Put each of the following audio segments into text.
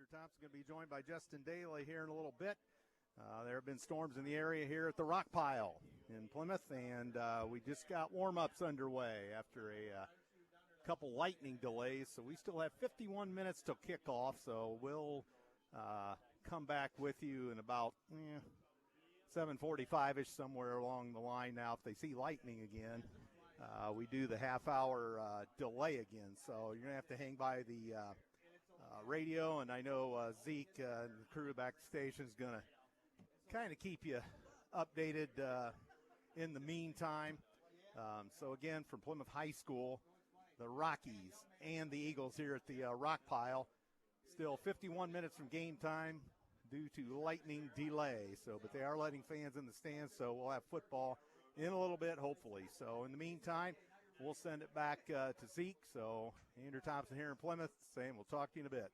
Andrew Thompson going to be joined by Justin Daly here in a little bit. There have been storms in the area here at the Rock Pile in Plymouth, and we just got warm-ups underway after a couple lightning delays. So we still have 51 minutes till kickoff, so we'll come back with you in about 7:45-ish, somewhere along the line. Now, if they see lightning again, we do the half-hour delay again. So you're going to have to hang by the radio, and I know Zeke and the crew back at the station is going to kind of keep you updated in the meantime. So again, from Plymouth High School, the Rockies and the Eagles here at the Rock Pile. Still 51 minutes from game time due to lightning delay. So, but they are letting fans in the stands, so we'll have football in a little bit, hopefully. So in the meantime, we'll send it back to Zeke. So Andrew Thompson here in Plymouth saying we'll talk to you in a bit.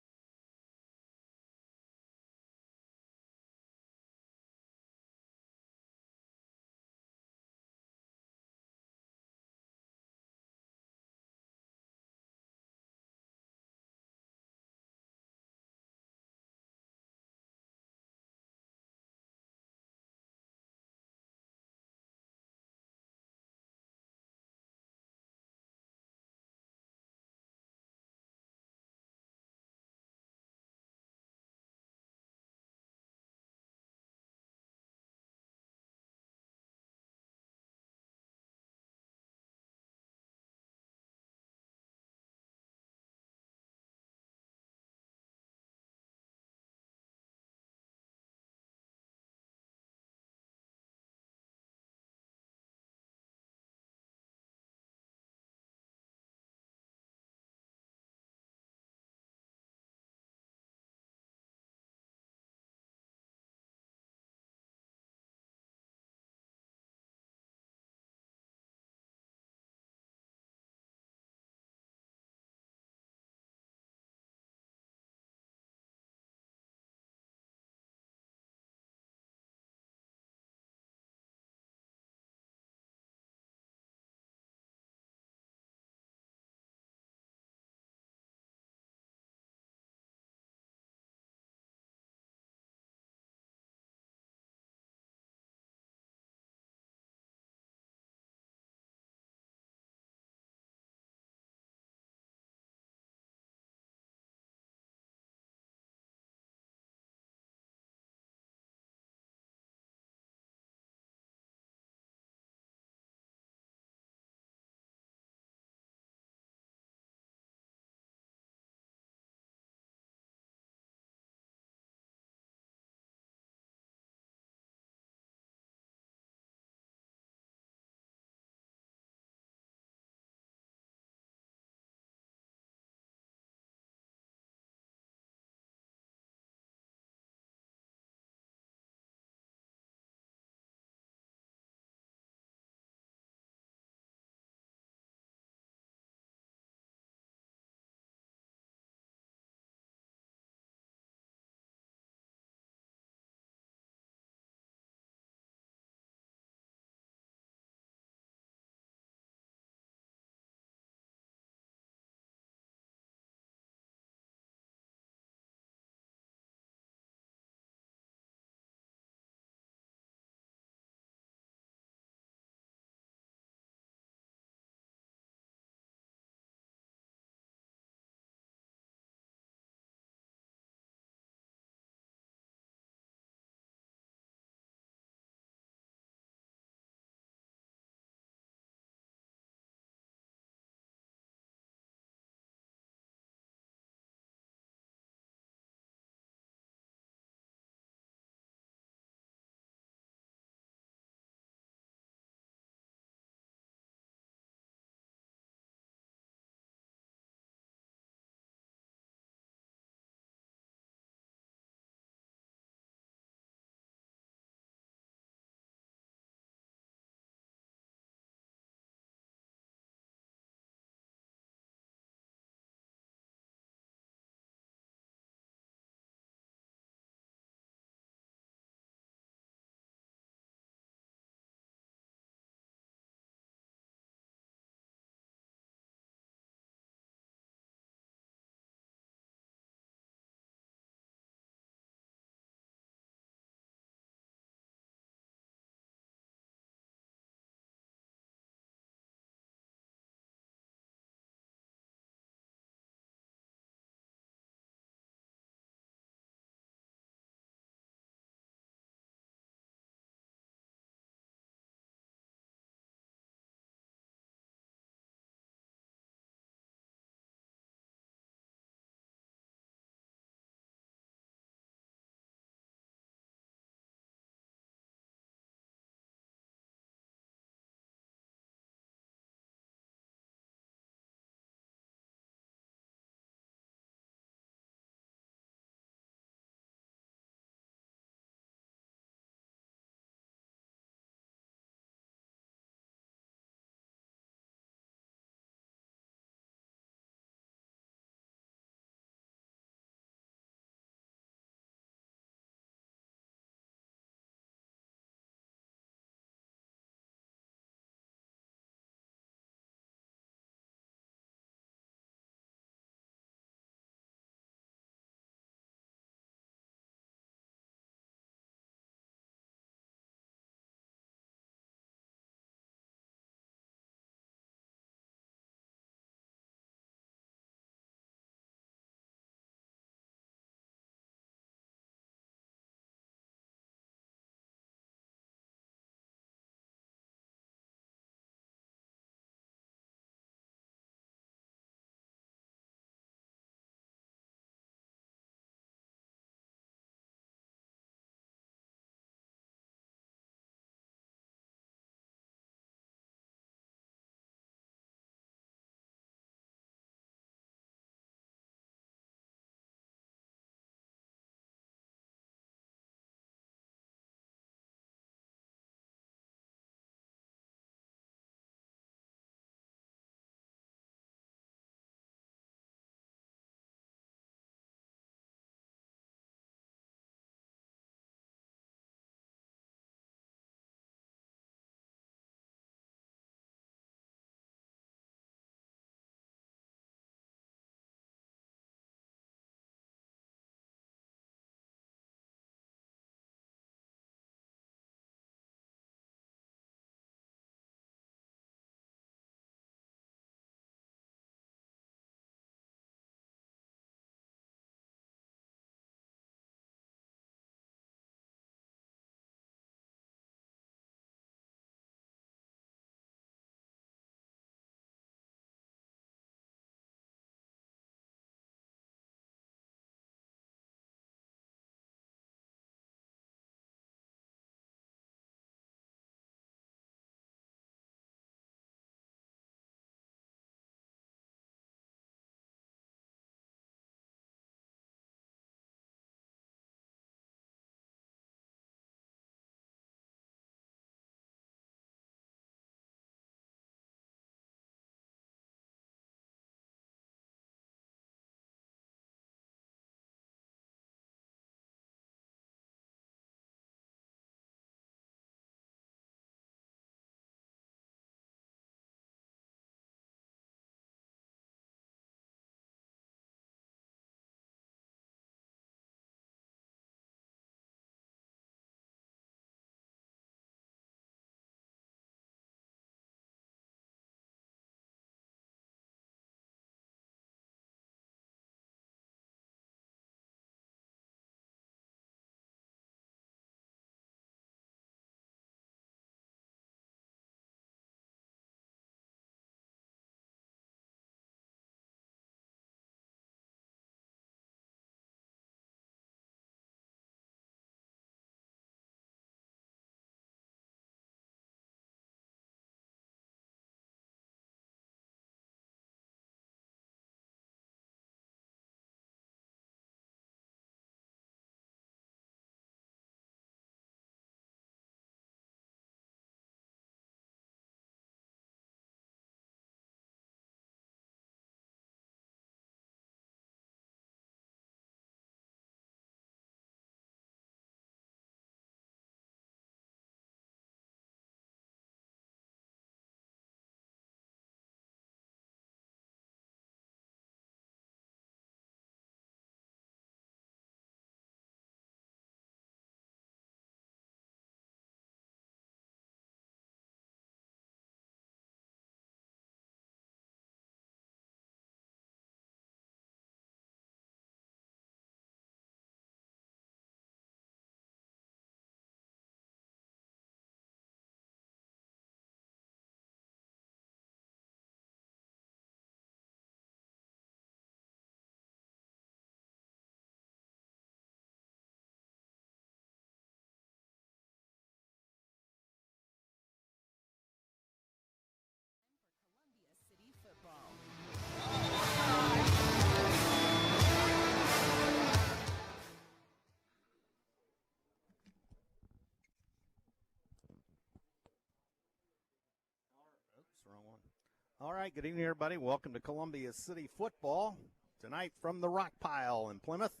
All right, good evening, everybody. Welcome to Columbia City football. Tonight from the Rock Pile in Plymouth.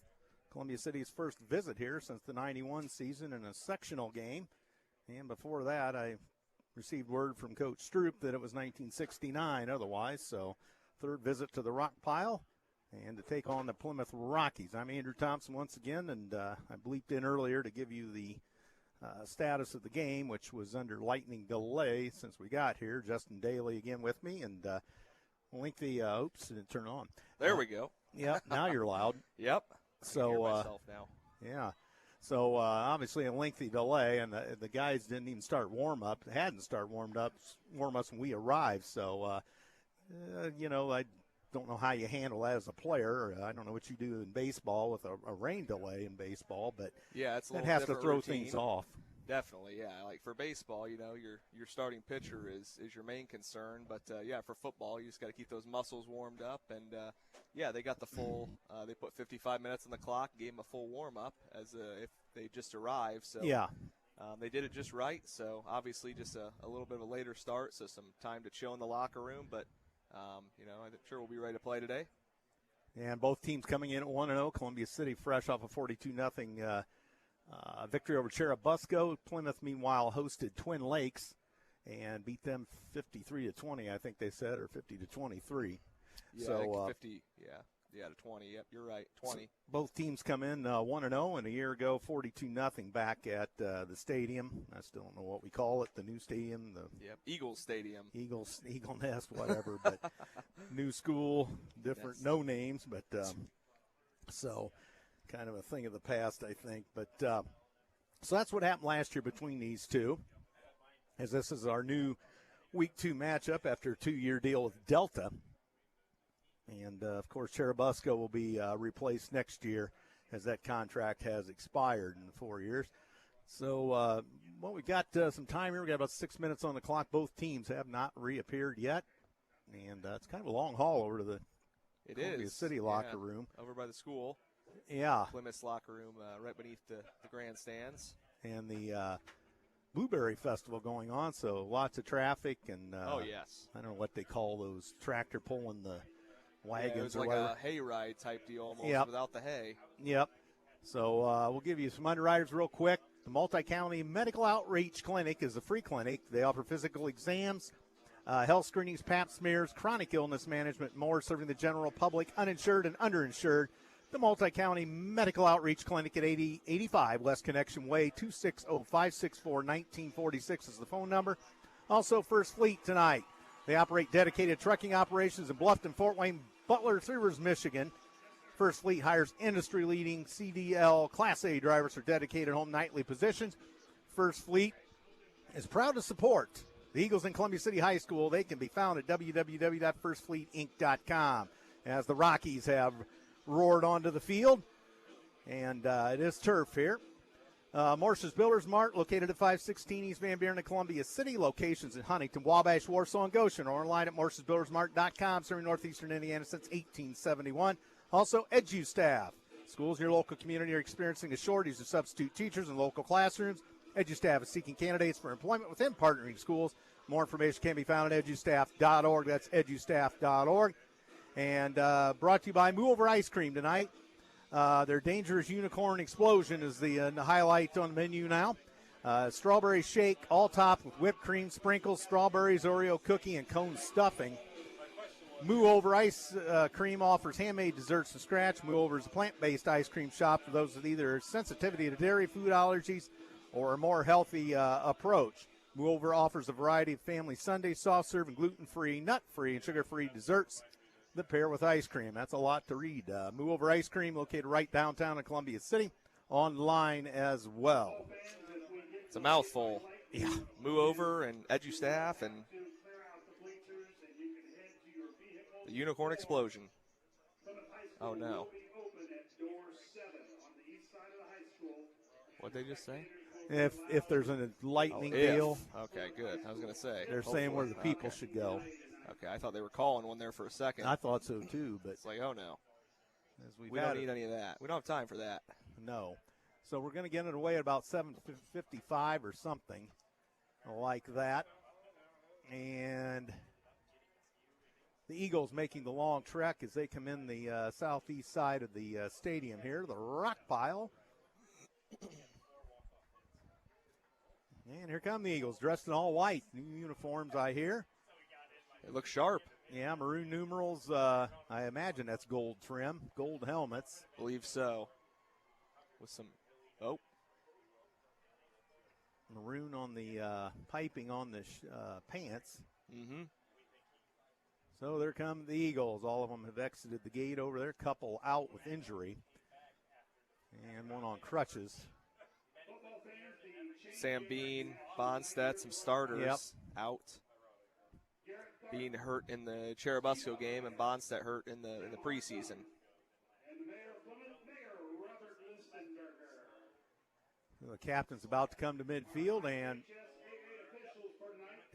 Columbia City's first visit here since the 91 season in a sectional game. And before that, I received word from Coach Stroop that it was 1969 otherwise. So third visit to the Rock Pile and to take on the Plymouth Rockies. I'm Andrew Thompson once again, and I bleeped in earlier to give you the status of the game, which was under lightning delay since we got here. Justin Daly again with me, and lengthy, oops, didn't turn on. There we go. Yeah, now you're loud. Yep. So, I can hear myself now. Yeah. So, obviously a lengthy delay, and the guys didn't even start warm-up, hadn't started warm-ups when we arrived. So, I don't know how you handle that as a player. I don't know what you do in baseball with a rain delay in baseball, but yeah, it's a that little has to different throw routine. things off. Definitely, yeah. Like for baseball, your starting pitcher is your main concern. But, for football, you just got to keep those muscles warmed up. And, they got the full they put 55 minutes on the clock, gave them a full warm-up as if they just arrived. So Yeah. They did it just right. So, obviously, just a little bit of a later start, so some time to chill in the locker room. But, I'm sure we'll be ready to play today. And both teams coming in at 1-0. Columbia City fresh off a 42-0 victory over Churubusco. Plymouth, meanwhile, hosted Twin Lakes and beat them 53-20, I think they said, or 50-23. Yeah, so 50, to 20. Yep, you're right, 20. So both teams come in 1-0, and a year ago, 42-0 back at the stadium. I still don't know what we call it, the new stadium. Eagles Stadium. Eagle Nest, whatever, but new school, different, no names, but so kind of a thing of the past, I think. But so that's what happened last year between these two, as this is our new Week 2 matchup after a 2-year deal with Delta. And, of course, Churubusco will be replaced next year as that contract has expired in 4 years. So, we got some time here. We got about 6 minutes on the clock. Both teams have not reappeared yet. And it's kind of a long haul over to the Columbia City locker room. Over by the school. Yeah. Plymouth's locker room right beneath the grandstands. And the Blueberry Festival going on, so lots of traffic. And oh, yes. I don't know what they call those tractor pulling the wagons. It was or like whatever. a hayride type deal almost without the hay. Yep. So we'll give you some underwriters real quick. The Multi-County Medical Outreach Clinic is a free clinic. They offer physical exams, health screenings, pap smears, chronic illness management, more, serving the general public, uninsured and underinsured. The Multi-County Medical Outreach Clinic at 8085 West Connection Way, 260-564-1946 is the phone number. Also, First Fleet tonight. They operate dedicated trucking operations in Bluffton, Fort Wayne, Butler, Three Rivers, Michigan. First Fleet hires industry-leading CDL Class A drivers for dedicated home nightly positions. First Fleet is proud to support the Eagles in Columbia City High School. They can be found at www.firstfleetinc.com as the Rockies have roared onto the field. And it is turf here. Morse's Builders Mart, located at 516 East Van Buren in Columbia City. Locations in Huntington, Wabash, Warsaw, and Goshen, or online at morsesbuildersmart.com, serving northeastern Indiana since 1871. Also, EduStaff. Schools in your local community are experiencing a shortage of substitute teachers in local classrooms. EduStaff is seeking candidates for employment within partnering schools. More information can be found at edustaff.org. That's edustaff.org. And brought to you by Move Over Ice Cream tonight. Their Dangerous Unicorn Explosion is the highlight on the menu now. Strawberry shake, all topped with whipped cream, sprinkles, strawberries, Oreo cookie, and cone stuffing. Move Over Ice Cream offers handmade desserts to scratch. Move Over is a plant-based ice cream shop for those with either sensitivity to dairy, food allergies, or a more healthy approach. Move Over offers a variety of family sundaes, soft-serve, and gluten-free, nut-free, and sugar-free desserts that pair with ice cream. That's a lot to read. Move Over Ice Cream, located right downtown in Columbia City, online as well. It's a mouthful. Yeah. Move Over and EduStaff and the Unicorn Explosion. Oh, no. What'd they just say? If there's a lightning deal. Okay, good. I was going to say. They're saying where the people should go. Okay, I thought they were calling one there for a second. I thought so, too. But it's like, oh, no. We don't need any of that. We don't have time for that. No. So we're going to get it away at about 7:55 or something like that. And The Eagles making the long trek as they come in the southeast side of the stadium here, the rock pile. And here come the Eagles, dressed in all white. New uniforms, I hear. They look sharp. Yeah, maroon numerals. I imagine that's gold trim, gold helmets. Believe so. With some, maroon on the piping on the pants. Mm-hmm. So there come the Eagles. All of them have exited the gate over there. Couple out with injury. And one on crutches. Sam Bean, Bonstedt, some starters out. Bean hurt in the Cherubusco game, and Bonstedt hurt in the preseason. The captain's about to come to midfield, and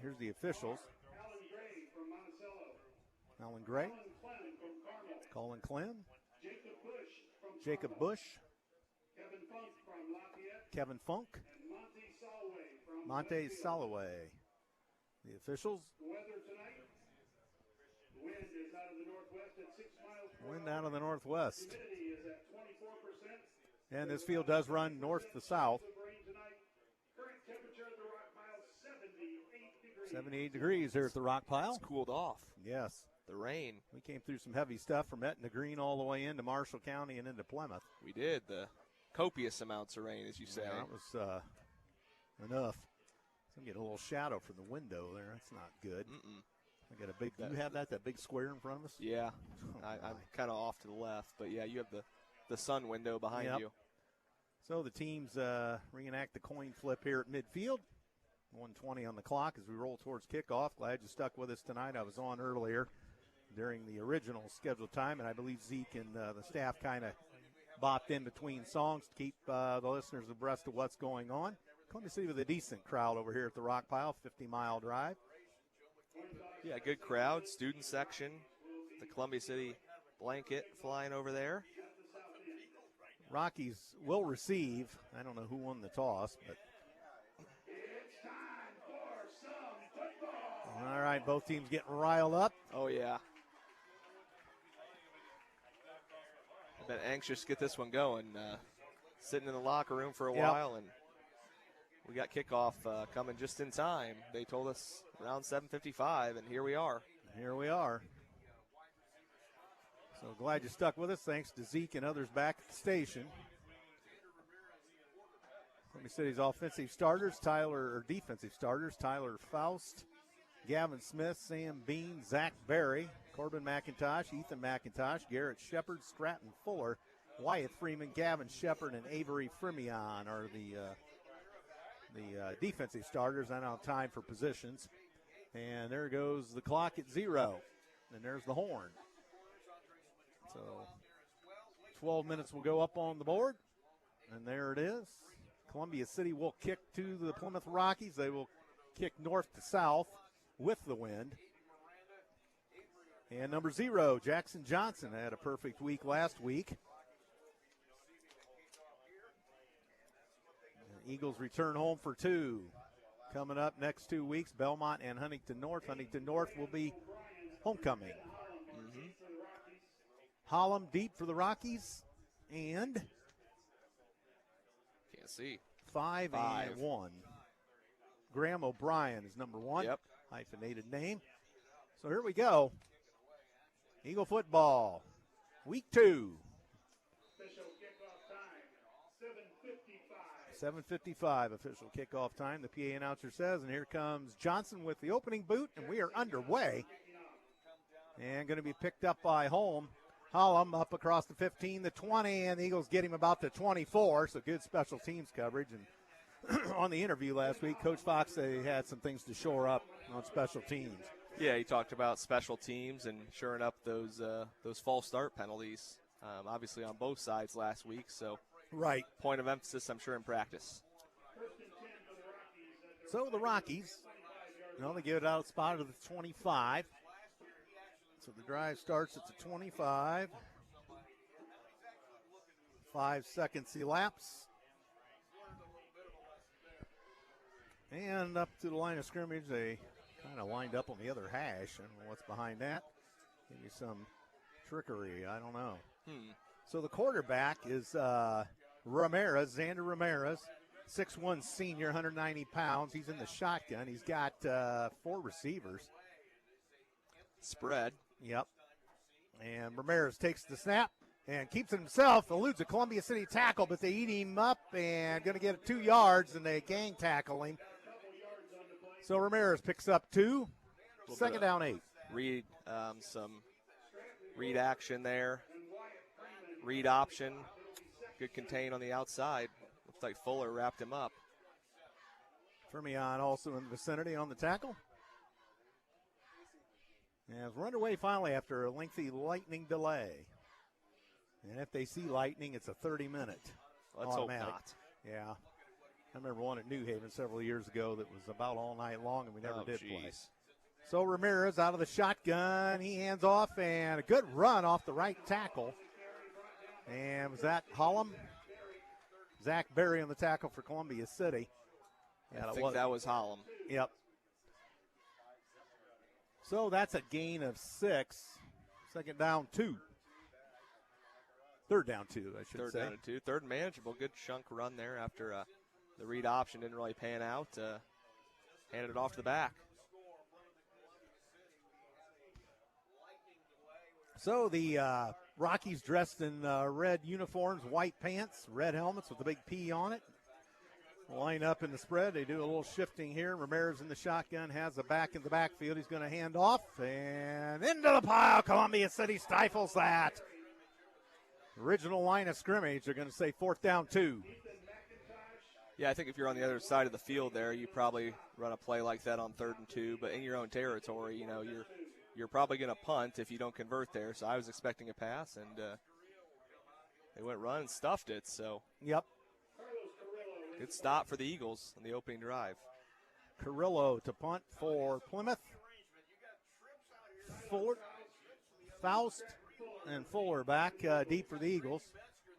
here's the officials. Alan Gray, Colin Clem, Jacob Bush, Kevin Funk, Monte Soloway. The officials. Wind out of the northwest. And this field does run north to south. 78 degrees here at the rock pile. It's cooled off. Yes. The rain. We came through some heavy stuff from Etna Green all the way into Marshall County and into Plymouth. We did. The copious amounts of rain, as you say. Yeah, that was enough. I'm getting a little shadow from the window there. That's not good. I got a big. Do you have that big square in front of us? Yeah. Oh, I'm kind of off to the left, but yeah, you have the sun window behind you. So the teams reenact the coin flip here at midfield. 1:20 on the clock as we roll towards kickoff. Glad you stuck with us tonight. I was on earlier during the original scheduled time, and I believe Zeke and the staff kind of bopped in between songs to keep the listeners abreast of what's going on. Columbia City with a decent crowd over here at the rock pile, 50-mile drive. Yeah, good crowd, student section, the Columbia City blanket flying over there. Rockies will receive. I don't know who won the toss, but. All right, both teams getting riled up. Oh, yeah. I've been anxious to get this one going. Sitting in the locker room for a while, and we got kickoff coming just in time. They told us around 7:55, and here we are. Here we are. So glad you stuck with us. Thanks to Zeke and others back at the station. Columbia City's offensive starters, defensive starters, Tyler Faust, Gavin Smith, Sam Bean, Zach Berry, Corbin McIntosh, Ethan McIntosh, Garrett Shepard, Stratton Fuller, Wyatt Freeman, Gavin Shepard, and Avery Fremion are the defensive starters. I don't have time for positions. And there goes the clock at 0. And there's the horn. So 12 minutes will go up on the board. And there it is. Columbia City will kick to the Plymouth Rockies. They will kick north to south with the wind. And number 0, Jackson Johnson, had a perfect week last week. Eagles return home for 2. Coming up next 2 weeks, Belmont and Huntington North. Huntington North will be homecoming. Holland deep for the Rockies. And can't see. 5 and 1. Graham O'Brien is number 1. Yep. Hyphenated name. So here we go. Eagle football, week 2. 7:55 official kickoff time, the PA announcer says, and here comes Johnson with the opening boot, and we are underway. And going to be picked up by Hollum up across the 15, the 20, and the Eagles get him about the 24, so good special teams coverage. And on the interview last week, Coach Fox said he had some things to shore up on special teams. Yeah, he talked about special teams and shoring up those false start penalties, obviously on both sides last week, so. Right. Point of emphasis, I'm sure, in practice. So the Rockies, they give it out spot of the 25. So the drive starts at the 25. 5 seconds elapse. And up to the line of scrimmage, they kind of lined up on the other hash. I don't know what's behind that. Maybe some trickery. I don't know. So the quarterback is Ramirez, Xander Ramirez, 6'1" senior, 190 pounds. He's in the shotgun. He's got 4 receivers. Spread. Yep. And Ramirez takes the snap and keeps it himself. Eludes a Columbia City tackle, but they eat him up and going to get 2 yards, and they gang tackle him. So Ramirez picks up 2. Second down 8. Read some read action there. Read option. Good contain on the outside. Looks like Fuller wrapped him up. Fermion also in the vicinity on the tackle. And it's run away finally after a lengthy lightning delay. And if they see lightning, it's a 30-minute Let's automatic. hope not. Yeah. I remember one at New Haven several years ago that was about all night long, and we never did play. So Ramirez out of the shotgun. He hands off, and a good run off the right tackle. And was that Hollum? Zach Berry on the tackle for Columbia City. Yeah, I think that was Hollum. Yep. So that's a gain of 6. Second down 2. Third down 2, I should say. Third down 2. Third manageable. Good chunk run there after the read option didn't really pan out. Handed it off to the back. So the Rockies dressed in red uniforms, white pants, red helmets with a big P on it. Line up in the spread. They do a little shifting here. Ramirez in the shotgun has a back in the backfield. He's going to hand off and into the pile. Columbia City stifles that. Original line of scrimmage. They're going to say 4th down 2. Yeah, I think if you're on the other side of the field there, you probably run a play like that on 3rd and 2. But in your own territory, you know, you're probably going to punt if you don't convert there. So I was expecting a pass, and they went run and stuffed it. So yep. Good stop for the Eagles on the opening drive. Carrillo to punt for Plymouth. Fuller, Faust, and Fuller back deep for the Eagles.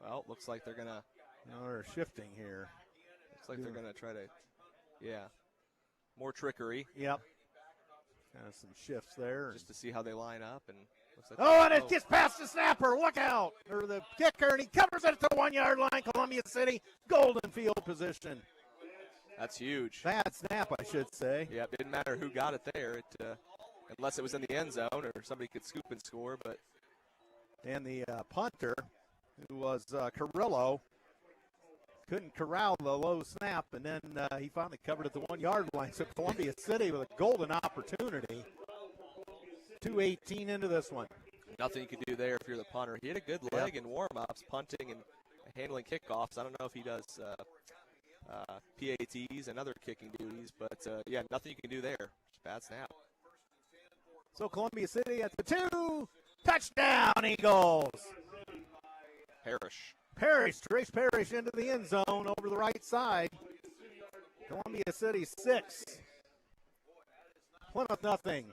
Well, looks like they're going to. They're shifting here. Looks like they're going to try to, more trickery. Yep. Kind of some shifts there. Just to see how they line up. And looks like and it gets past the snapper. Look out. Or the kicker, and he covers it at the 1-yard line. Columbia City, golden field position. That's huge. Bad snap, I should say. Yeah, it didn't matter who got it there. Unless it was in the end zone or somebody could scoop and score. And the punter, who was Carrillo, couldn't corral the low snap, and then he finally covered at the 1-yard line. So Columbia City with a golden opportunity. 2:18 into this one. Nothing you can do there if you're the punter. He had a good leg in warm-ups, punting and handling kickoffs. I don't know if he does PATs and other kicking duties, but, nothing you can do there. Just bad snap. So Columbia City at the 2. Touchdown, Eagles. Trace Parrish into the end zone over the right side. Columbia City 6. Plymouth nothing.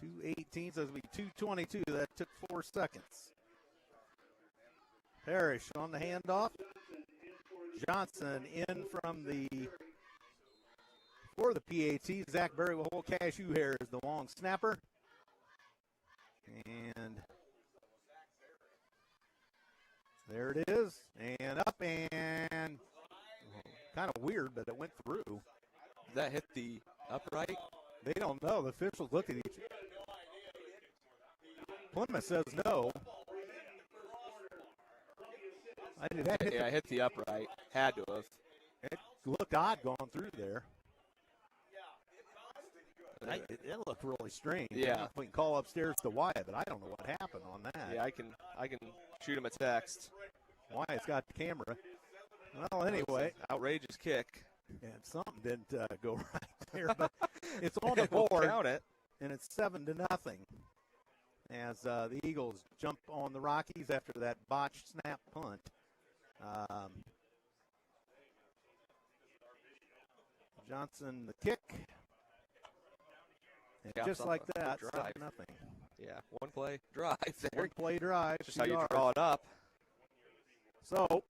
2:18, so it'll be 2:22. That took 4 seconds. Parrish on the handoff. Johnson in for the PAT. Zach Berry will hold Cashew here as the long snapper. And there it is. And up and kind of weird, but it went through. Did that hit the upright? They don't know. The officials look at each other. Plymouth says no. I hit the upright. Had to have. It looked odd going through there. It looked really strange. Yeah. We can call upstairs to Wyatt, but I don't know what happened on that. Yeah, I can shoot him a text. Wyatt's got the camera. Well, anyway. Outrageous kick. And something didn't go right there, but it's on the board. We'll count it. And it's 7-0 as the Eagles jump on the Rockies after that botched snap punt. Johnson the kick. And just like that, 7-0. Yeah, one play drive there. One play drive. Just how you draw it up. So,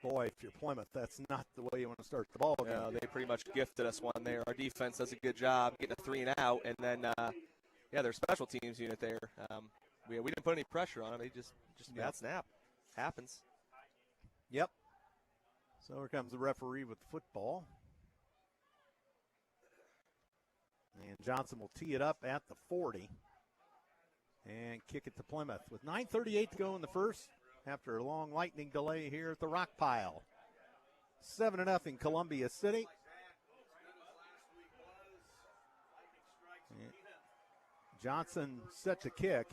boy, if you're Plymouth, that's not the way you want to start the ball game. They pretty much gifted us one there. Our defense does a good job getting a 3 and out, and then their special teams unit there. We didn't put any pressure on them. They just bad snap. Happens. Yep. So here comes the referee with the football. And Johnson will tee it up at the 40 and kick it to Plymouth with 9:38 to go in the first after a long lightning delay here at the rock pile. 7-0 Columbia City. And Johnson set to kick.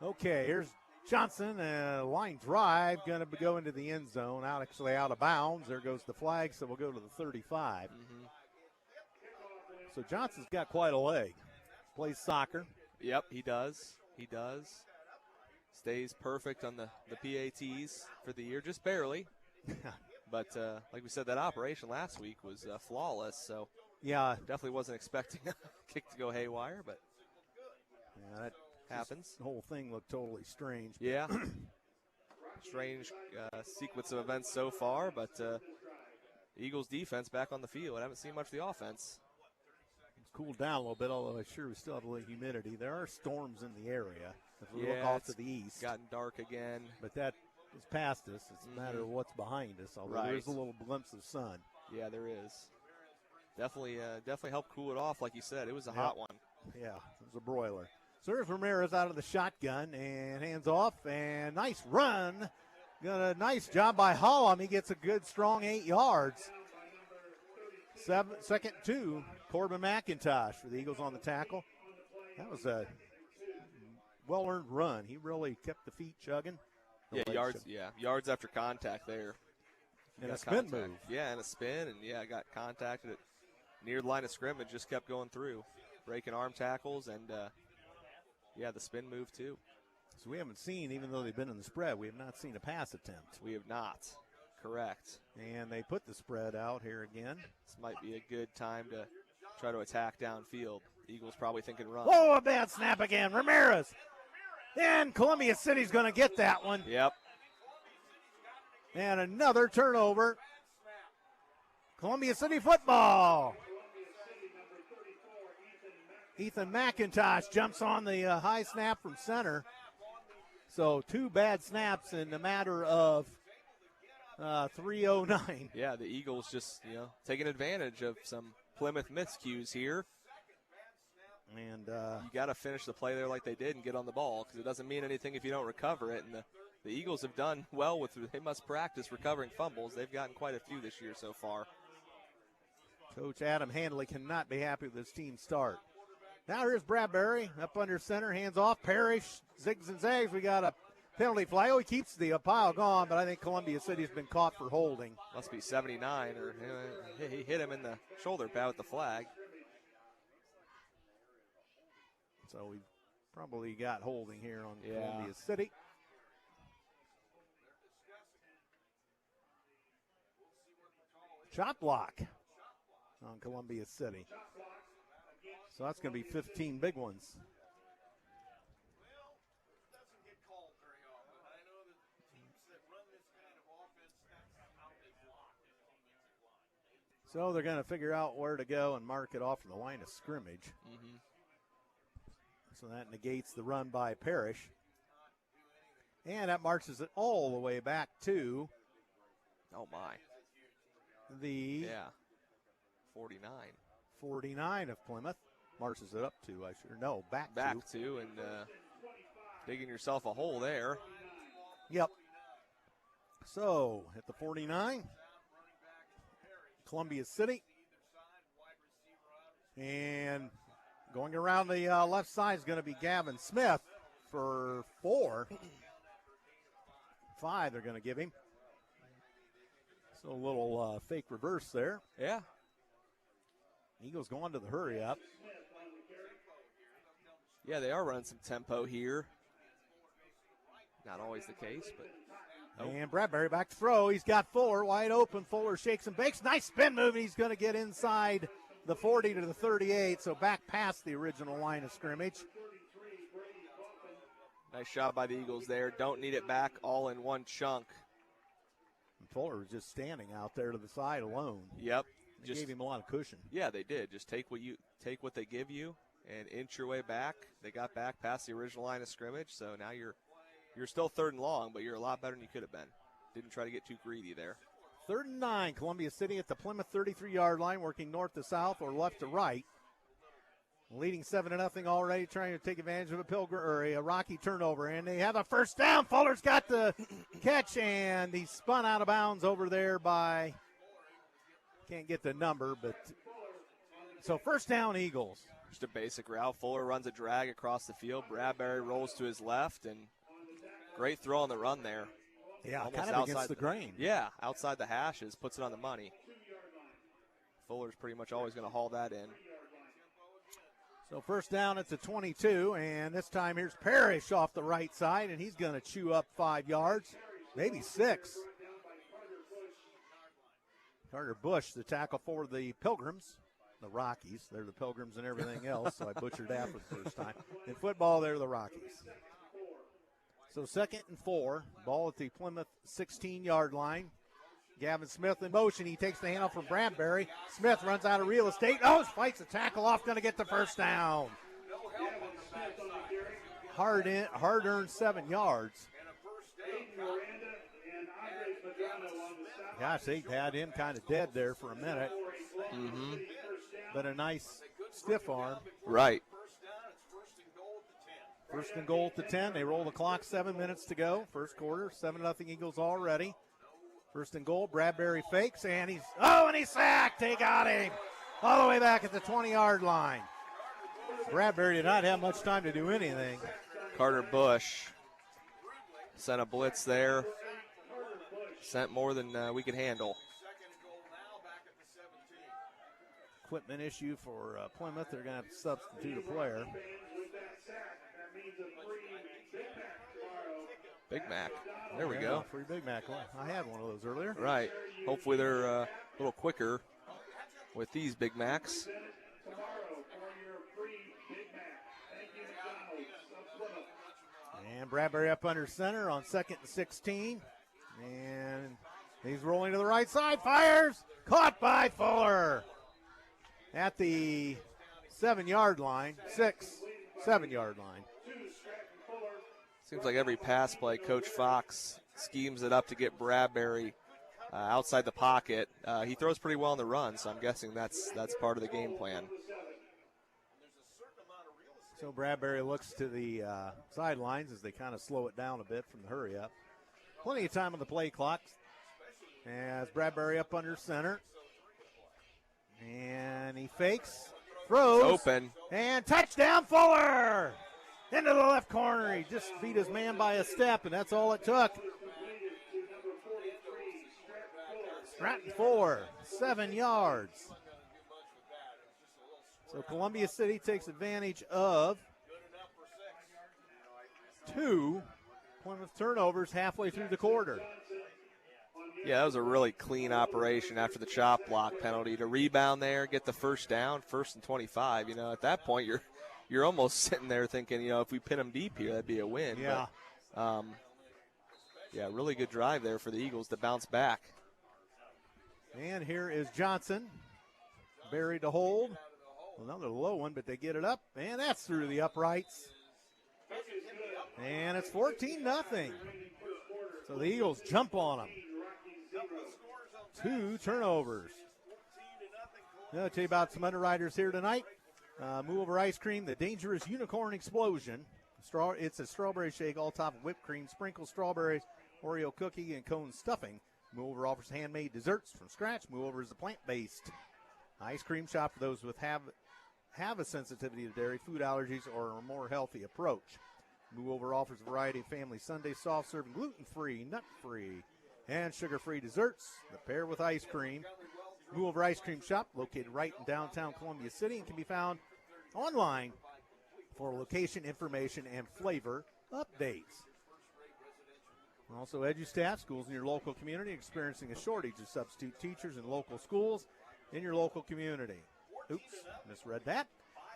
Okay, here's Johnson, line drive, going to go into the end zone, actually out of bounds. There goes the flag, so we'll go to the 35. Mm-hmm. So Johnson's got quite a leg. Plays soccer. Yep, he does. Stays perfect on the PATs for the year, just barely. But like we said, that operation last week was flawless, so yeah, definitely wasn't expecting a kick to go haywire, but that happens. The whole thing looked totally strange. Yeah. Strange sequence of events so far, but Eagles defense back on the field. I haven't seen much of the offense. It's cooled down a little bit, although I sure we still have a little humidity. There are storms in the area. If we look off to the east. Gotten dark again. But that is past us. It's a matter of what's behind us, although there's a little glimpse of sun. Yeah, there is. Definitely helped cool it off, like you said. It was a hot one. Yeah, it was a broiler. So here's Ramirez out of the shotgun and hands off, and nice run. Got a nice job by Hollum. He gets a good, strong 8 yards. Second 2, Corbin McIntosh for the Eagles on the tackle. That was a well-earned run. He really kept the feet chugging. Yards after contact there. And a spin move. Yeah, and a spin, and got contacted at near the line of scrimmage, just kept going through, breaking arm tackles, and the spin move too. So we haven't seen, even though they've been in the spread, we have not seen a pass attempt. We have not. Correct. And they put the spread out here again. This might be a good time to try to attack downfield. Eagles probably thinking run. Whoa, a bad snap again. Ramirez. And Columbia City's going to get that one. Yep. And another turnover. Columbia City football. Ethan McIntosh jumps on the high snap from center. So 2 bad snaps in a matter of 3:09. Yeah, the Eagles just, taking advantage of some Plymouth miscues here. And you got to finish the play there like they did and get on the ball, because it doesn't mean anything if you don't recover it. And the Eagles have done well with it. They must practice recovering fumbles. They've gotten quite a few this year so far. Coach Adam Handley cannot be happy with his team start. Now here's Bradbury up under center, hands off. Parrish zigs and zags. We got a penalty flag. Oh, he keeps the pile gone, but I think Columbia City's been caught for holding. Must be 79, or he hit him in the shoulder pad with the flag. So we probably got holding here on Columbia City. Chop block on Columbia City. So that's going to be 15 big ones. So they're going to figure out where to go and mark it off from the line of scrimmage. Mm-hmm. So that negates the run by Parrish. And that marches it all the way back to the 49. 49 of Plymouth. Marches it up to, back to, and digging yourself a hole there. Yep. So at the 49, Columbia City. And going around the left side is going to be Gavin Smith for 4. 5 they're going to give him. So a little fake reverse there. Yeah. Eagles going to the hurry up. Yeah, they are running some tempo here. Not always the case, but. And Bradbury back to throw. He's got Fuller wide open. Fuller shakes and bakes. Nice spin move. He's going to get inside the 40 to the 38, so back past the original line of scrimmage. Nice job by the Eagles there. Don't need it back all in one chunk. And Fuller was just standing out there to the side alone. Yep. They gave him a lot of cushion. Yeah, they did. Just take what they give you and inch your way back. They got back past the original line of scrimmage, so now you're still 3rd and long, but you're a lot better than you could have been. Didn't try to get too greedy there. 3rd and 9, Columbia City at the Plymouth 33-yard line, working north to south or left to right. Leading 7-0 already, trying to take advantage of a Rocky turnover, and they have a first down. Fuller's got the catch, and he spun out of bounds over there by, can't get the number, but so first down, Eagles. Just a basic route. Fuller runs a drag across the field. Bradbury rolls to his left, and great throw on the run there. Yeah, almost kind of against the grain. Yeah, outside the hashes, puts it on the money. Fuller's pretty much always going to haul that in. So first down at the 22, and this time here's Parrish off the right side, and he's going to chew up 5 yards, maybe 6. Carter Bush, the tackle for the Pilgrims, the Rockies. They're the Pilgrims and everything else, so I butchered that for the first time. In football, they're the Rockies. So 2nd and 4, ball at the Plymouth 16-yard line. Gavin Smith in motion. He takes the handoff from Bradbury. Smith runs out of real estate. Oh, fights a tackle off, going to get the first down. Hard-earned 7 yards. Gosh, they had him kind of dead there for a minute. Mm-hmm. But a nice stiff arm. Right. 1st and goal at the 10. They roll the clock, 7 minutes to go. First quarter, 7-0 Eagles already. 1st and goal, Bradbury fakes, and he's sacked. They got him all the way back at the 20-yard line. Bradbury did not have much time to do anything. Carter Bush sent a blitz there. Sent more than we could handle. Equipment issue for Plymouth. They're going to have to substitute a player. Big Mac. There we go. Free Big Mac. Well, I had one of those earlier. Right. Hopefully they're a little quicker with these Big Macs. And Bradbury up under center on 2nd and 16. And he's rolling to the right side. Fires. Caught by Fuller at the 7-yard line. 7-yard line. Seems like every pass play, Coach Fox schemes it up to get Bradbury outside the pocket. He throws pretty well on the run, so I'm guessing that's part of the game plan. So Bradbury looks to the sidelines as they kind of slow it down a bit from the hurry up. Plenty of time on the play clock as Bradbury up under center. And he fakes, throws. It's open. And touchdown Fuller! Into the left corner. He just beat his man by a step, and that's all it took. Stratton Fuller, 7 yards. So Columbia City takes advantage of 2 Plymouth turnovers halfway through the quarter. Yeah, that was a really clean operation after the chop block penalty. To rebound there, get the first down, 1st and 25. You know, at that point, you're almost sitting there thinking, you know, if we pin them deep here, that'd be a win. Yeah. But, really good drive there for the Eagles to bounce back. And here is Johnson. Buried to hold. Another low one, but they get it up, and that's through the uprights. And it's 14-0. So the Eagles jump on them. 2 turnovers. I'll tell you about some underwriters here tonight. Move Over Ice Cream, the Dangerous Unicorn Explosion. It's a strawberry shake, all top of whipped cream, sprinkled strawberries, Oreo cookie, and cone stuffing. Move Over offers handmade desserts from scratch. Move Over is a plant-based ice cream shop for those with have a sensitivity to dairy, food allergies, or a more healthy approach. Move Over offers a variety of family sundae, soft-serving, gluten-free, nut-free, and sugar-free desserts that pair with ice cream. Move Over Ice Cream Shop, located right in downtown Columbia City, and can be found online for location information and flavor updates. Also, EduStaff, schools in your local community experiencing a shortage of substitute teachers in local schools in your local community. Oops, misread that.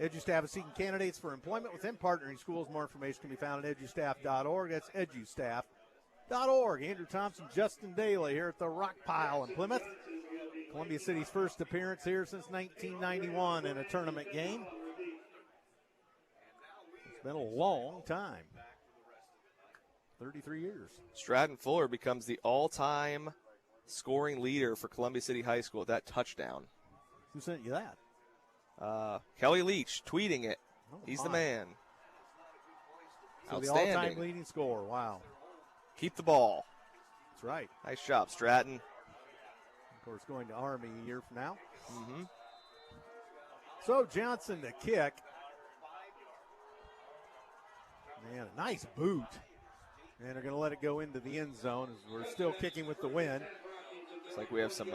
EduStaff is seeking candidates for employment within partnering schools. More information can be found at edustaff.org. That's edustaff.org. Andrew Thompson, Justin Daly here at the Rock Pile in Plymouth. Columbia City's first appearance here since 1991 in a tournament game. It's been a long time. 33 years. Stratton Fuller becomes the all-time scoring leader for Columbia City High School with that touchdown. Who sent you that? Kelly Leach tweeting it. He's the man. So Outstanding. the all-time leading scorer. Wow. Keep the ball. That's right. Nice job, Stratton. Of course, going to Army a year from now. Mm-hmm. So Johnson to kick. Man, a nice boot. And they're going to let it go into the end zone as we're still kicking with the wind. Looks like we have some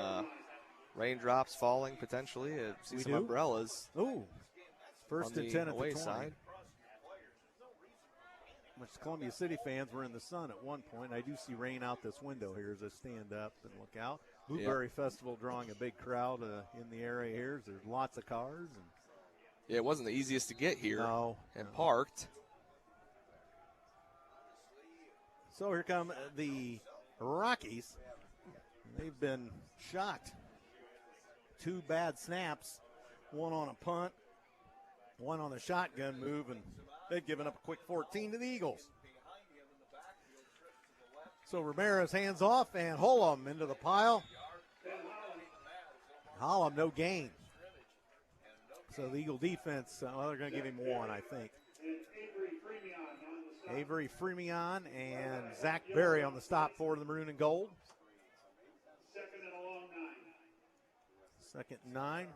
raindrops falling potentially. See some umbrellas. Ooh, first and 10 at the 20. Side. Much Columbia City fans were in the sun at one point. I do see rain out this window here as I stand up and look out. Blueberry Festival drawing a big crowd in the area here. There's lots of cars. And yeah, it wasn't the easiest to get here. No. Parked. So here come the Rockies. They've been shocked. 2 bad snaps, one on a punt, one on a shotgun move, and they've given up a quick 14 to the Eagles. So Ramirez hands off, and Holm into the pile. Holm, no gain. So the Eagle defense, they're going to give him 1, I think. Avery Freemion and Zach Berry on the stop for the maroon and gold. Second and 9.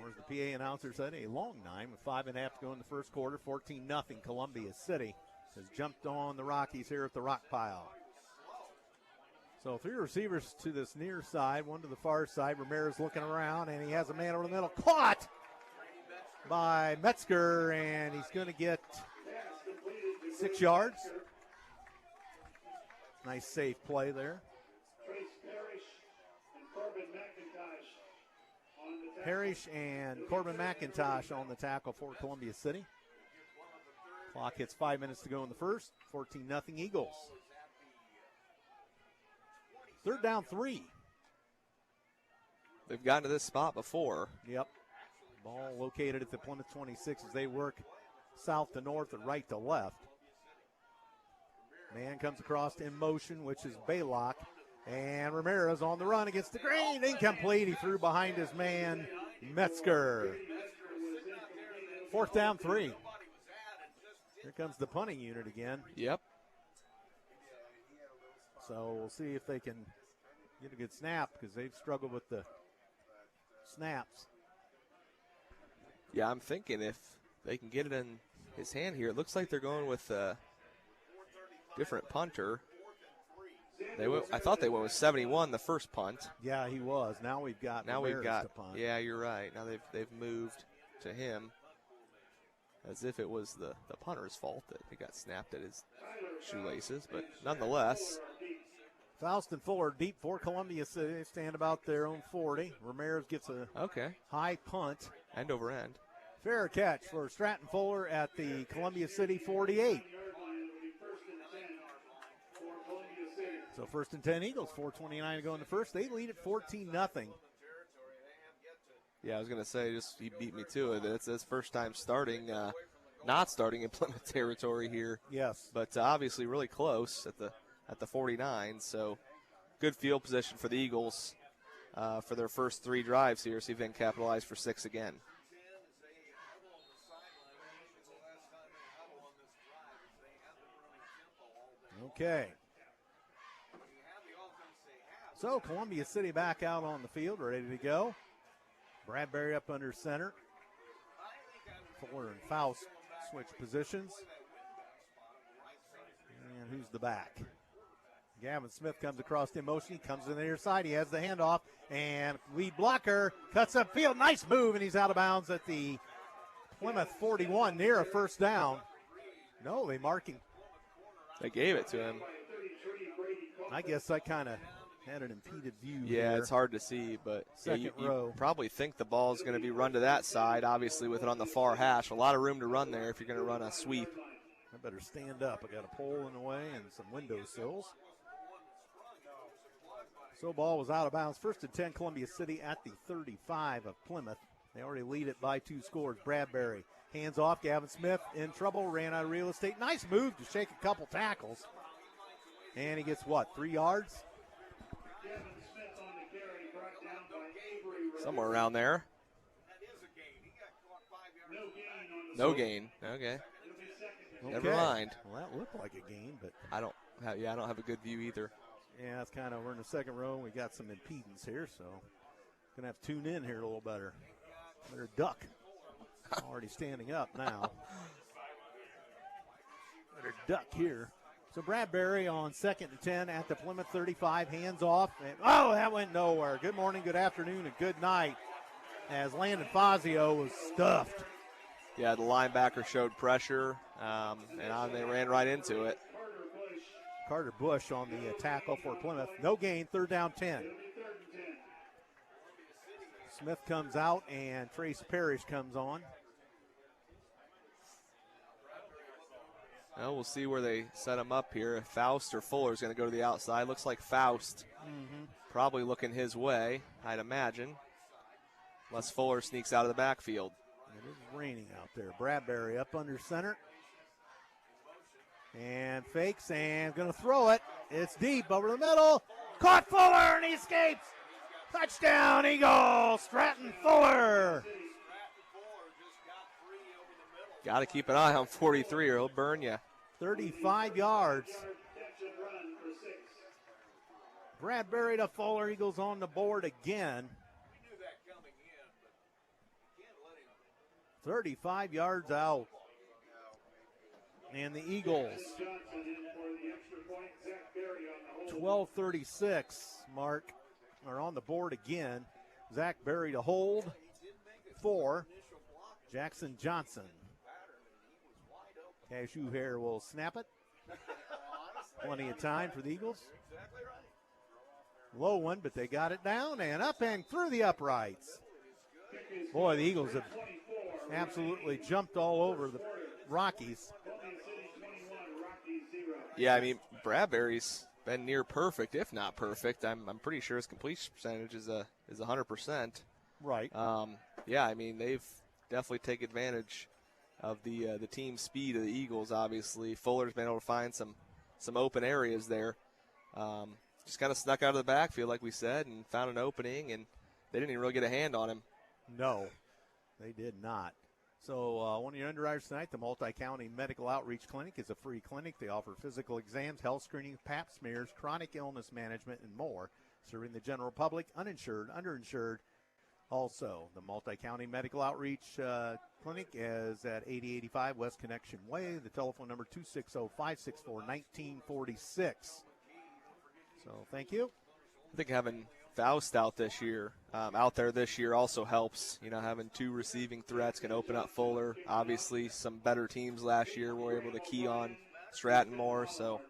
Where's the PA announcer said? A long 9 with 5.5 to go in the first quarter. 14-0. Columbia City has jumped on the Rockies here at the Rock Pile. So 3 receivers to this near side, 1 to the far side. Ramirez looking around, and he has a man over the middle. Caught by Metzger, and he's going to get 6 yards. Nice safe play there. Parrish and Corbin McIntosh on the tackle for Columbia City. Clock hits 5 minutes to go in the first. 14-0 Eagles. Third down 3. They've gotten to this spot before. Yep. Ball located at the Plymouth 26 as they work south to north and right to left. Man comes across in motion, which is Baylock. And Ramirez on the run against the green. Incomplete. He threw behind his man, Metzger. Fourth down 3. Here comes the punting unit again. Yep. So we'll see if they can get a good snap because they've struggled with the snaps. Yeah, I'm thinking if they can get it in his hand here, it looks like they're going with a different punter. I thought they went with 71 the first punt. Yeah, he was. Now we've got Ramirez to punt. Yeah, you're right. Now they've moved to him as if it was the punter's fault that it got snapped at his shoelaces, but nonetheless. Faust and Fuller deep for Columbia City. They stand about their own 40. Ramirez gets a high punt. End over end. Fair catch for Stratton Fuller at the Columbia City 48. So first and 10 Eagles, 4:29 to go in the first. They lead at 14-0. Yeah, I was going to say, he beat me to it. It's his first time not starting in Plymouth territory here. Yes. But obviously really close at the 49. So good field position for the Eagles for their first 3 drives here. See if they can capitalize for 6 again. Okay. So Columbia City back out on the field, ready to go. Bradbury up under center. Fuller and Faust switch positions. And who's the back? Gavin Smith comes across in motion. He comes to the near side. He has the handoff. And lead blocker cuts upfield. Nice move, and he's out of bounds at the Plymouth 41 near a first down. No, they marking. They gave it to him. I guess I kind of Had an impeded view. Yeah, here. it's hard to see, but Second row. you probably think the ball is going to be run to that side, obviously, with it on the far hash. A lot of room to run there if you're going to run a sweep. I better stand up. I got a pole in the way and some windowsills. So ball was out of bounds. First and 10, Columbia City at the 35 of Plymouth. They already lead it by 2 scores. Bradbury, hands off. Gavin Smith in trouble, ran out of real estate. Nice move to shake a couple tackles. And he gets what, 3 yards? Somewhere around there. No gain. Okay. Never mind. Well, that looked like a gain, but I don't have a good view either. yeah, it's kind of, we're in the second row. And we got some impedance here, so gonna have to tune in here a little better. Better duck. Already standing up now. Better duck here. So Bradbury on 2nd and 10 at the Plymouth 35, hands off. And, oh, that went nowhere. Good morning, good afternoon, and good night as Landon Fazio was stuffed. Yeah, the linebacker showed pressure, and they ran right into it. Carter Bush on the tackle for Plymouth. No gain, 3rd down 10. Smith comes out, and Trace Parrish comes on. Well, we'll see where they set him up here. If Faust or Fuller is going to go to the outside. Looks like Faust probably looking his way, I'd imagine. Unless Fuller sneaks out of the backfield. It is raining out there. Bradbury up under center. And fakes and going to throw it. It's deep over the middle. Caught Fuller and he escapes. Touchdown Eagles. Stratton Fuller. Got to keep an eye on 43 or he'll burn you. 35 yards. Bradbury to Fuller. Eagles on the board again. 35 yards out. And the Eagles, 12:36, Mark, are on the board again. Zach Berry to hold. 4, Jackson Johnson. Cashew Hair will snap it. Plenty of time for the Eagles. Low one, but they got it down and up and through the uprights. Boy, the Eagles have absolutely jumped all over the Rockies. Yeah, I mean, Bradbury's been near perfect, if not perfect. I'm pretty sure his completion percentage is 100%. Right. Yeah, I mean, they've definitely taken advantage of the team speed of the Eagles, obviously. Fuller's been able to find some open areas there. Just kind of snuck out of the backfield, like we said, and found an opening, and they didn't even really get a hand on him. No, they did not. So one of your underwriters tonight, the Multi-County Medical Outreach Clinic, is a free clinic. They offer physical exams, health screenings, pap smears, chronic illness management, and more, serving the general public, uninsured, underinsured. Also, the Multi-County Medical Outreach Clinic is at 8085 West Connection Way. The telephone number 260-564-1946. So thank you. I think having Faust out there this year also helps. You know, having 2 receiving threats can open up Fuller. Obviously, some better teams last year were able to key on Stratton more. So,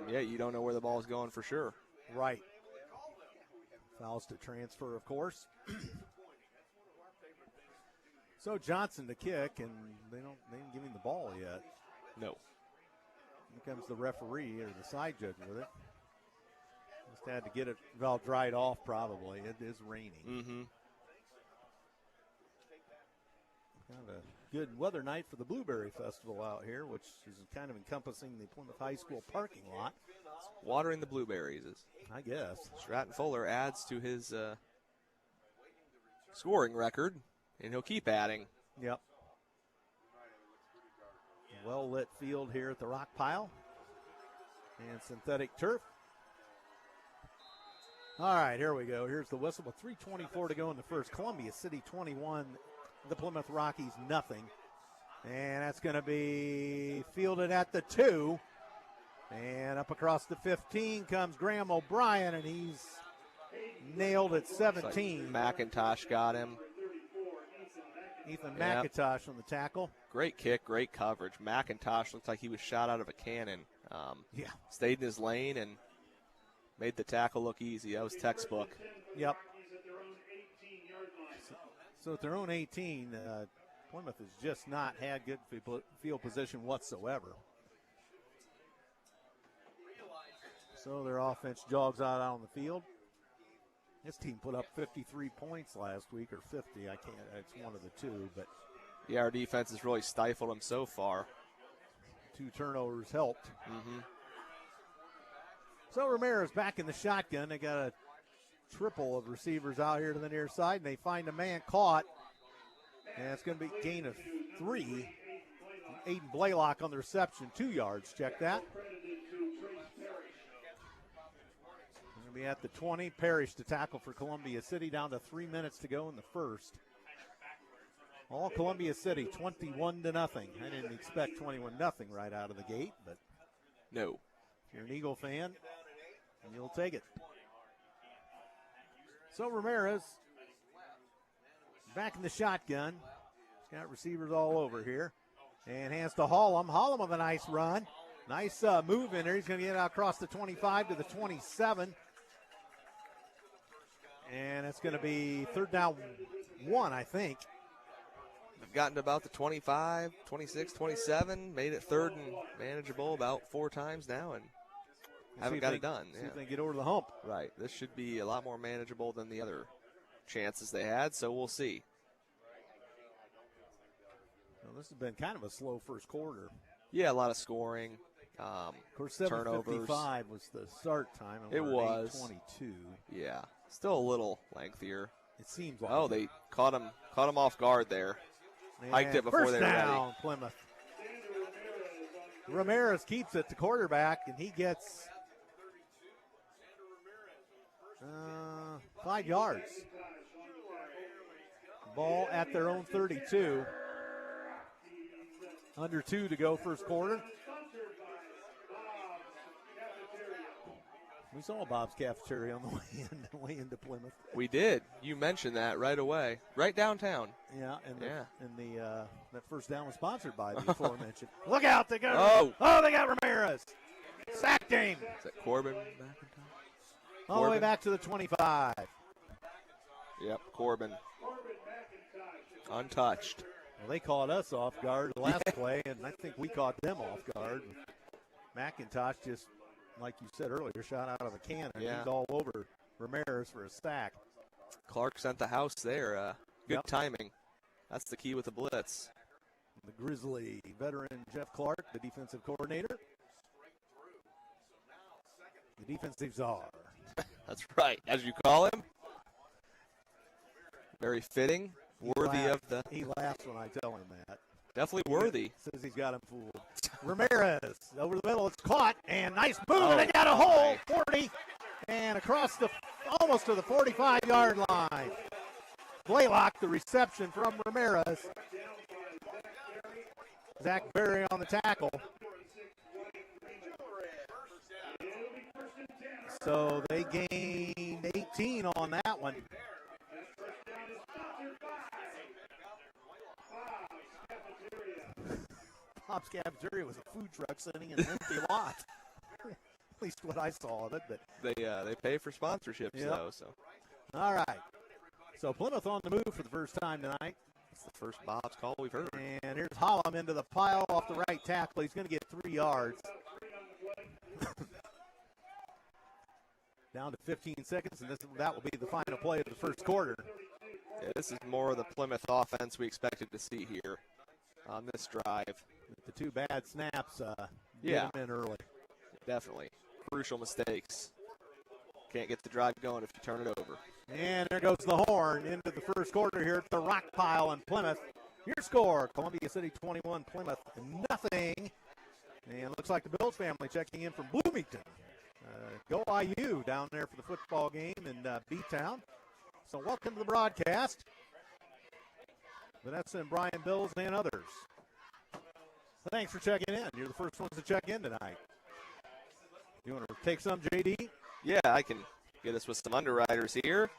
yeah, you don't know where the ball is going for sure. Right. Faust to transfer, of course. So Johnson to kick, and they didn't give him the ball yet. No. Here comes the referee or the side judge with it. Just had to get it all dried off probably. It is raining. Mm-hmm. Kind of a good weather night for the Blueberry Festival out here, which is kind of encompassing the Plymouth High School parking lot. It's watering the blueberries. I guess. Stratton Fuller adds to his scoring record, and he'll keep adding. Yep. Well-lit field here at the rock pile. And synthetic turf. All right, here we go. Here's the whistle with 3:24 to go in the first. Columbia City 21, the Plymouth Rockies nothing. And that's going to be fielded at the 2. And up across the 15 comes Graham O'Brien, and he's nailed at 17. Like McIntosh got him. Ethan McIntosh on the tackle. Great kick, great coverage. McIntosh looked like he was shot out of a cannon. Yeah. Stayed in his lane and Made the tackle look easy. That was textbook. Yep. So at their own 18, Plymouth has just not had good field position whatsoever. So their offense jogs out on the field. This team put up 53 points last week, or 50. I can't. It's one of the two, but yeah, our defense has really stifled them so far. 2 turnovers helped. Mm-hmm. So Ramirez back in the shotgun. They got a triple of receivers out here to the near side, and they find a man caught. And it's going to be a gain of 3. Aiden Blaylock on the reception, 2 yards. Check that. Going to be at the 20. Parrish to tackle for Columbia City, down to 3 minutes to go in the first. All Columbia City, 21-0. I didn't expect 21-0 right out of the gate, but no. If you're an Eagle fan, you'll take it. So Ramirez back in the shotgun. He's got receivers all over here. And hands to Hollum. Hollum with a nice run. Nice move in there. He's going to get out across the 25 to the 27. And it's going to be 3rd down 1, I think. We've gotten to about the 25, 26, 27. Made it 3rd and manageable about 4 times now, and haven't got it done. See if they get over the hump. Right. This should be a lot more manageable than the other chances they had, so we'll see. Well, this has been kind of a slow first quarter. Yeah, a lot of scoring. Of course, turnovers. 7:55 was the start time. And it was 8:22. Yeah, still a little lengthier. It seems like. Oh, they caught him off guard there. Hiked it before they were ready. First down, Plymouth. Ramirez keeps it to quarterback, and he gets 5 yards. Ball at their own 32. Under 2 to go first quarter. We saw Bob's Cafeteria on the way into Plymouth. We did. You mentioned that right away. Right downtown. Yeah, and that first down was sponsored by the aforementioned. Look out, they got they got Ramirez. Sacked him. Is that Corbin McIntosh? All the way back to the 25. Yep, Corbin. Untouched. Well, they caught us off guard the last play, and I think we caught them off guard. McIntosh just, like you said earlier, shot out of a cannon. Yeah. He's all over Ramirez for a sack. Clark sent the house there. Good timing. That's the key with the blitz. The Grizzly veteran Jeff Clark, the defensive coordinator. The defensive czar. That's right, as you call him. Very fitting. Worthy of the. He laughs when I tell him that. Definitely worthy. Says he's got him fooled. Ramirez over the middle. It's caught, and nice move, and they got a hole. 40, and across almost to the 45-yard line. Blaylock, the reception from Ramirez. Zach Berry on the tackle. So they gained 18 on that one. Bob's Cafeteria was a food truck sitting in an empty lot. At least what I saw of it. But they pay for sponsorships, though. So. All right. So Plymouth on the move for the first time tonight. It's the first Bob's call we've heard. And here's Hollum into the pile off the right tackle. He's going to get 3 yards. Down to 15 seconds, and that will be the final play of the first quarter. Yeah, this is more of the Plymouth offense we expected to see here on this drive. The 2 bad snaps get them in early. Definitely. Crucial mistakes. Can't get the drive going if you turn it over. And there goes the horn into the first quarter here at the rock pile in Plymouth. Your score, Columbia City 21, Plymouth nothing. And it looks like the Bills family checking in from Bloomington. Go IU down there for the football game in B-Town. So welcome to the broadcast. Vanessa and Brian Bills and others. Thanks for checking in. You're the first ones to check in tonight. You want to take some, JD? Yeah, I can get us with some underwriters here.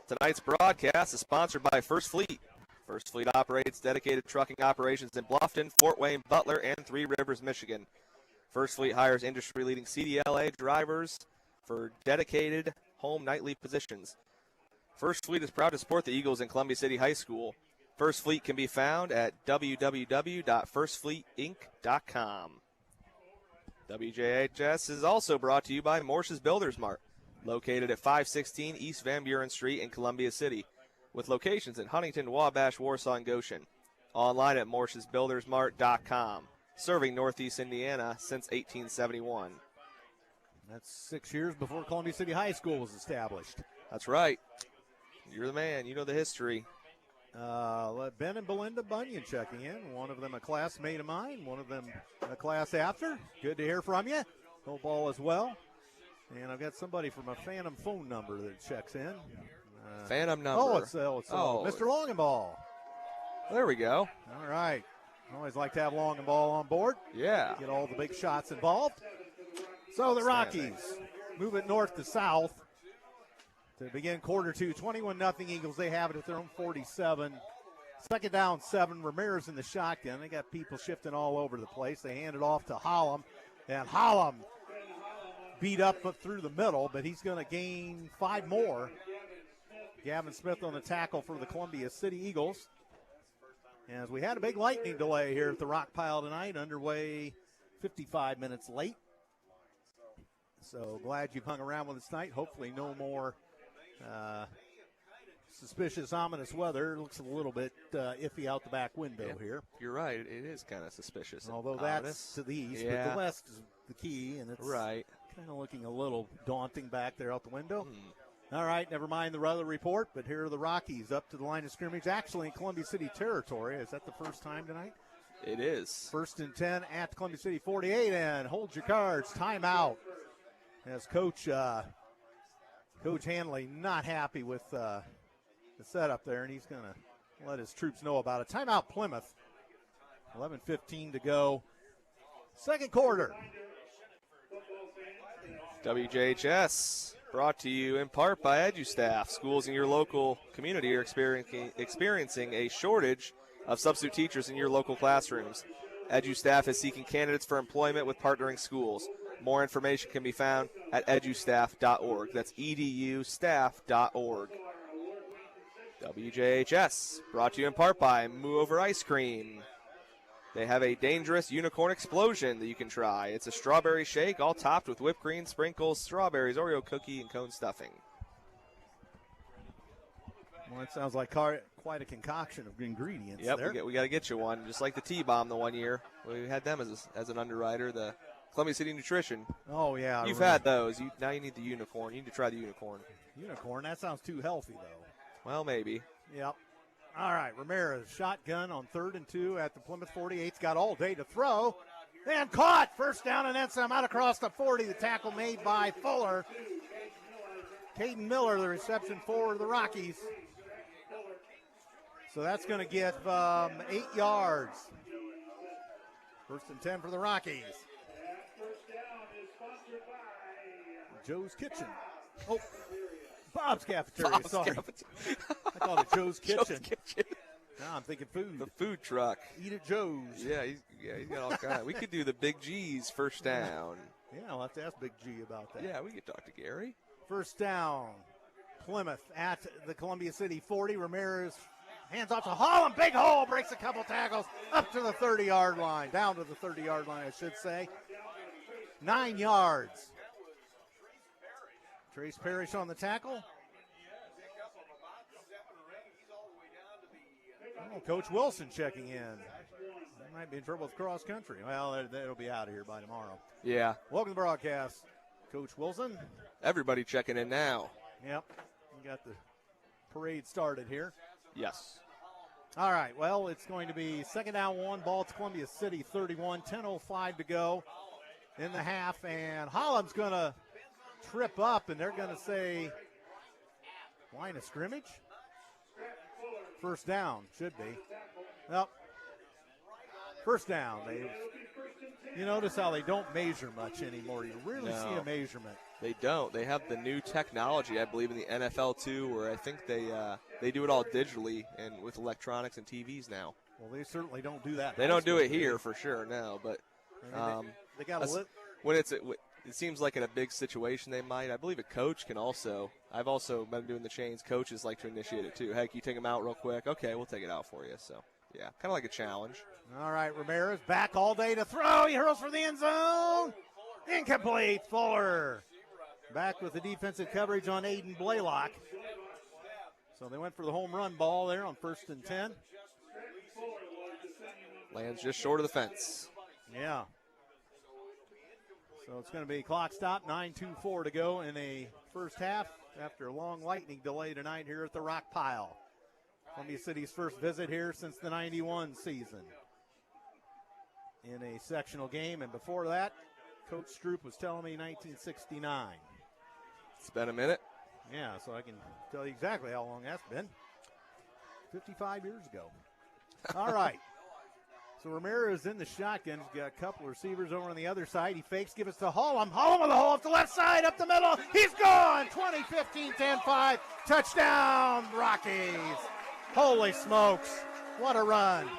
Tonight's broadcast is sponsored by First Fleet. First Fleet operates dedicated trucking operations in Bluffton, Fort Wayne, Butler, and Three Rivers, Michigan. First Fleet hires industry-leading CDLA drivers for dedicated home nightly positions. First Fleet is proud to support the Eagles in Columbia City High School. First Fleet can be found at www.firstfleetinc.com. WJHS is also brought to you by Morse's Builders Mart, located at 516 East Van Buren Street in Columbia City, with locations in Huntington, Wabash, Warsaw, and Goshen. Online at morsesbuildersmart.com, serving Northeast Indiana since 1871. That's 6 years before Columbia City High School was established. That's right. You're the man. You know the history. Ben and Belinda Bunyan checking in. One of them a classmate of mine, one of them a class after. Good to hear from you. Hope all is well. And I've got somebody from a Phantom phone number that checks in. Phantom number. Oh, it's Mr. Longenball. There we go. All right. Always like to have Longenball on board. Yeah. Get all the big shots involved. So the Rockies move it north to south to begin quarter two. 21-0 Eagles. They have it at their own 47. Second down, 7. Ramirez in the shotgun. They got people shifting all over the place. They hand it off to Hollum. And Hollum beat up through the middle, but he's going to gain 5 more. Gavin Smith on the tackle for the Columbia City Eagles. As we had a big lightning delay here at the Rock Pile tonight, underway 55 minutes late. So glad you've hung around with us tonight. Hopefully no more suspicious, ominous weather. It looks a little bit iffy out the back window here. You're right. It is kind of suspicious. Although that's to the east, but the west is the key, and it's kind of looking a little daunting back there out the window. All right, never mind the weather report, but here are the Rockies up to the line of scrimmage, actually in Columbia City territory. Is that the first time tonight? It is. 1st and 10 at Columbia City 48, and hold your cards, timeout. As Coach Hanley not happy with the setup there, and he's going to let his troops know about it. Timeout Plymouth, 11:15 to go. Second quarter. WJHS brought to you in part by EduStaff. Schools in your local community are experiencing a shortage of substitute teachers in your local classrooms. EduStaff is seeking candidates for employment with partnering schools. More information can be found at edustaff.org. That's edustaff.org. WJHS brought to you in part by Moo Over Ice Cream. They have a dangerous unicorn explosion that you can try. It's a strawberry shake, all topped with whipped cream, sprinkles, strawberries, Oreo cookie, and cone stuffing. Well, that sounds like quite a concoction of ingredients there. We got to get you one, just like the T-Bomb the one year. We had them as an underwriter, the Columbia City Nutrition. Oh, yeah. You've had those. Now you need the unicorn. You need to try the unicorn. Unicorn? That sounds too healthy, though. Well, maybe. Yep. All right, Ramirez, shotgun on 3rd and 2 at the Plymouth 48's got all day to throw. And caught! First down and then some out across the 40. The tackle made by Fuller. Caden Miller, the reception for the Rockies. So that's going to give 8 yards. 1st and 10 for the Rockies. Joe's Kitchen. Oh, Bob's Cafeteria, sorry. I called it Joe's Kitchen. Now I'm thinking food. The food truck. Eat at Joe's. Yeah, he's got all kinds. We could do the Big G's first down. Yeah, I'll have to ask Big G about that. Yeah, we could talk to Gary. First down, Plymouth at the Columbia City 40. Ramirez hands off to Holland. Big hole, breaks a couple tackles up to the 30-yard line. Down to the 30-yard line, I should say. 9 yards. Trace Parrish on the tackle. Oh, Coach Wilson checking in. They might be in trouble with cross country. Well, they'll be out of here by tomorrow. Yeah. Welcome to the broadcast, Coach Wilson. Everybody checking in now. Yep. We got the parade started here. Yes. All right. Well, it's going to be second down, 1, ball to Columbia City 31, 10:05 to go in the half, and Holland's going to trip up, and they're going to say line of scrimmage. First down, should be. Well, first down. You notice how they don't measure much anymore. You rarely see a measurement. They don't. They have the new technology, I believe, in the NFL too, where I think they do it all digitally and with electronics and TVs now. Well, they certainly don't do that. They don't do it here for sure, no. But they got a when it's it seems like in a big situation they might. I believe a coach can also. I've also been doing the chains. Coaches like to initiate it too. Hey, can you take them out real quick? Okay, we'll take it out for you. So, yeah, kind of like a challenge. All right, Ramirez back all day to throw. He hurls for the end zone. Incomplete. Fuller back with the defensive coverage on Aiden Blaylock. So they went for the home run ball there on 1st and 10. Lands just short of the fence. Yeah. So it's going to be clock stop, 9:24 to go in a first half after a long lightning delay tonight here at the Rock Pile. Columbia City's first visit here since the 91 season in a sectional game. And before that, Coach Stroop was telling me 1969. It's been a minute. Yeah, so I can tell you exactly how long that's been. 55 years ago. All right. So Ramirez in the shotgun. He's got a couple of receivers over on the other side. He fakes, give us to Hollum. Hollum with a hole up the left side, up the middle. He's gone. 20-15, 10-5. Touchdown, Rockies. Holy smokes. What a run.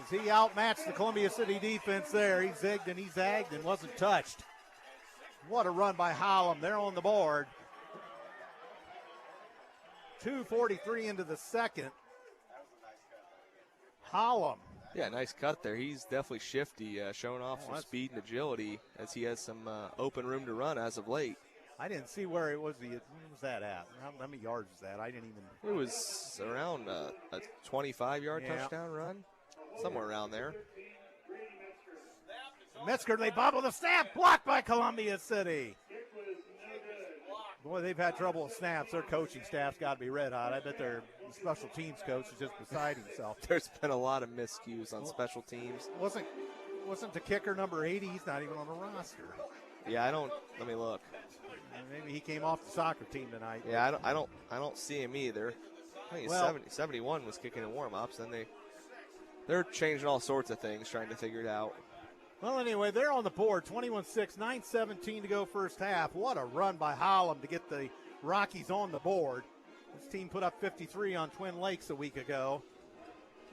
As he outmatched the Columbia City defense there. He zigged and he zagged and wasn't touched. What a run by Hollum. They're on the board. 2:43 into the second. Hollum. Yeah, nice cut there. He's definitely shifty, showing off some speed and agility as he has some open room to run as of late. I didn't see where it was. Where was that at? How many yards is that? I didn't even. It was around a 25-yard touchdown run, somewhere around there. Metzger, they bobble the snap, blocked by Columbia City. Boy, they've had trouble with snaps. Their coaching staff's got to be red hot. I bet their special teams coach is just beside himself. There's been a lot of miscues on special teams. Wasn't the kicker number 80? He's not even on the roster. Yeah, I don't. Let me look. Maybe he came off the soccer team tonight. Yeah, I don't see him either. I think 71 was kicking in warm-ups. Then they're changing all sorts of things, trying to figure it out. Well, anyway, they're on the board, 21-6, 9:17 to go first half. What a run by Hollum to get the Rockies on the board. This team put up 53 on Twin Lakes a week ago.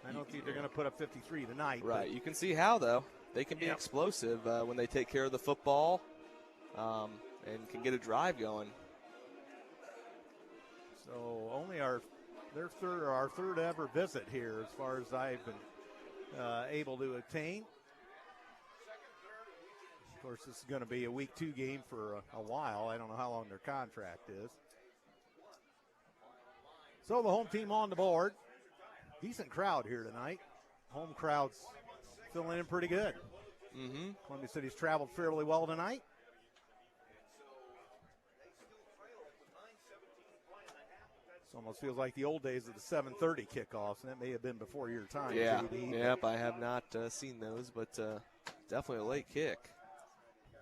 I don't think they're going to put up 53 tonight. Right. You can see how, though. They can be explosive when they take care of the football and can get a drive going. So only our third ever visit here as far as I've been able to obtain. Of course, this is going to be a week 2 game for a while. I don't know how long their contract is. So the home team on the board. Decent crowd here tonight. Home crowd's filling in pretty good. Mm-hmm. Columbia City's traveled fairly well tonight. This almost feels like the old days of the 7:30 kickoffs, and that may have been before your time. Yeah. JD. Yep, I have not seen those, but definitely a late kick.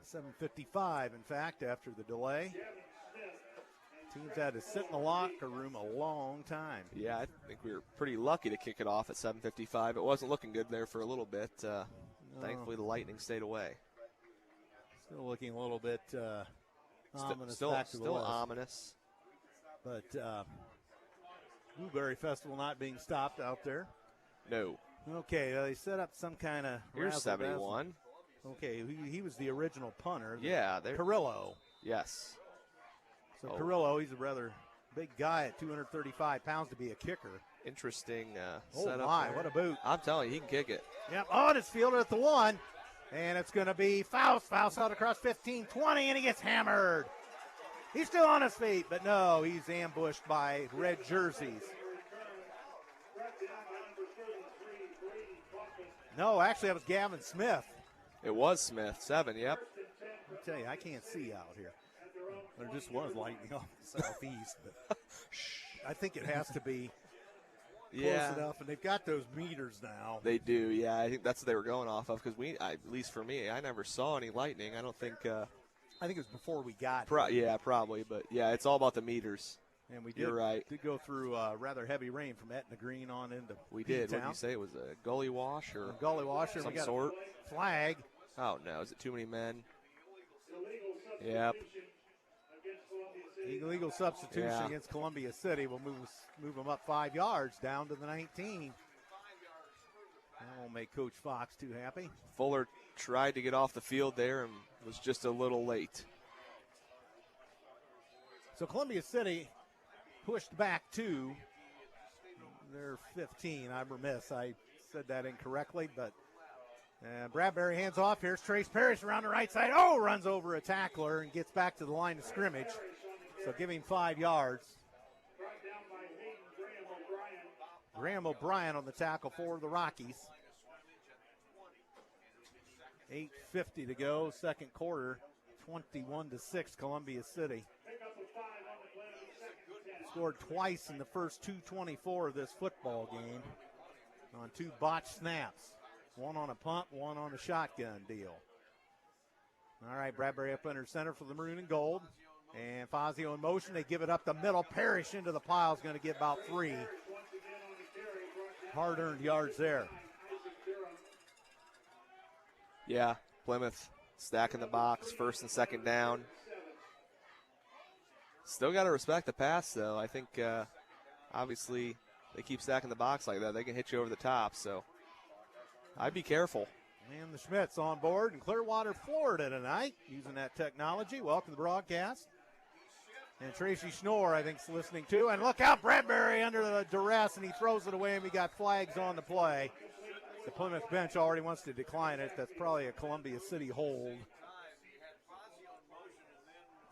7:55, in fact, after the delay. Teams had to sit in the locker room a long time. Yeah, I think we were pretty lucky to kick it off at 7:55. It wasn't looking good there for a little bit. Thankfully, the Lightning stayed away. Still looking a little bit ominous. Still ominous. But Blueberry Festival not being stopped out there. No. Okay, they set up some kind of. Here's 71. Okay, he was the original punter. Yeah, Carrillo. Yes. So Carrillo, he's a rather big guy at 235 pounds to be a kicker. Interesting setup. Oh, my, what a boot. I'm telling you, he can kick it. Yep, on his fielder at the 1. And it's going to be Faust. Faust out across 15, 20, and he gets hammered. He's still on his feet, but no, he's ambushed by red jerseys. No, actually, that was Gavin Smith. It was Smith, 7, yep. I'll tell you, I can't see out here. There just was lightning off the southeast. But I think it has to be close enough, and they've got those meters now. They do, yeah. I think that's what they were going off of because at least for me, I never saw any lightning. I don't think. I think it was before we got here. Yeah, probably. But, yeah, it's all about the meters. And we You're right. did go through rather heavy rain from Etna Green on into We did. P-town. What did you say? It was a gully wash or gully washer. some we got sort? A flag. Oh, no. Is it too many men? Yep. Illegal substitution against Columbia City will move them up 5 yards down to the 19. That won't make Coach Fox too happy. Fuller tried to get off the field there and was just a little late. So Columbia City pushed back to their 15. I'm remiss. I said that incorrectly, but Bradbury hands off. Here's Trace Parrish around the right side. Oh, runs over a tackler and gets back to the line of scrimmage. So giving 5 yards. Graham O'Brien on the tackle for the Rockies. 8:50 to go, second quarter. 21-6, Columbia City. Scored twice in the first 2:24 of this football game on 2 botched snaps. One on a punt, one on a shotgun deal. All right, Bradbury up under center for the maroon and gold. And Fazio in motion. They give it up the middle. Parrish into the pile is going to get about 3. Hard-earned yards there. Yeah, Plymouth stacking the box, first and second down. Still got to respect the pass, though. I think, obviously, they keep stacking the box like that. They can hit you over the top, so I'd be careful. And the Schmitz on board in Clearwater, Florida tonight, using that technology. Welcome to the broadcast. And Tracy Schnorr, I think, is listening too. And look out, Bradbury under the duress, and he throws it away, and we got flags on the play. The Plymouth bench already wants to decline it. That's probably a Columbia City hold.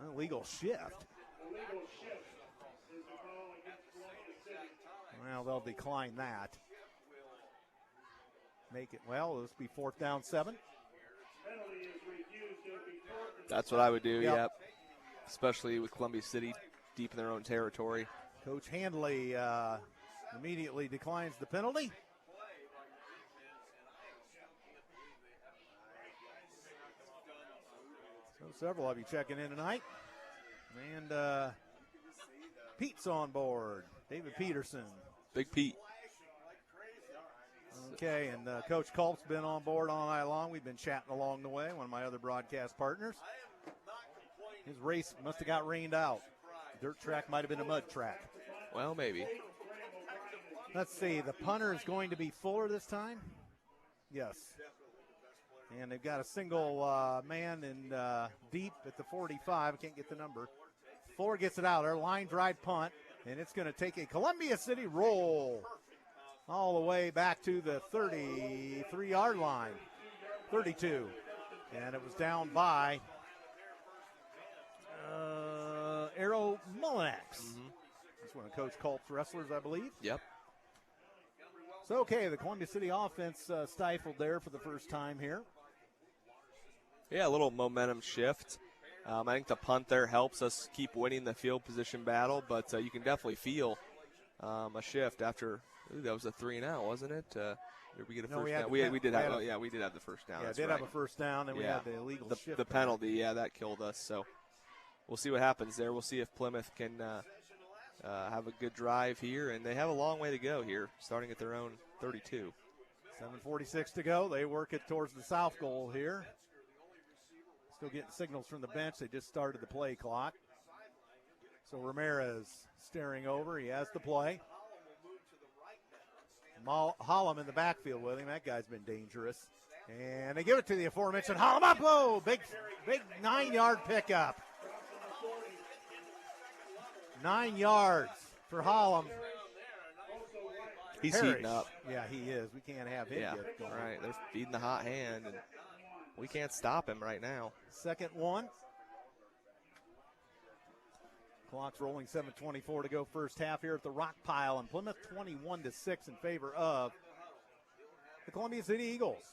Illegal shift. Well, they'll decline that. Make it, well, this will be 4th down 7. That's what I would do, yep. Especially with Columbia City deep in their own territory. Coach Handley immediately declines the penalty. So several of you checking in tonight. And Pete's on board. David Peterson. Big Pete. Okay, and Coach Culp's been on board all night long. We've been chatting along the way, one of my other broadcast partners. His race must have got rained out. Dirt track might have been a mud track. Well, maybe. Let's see, the punter is going to be Fuller this time? Yes. And they've got a single man in deep at the 45. I can't get the number. Fuller gets it out there, line drive punt, and it's going to take a Columbia City roll all the way back to the 33-yard line, 32. And it was down by Arrow Mullinax. That's one of Coach Culp's wrestlers, I believe. Yep. So, okay, the Columbia City offense stifled there for the first time here. Yeah, a little momentum shift. I think the punt there helps us keep winning the field position battle, but you can definitely feel a shift after. That was a 3-and-out, wasn't it? Did we get a first down? We did have the first down. Yeah, that's did right. have a first down, and we had the illegal shift. The penalty, that killed us. So we'll see what happens there. We'll see if Plymouth can have a good drive here, and they have a long way to go here, starting at their own 32. 7:46 to go. They work it towards the south goal here. Still getting signals from the bench. They just started the play clock. So Ramirez staring over. He has the play. Hollum in the backfield with him. That guy's been dangerous. And they give it to the aforementioned Hollum. Up low. Big 9-yard pickup. 9 yards for Hollum. He's heating up. Yeah, he is. We can't have him get going. Right. They're feeding the hot hand, and we can't stop him right now. 2nd 1. Clock's rolling, 7:24 to go first half here at the Rock Pile, and Plymouth 21-6 in favor of the Columbia City Eagles.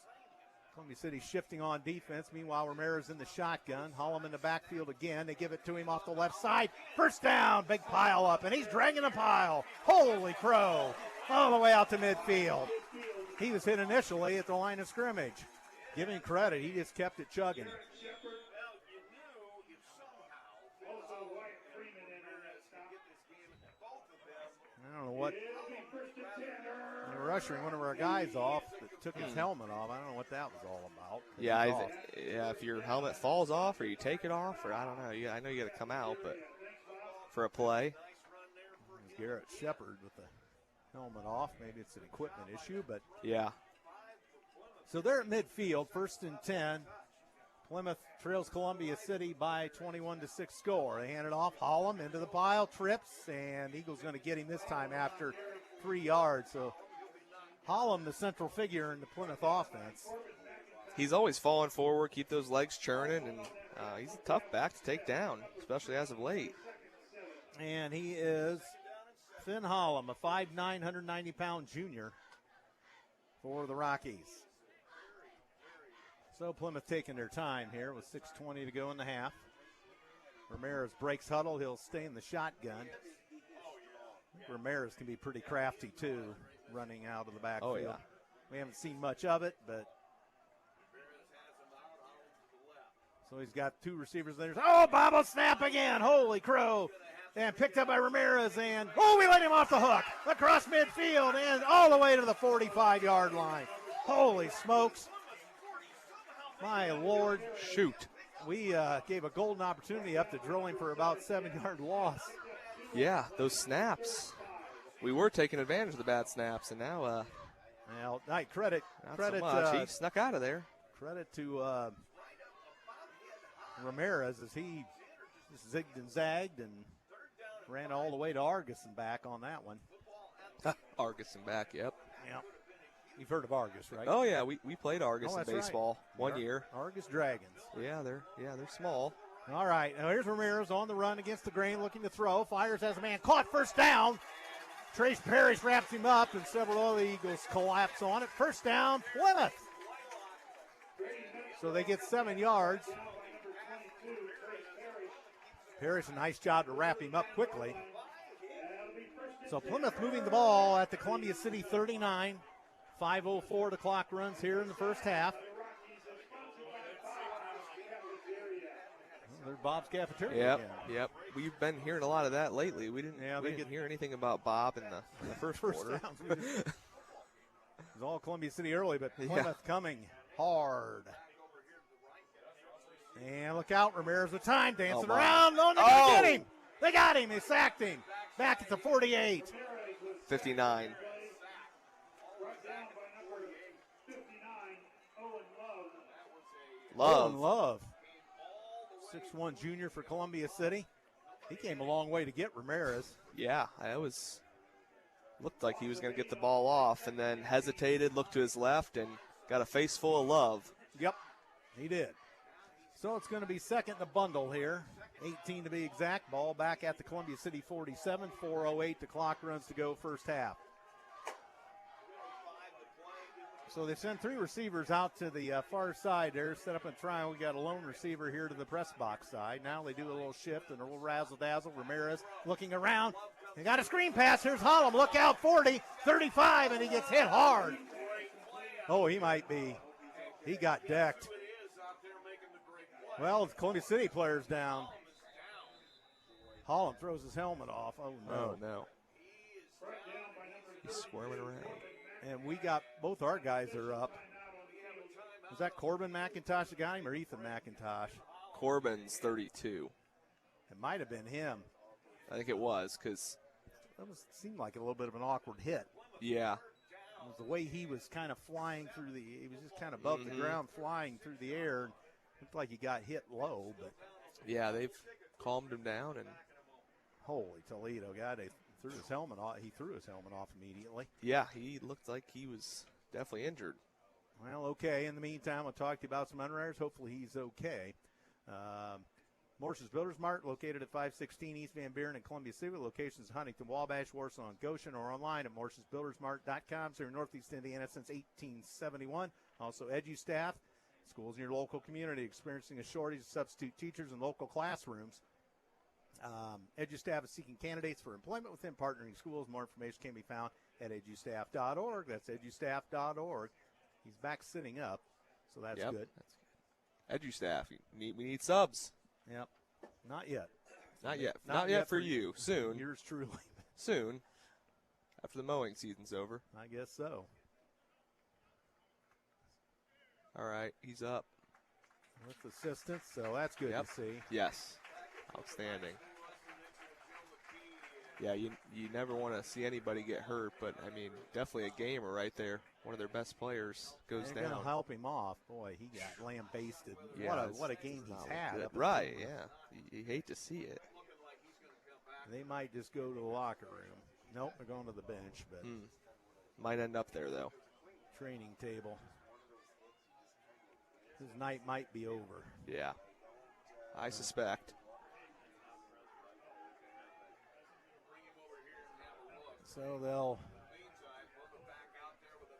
Columbia City shifting on defense. Meanwhile, Ramirez in the shotgun. Hollum in the backfield again. They give it to him off the left side. First down, big pile up, and he's dragging a pile. Holy crow. All the way out to midfield. He was hit initially at the line of scrimmage. Give him credit. He just kept it chugging. I don't know what. They were ushering one of our guys off that took his helmet off. I don't know what that was all about. Yeah, if your helmet falls off or you take it off, or I don't know. I know you got to come out, but for a play. Garrett Shepard with the helmet off. Maybe it's an equipment issue, but yeah. So they're at midfield, 1st and 10. Plymouth trails Columbia City by 21-6 score. They hand it off. Hollum into the pile, trips, and Eagles going to get him this time after 3 yards. So Hollum, the central figure in the Plymouth offense. He's always falling forward, keep those legs churning, and he's a tough back to take down, especially as of late. And he is Finn Hollum, a 5'9", 190-pound junior for the Rockies. So Plymouth taking their time here with 6:20 to go in the half. Ramirez breaks huddle. He'll stay in the shotgun. I think Ramirez can be pretty crafty, too, running out of the backfield. Oh, yeah. We haven't seen much of it, but. So he's got 2 receivers there. Oh, bobble snap again. Holy crow. And picked up by Ramirez. And, we let him off the hook. Across midfield and all the way to the 45-yard line. Holy smokes. My Lord. Shoot. We gave a golden opportunity up to drill him for about 7-yard loss. Yeah, those snaps. We were taking advantage of the bad snaps, and now well, credit so much. He snuck out of there. Credit to Ramirez as he just zigged and zagged and ran all the way to Argus and back on that one. Argus and back, yep. Yep. You've heard of Argus, right? Oh, yeah, we played Argus in baseball right. 1 year. Argus Dragons. Yeah, they're small. All right, now here's Ramirez on the run against the grain, looking to throw. Fires as a man, caught, first down. Trace Parrish wraps him up, and several other Eagles collapse on it. First down, Plymouth. So they get 7 yards. Parrish, a nice job to wrap him up quickly. So Plymouth moving the ball at the Columbia City 39. 5:04 the clock runs here in the first half. There's Bob's Cafeteria again. Yep. We've been hearing a lot of that lately. We didn't hear anything about Bob in the first quarter. It was all Columbia City early, but Plymouth coming hard. And look out, Ramirez with time, dancing around. Oh, they're going to get him. They got him. They sacked him. Back at the 48. 59. Love. 6'1" junior for Columbia City. He came a long way to get Ramirez. Yeah, looked like he was going to get the ball off and then hesitated, looked to his left, and got a face full of Love. Yep, he did. So it's going to be second in the bundle here. 18 to be exact. Ball back at the Columbia City 47. 4:08 the clock runs to go first half. So they send 3 receivers out to the far side there, set up in triangle. We got a lone receiver here to the press box side. Now they do a little shift and a little razzle-dazzle. Ramirez looking around. They got a screen pass. Here's Hollum. Look out, 40, 35, and he gets hit hard. Oh, he might be. He got decked. Well, the Columbia City player's down. Hollum throws his helmet off. Oh, no. Oh, no. He's squirming around. And we got both our guys are up. Was that Corbin McIntosh that got him or Ethan McIntosh? Corbin's 32. It might have been him. I think it was because that seemed like a little bit of an awkward hit. Yeah. It was the way he was kind of flying through he was just kind of above the ground flying through the air. Looked like he got hit low, but. Yeah, they've calmed him down. And holy Toledo, God, they threw his helmet off. He threw his helmet off immediately. Yeah, he looked like he was definitely injured. Well, okay. In the meantime, I'll talk to you about some unriders. Hopefully he's okay. Morse's Builders Mart, located at 516 East Van Buren in Columbia City. Locations in Huntington, Wabash, Warsaw, and Goshen, or online at morsesbuildersmart.com. So in Northeast Indiana since 1871. Also, EduStaff, schools in your local community experiencing a shortage of substitute teachers in local classrooms. EduStaff is seeking candidates for employment within partnering schools. More information can be found at edustaff.org. That's edustaff.org. He's back sitting up, so that's good. EduStaff, we need subs. Yep. Not yet. Not yet for you. Soon. Yours truly. Soon. After the mowing season's over. I guess so. All right, he's up. With assistance, so that's good to see. Yes. Outstanding. Yeah, you never want to see anybody get hurt, but, I mean, definitely a gamer right there. One of their best players goes down. They're going to help him off. Boy, he got lambasted. Yeah, what a game he's had. Right, yeah. You hate to see it. They might just go to the locker room. Nope, they're going to the bench. But might end up there, though. Training table. His night might be over. Yeah, I suspect. So they'll.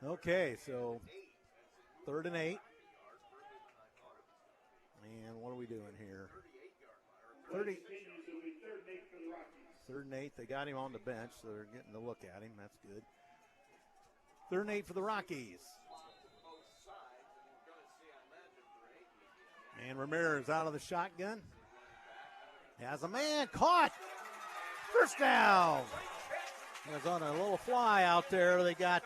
Okay, so 3rd and 8. And what are we doing here? 3rd and 8. They got him on the bench, so they're getting a look at him. That's good. 3rd and 8 for the Rockies. And Ramirez out of the shotgun. Has a man caught. First down. He was on a little fly out there. They got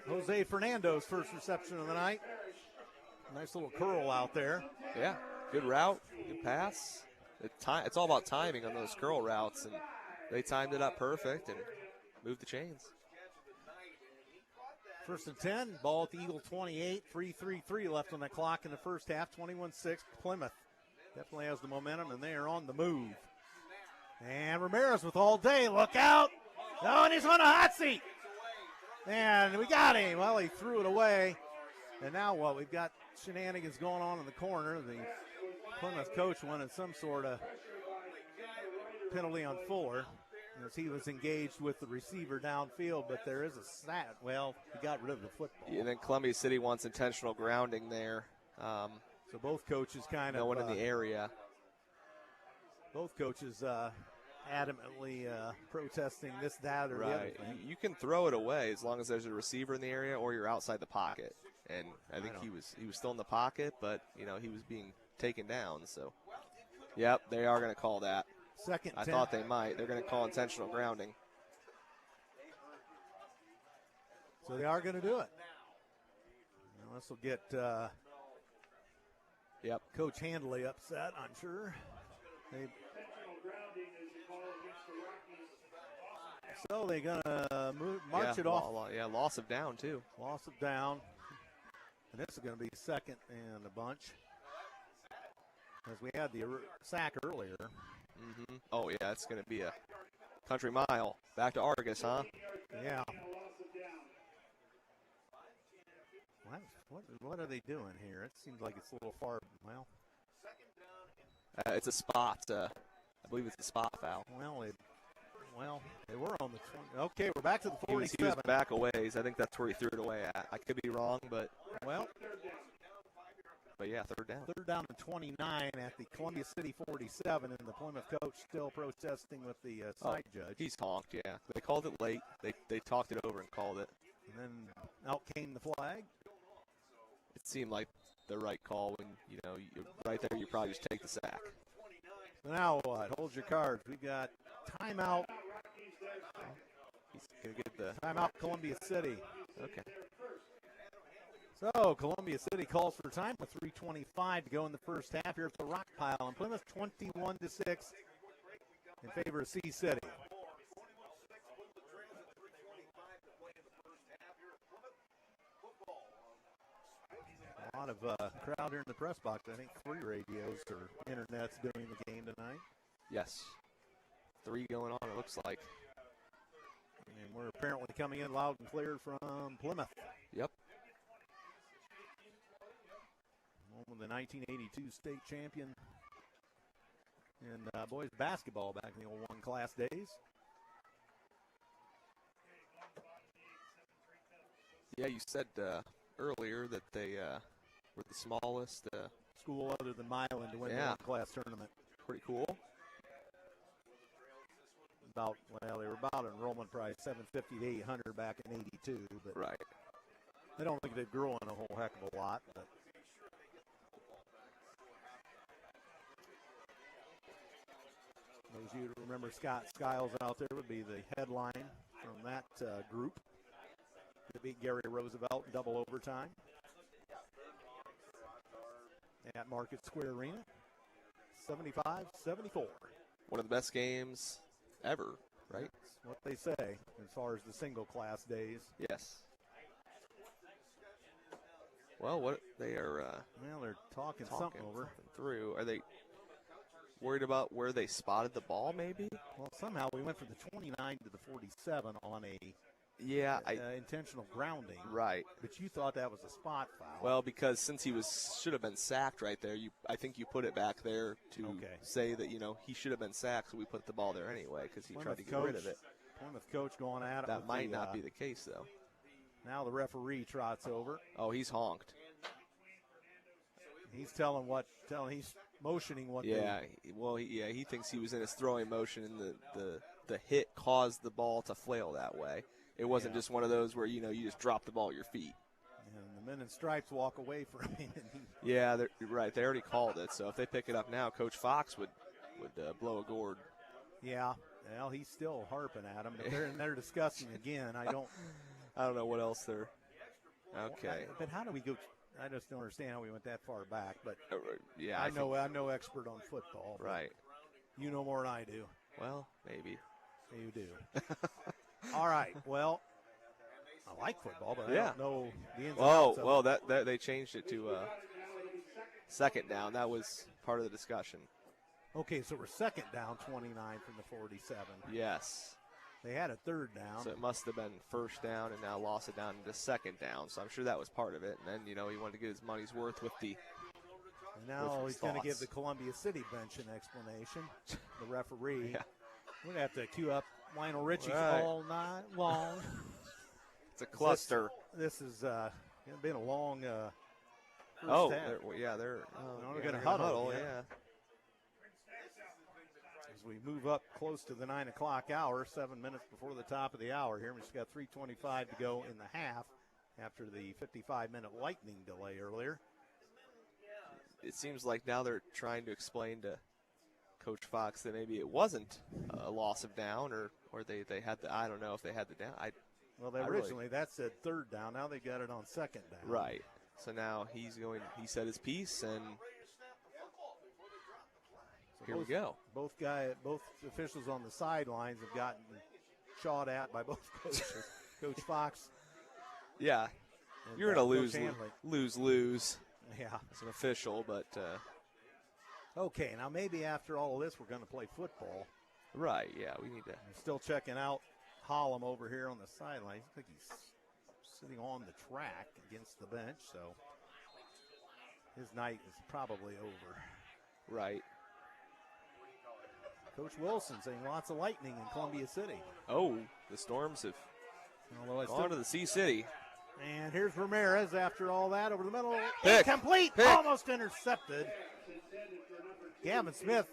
Jose Fernando's first reception of the night. Nice little curl out there. Yeah, good route, good pass. It's all about timing on those curl routes, and they timed it up perfect and moved the chains. 1st and 10, ball at the Eagle 28, 3:33 left on the clock in the first half, 21-6. Plymouth definitely has the momentum, and they are on the move. And Ramirez with all day, look out. Oh, and he's on a hot seat. And we got him. Well, he threw it away. And now what? We've got shenanigans going on in the corner. The Plymouth coach wanted some sort of penalty on Fuller as he was engaged with the receiver downfield, but there is a snap. Well, he got rid of the football. Yeah, and then Columbia City wants intentional grounding there. So both coaches kind of. No one in the area. Both coaches adamantly protesting this, that, or the other thing. You can throw it away as long as there's a receiver in the area or you're outside the pocket. And I think he was still in the pocket, but he was being taken down. So, yep, they are going to call that. Second. I thought they might. They're going to call intentional grounding. So they are going to do it. Now this will get Coach Handley upset, I'm sure. So they're going to march it off. Loss of down, too. Loss of down. And this is going to be 2nd and a bunch. As we had the sack earlier. Mm-hmm. Oh, yeah, it's going to be a country mile. Back to Argus, huh? Yeah. What are they doing here? It seems like it's a little far. Well, it's a spot. I believe it's a spot foul. They were on the 20. Okay, we're back to the 47. He was back a ways. I think that's where he threw it away at. I could be wrong, but yeah, 3rd down. 3rd down and 29 at the Columbia City 47, and the Plymouth coach still protesting with the side judge. He's honked, yeah. They called it late. They talked it over and called it. And then out came the flag. It seemed like the right call when, right there you probably just take the sack. So now what? Hold your cards. We've got timeout. He's going to get the timeout Columbia City. Okay. So Columbia City calls for time with 3:25 to go in the first half here at the Rock Pile. And Plymouth 21-6 in favor of C City. A lot of crowd here in the press box. I think 3 radios or internet's doing the game tonight. Yes. 3 going on, it looks like. And we're apparently coming in loud and clear from Plymouth. Yep. Home of the 1982 state champion in boys basketball back in the old one-class days. Yeah, you said earlier that they were the smallest school other than Milan to win the one-class tournament. Pretty cool. They were about enrollment price 750 to 800 back in '82, but right. I don't think they've grown a whole heck of a lot. But those of you who remember Scott Skiles out there would be the headline from that group. They beat Gary Roosevelt in double overtime at Market Square Arena, 75-74. one of the best games ever, right? That's what they say as far as the single class days. Yes. Well, what they are They're talking something over. Through. Are they worried about where they spotted the ball, maybe? Well, somehow we went from the 29 to the 47 on a intentional grounding. Right. But you thought that was a spot foul. Well, because since he should have been sacked right there, I think you put it back there to say that, he should have been sacked, so we put the ball there anyway because he tried to get rid of it. Plymouth coach going at it. That might not be the case, though. Now the referee trots over. Oh, he's honked. He's he's motioning what. Yeah, he thinks he was in his throwing motion, and the hit caused the ball to flail that way. It wasn't just one of those where, you just drop the ball at your feet. And the men in stripes walk away from him. Yeah, you're right. They already called it, so if they pick it up now, Coach Fox would blow a gourd. Yeah, well, he's still harping at him, but they're discussing again. I don't know what else they're. Okay. But how do we go? I just don't understand how we went that far back. But yeah, I'm no expert on football. Right. You know more than I do. Well, maybe. You do. All right. Well, I like football, but I don't know the ins and outs of it. Well, that they changed it to second down. That was part of the discussion. Okay, so we're second down, 29 from the 47. Yes. They had a third down. So it must have been first down and now lost it down to second down. So I'm sure that was part of it. And then, he wanted to get his money's worth with the. And now he's going to give the Columbia City bench an explanation. The referee. Yeah. We're going to have to queue up Lionel Richie's all night long. It's a cluster. This has been a long first half. They're going to huddle. Yeah. As we move up close to the 9 o'clock hour, 7 minutes before the top of the hour here. We just got 3:25 to go in the half after the 55-minute lightning delay earlier. It seems like now they're trying to explain to Coach Fox that maybe it wasn't a loss of down or they had the, I don't know if they had the down. Originally that said third down. Now they got it on second down. Right. So now he said his piece, and here we go. Both officials on the sidelines have gotten shot at by both coaches. Coach Fox. Yeah. You're going to lose. Yeah. As an official, but. Okay, now maybe after all of this, we're going to play football. Right, yeah, we need to. I'm still checking out Hollum over here on the sideline. I think he's sitting on the track against the bench, so his night is probably over. Right. Coach Wilson saying lots of lightning in Columbia City. Oh, the Storms have gone to the Sea City. And here's Ramirez after all that over the middle. Pick. Incomplete. Pick. Almost intercepted. Gavin Smith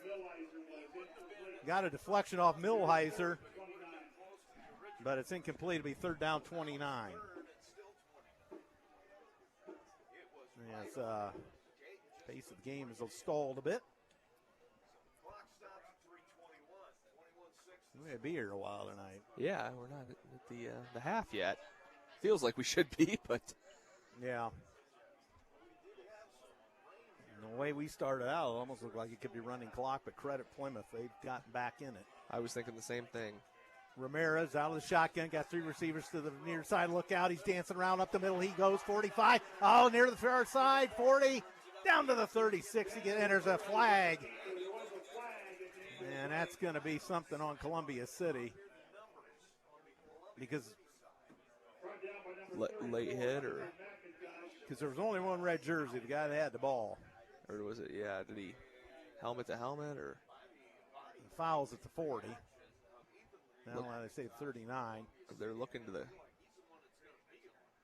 got a deflection off Millheiser, but it's incomplete. It'll be third down, 29. Yes, pace of the game is stalled a bit. We're going to be here a while tonight. Yeah, we're not at the half yet. Feels like we should be, but. Yeah. And the way we started out, it almost looked like it could be running clock, but credit Plymouth. They've gotten back in it. I was thinking the same thing. Ramirez out of the shotgun, got three receivers to the near side. Look out, he's dancing around up the middle. He goes 45. Oh, near the far side, 40. Down to the 36. He enters a flag. And that's going to be something on Columbia City. Because late hit, or because there was only one red jersey, the guy that had the ball. Or was it, did he helmet to helmet, or? The foul's at the 40. Now they say 39. They're looking to the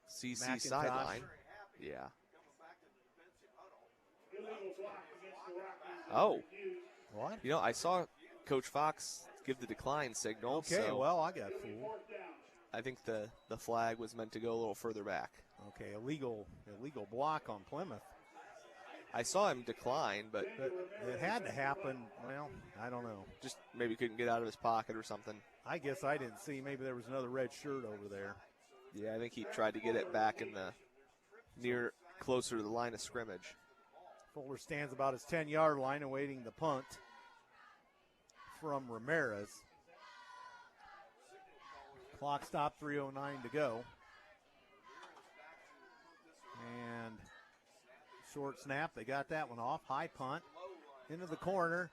CC McIntosh sideline. Yeah. Oh. What? I saw Coach Fox give the decline signal. Okay, so well, I got fooled. I think the flag was meant to go a little further back. Okay, illegal block on Plymouth. I saw him decline, but it had to happen. Well, I don't know. Just maybe couldn't get out of his pocket or something. I guess I didn't see. Maybe there was another red shirt over there. Yeah, I think he tried to get it back in the closer to the line of scrimmage. Fuller stands about his 10-yard line awaiting the punt. from Ramirez. Clock stop, 3:09 to go. And short snap, they got that one off. High punt into the corner.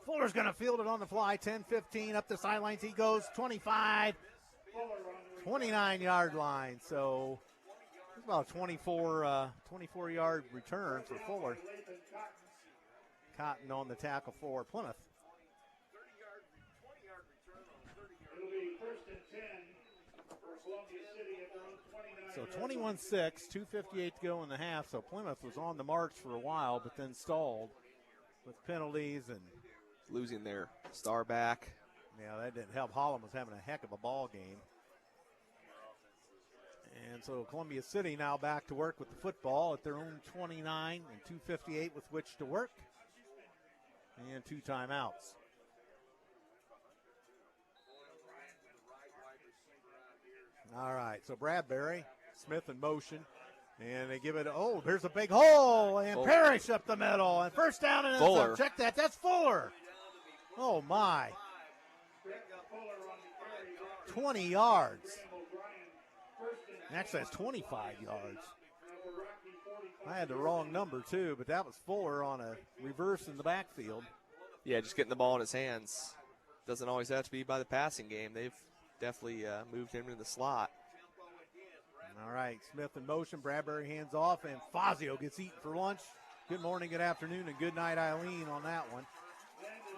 Fuller's going to field it on the fly. 10-15 up the sidelines. He goes 25, 29-yard line. So it's about a 24-yard return for Fuller. Cotton on the tackle for Plymouth. So 21-6, 2:58 to go in the half. So Plymouth was on the march for a while, but then stalled with penalties and losing their star back. Yeah, that didn't help. Holland was having a heck of a ball game. And so Columbia City now back to work with the football at their own 29 and 2:58 with which to work. And 2 timeouts. All right, so Bradbury, Smith in motion. And they give it, there's a big hole. And Parrish up the middle. And first down and Fuller. check that. That's Fuller. Oh, my. 20 yards. Actually, that's 25 yards. I had the wrong number, too, but that was Fuller on a reverse in the backfield. Yeah, just getting the ball in his hands. Doesn't always have to be by the passing game. They've definitely moved him into the slot. All right, Smith in motion. Bradbury hands off, and Fazio gets eaten for lunch. Good morning, good afternoon, and good night, Eileen, on that one.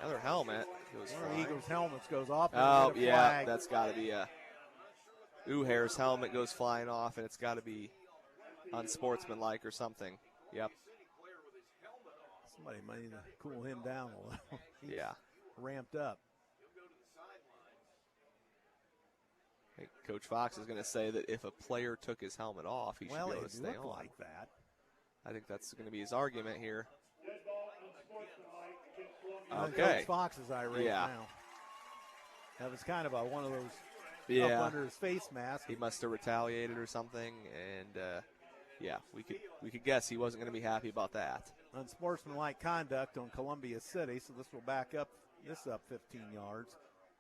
Another helmet goes One of flying. the Eagles' helmets goes off. Oh, yeah, that's got to be a Uhair's helmet goes flying off, and it's got to be unsportsmanlike or something. Yep. Somebody might need to cool him down a little. He's yeah. ramped up. I think Coach Fox is going to say that if a player took his helmet off, he should be able to stay on. Like that. I think that's going to be his argument here. Okay. Coach Fox is irate now. That was kind of one of those up under his face mask. He must have retaliated or something, and we could guess he wasn't going to be happy about that. Unsportsmanlike conduct on Columbia City, so this will back up 15 yards.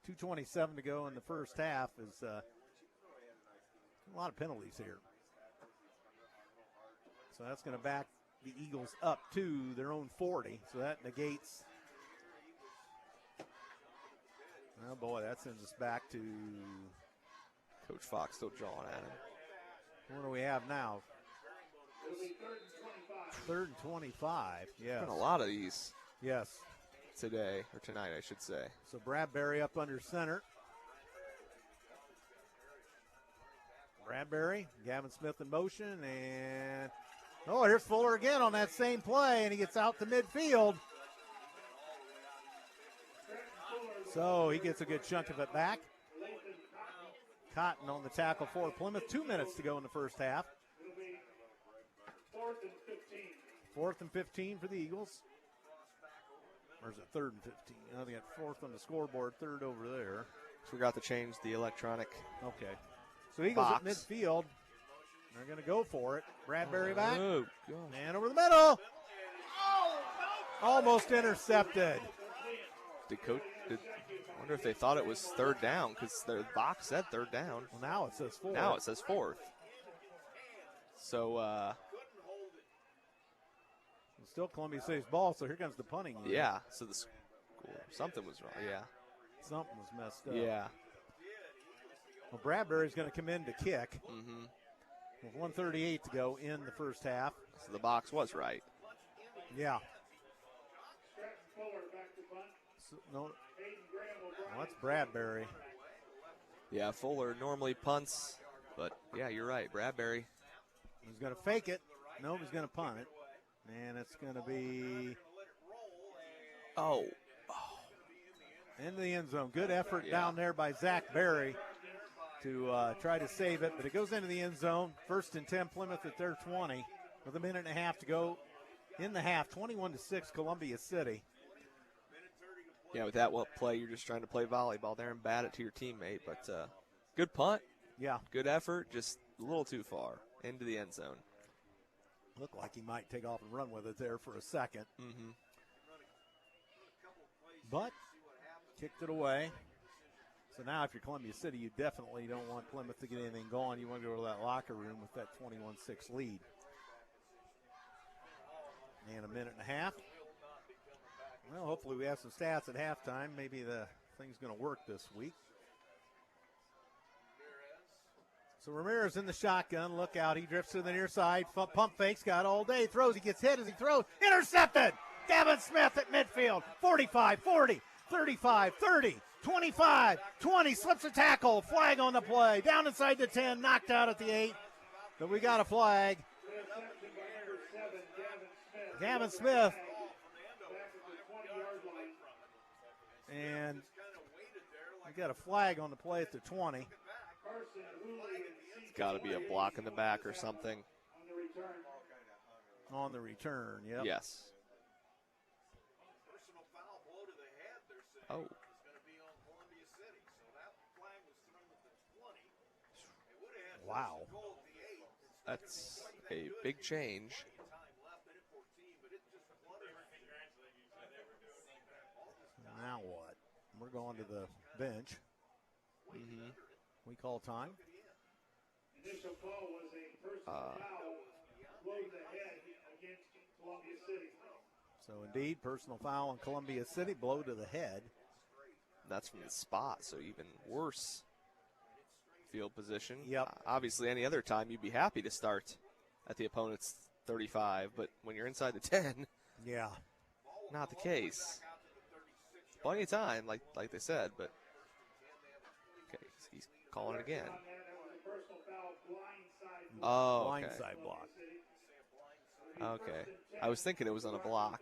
2:27 to go in the first half. Is a lot of penalties here. So that's going to back the Eagles up to their own 40. So that negates. Oh, boy, that sends us back to Coach Fox still jawing at him. What do we have now? 3rd and 25. Yeah. Been a lot of these. Yes. Today, or tonight, I should say. So Bradbury up under center. Bradbury, Gavin Smith in motion, and here's Fuller again on that same play, and he gets out to midfield. So he gets a good chunk of it back. Cotton on the tackle for Plymouth. 2 minutes to go in the first half. 4th and 15 for the Eagles. Or is it 3rd and 15? They got 4th on the scoreboard, 3rd over there. Forgot to change the electronic. Okay. So Eagles at midfield. They're going to go for it. Bradbury back. Oh, gosh. And over the middle. Almost intercepted. I wonder if they thought it was 3rd down because their box said 3rd down. Well, now it says 4th. Now it says 4th. So, still Columbia City's ball, so here comes the punting unit. Yeah, so something was wrong, yeah. Something was messed up. Yeah. Well, Bradbury's going to come in to kick. Mm-hmm. With 1:38 to go in the first half. So the box was right. Yeah. So, that's Bradbury. Yeah, Fuller normally punts, but, yeah, you're right. Bradbury. He's going to fake it. No, he's going to punt it. And it's going to be into the end zone. Good effort down there by Zach Berry to try to save it, but it goes into the end zone. 1st and 10, Plymouth at their 20 with a minute and a half to go in the half. 21-6, Columbia City. Yeah, with that play, you're just trying to play volleyball there and bat it to your teammate. But good punt. Yeah. Good effort, just a little too far into the end zone. Looked like he might take off and run with it there for a second. Mm-hmm. But kicked it away. So now if you're Columbia City, you definitely don't want Plymouth to get anything going. You want to go to that locker room with that 21-6 lead. And a minute and a half. Well, hopefully we have some stats at halftime. Maybe the thing's going to work this week. So Ramirez in the shotgun. Look out. He drifts to the near side. Pump fakes. Got all day. Throws. He gets hit as he throws. Intercepted. Gavin Smith at midfield. 45, 40, 35, 30, 25, 20. Slips a tackle. Flag on the play. Down inside the 10. Knocked out at the 8. But we got a flag. Gavin Smith. And we got a flag on the play at the 20. It's got to be a block in the back or something. On the return, yep. Yes. Oh. Wow. That's a big change. Now what? We're going to the bench. Mm-hmm. We call time. Initial call was a personal foul, blow to the head against Columbia City. So indeed, personal foul on Columbia City, blow to the head. That's from the spot, so even worse field position. Yep. Obviously, any other time you'd be happy to start at the opponent's 35, but when you're inside the 10, yeah, not the case. Plenty of time, like they said, but okay, he's calling it again. Oh, okay. Blindside block. Okay. I was thinking it was on a block.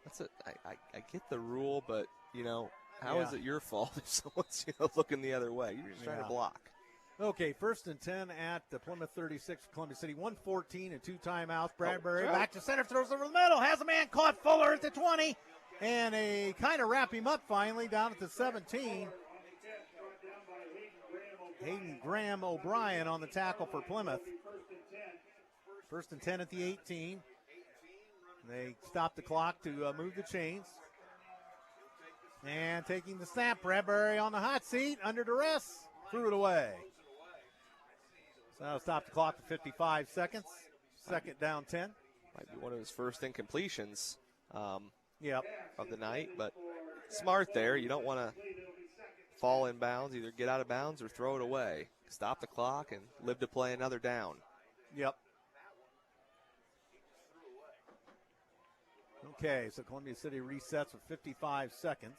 That's it. I get the rule, but, you know, how is it your fault if someone's, looking the other way? You're just trying to block. Okay, 1st and 10 at the Plymouth 36, Columbia City, 1:14 and 2 timeouts. Bradbury back to center, throws over the middle, has a man caught, Fuller at the 20, and a kind of wrap him up finally down at the 17. Hayden Graham O'Brien on the tackle for Plymouth. 1st and 10 at the 18. They stop the clock to move the chains. And taking the snap, Bradbury on the hot seat, under duress, threw it away. So that'll stop the clock for 55 seconds. 2nd down 10. Might be one of his first incompletions of Yep. the night, but smart there. You don't want to fall in bounds, either get out of bounds or throw it away. Stop the clock and live to play another down. Yep. Okay, so Columbia City resets with 55 seconds.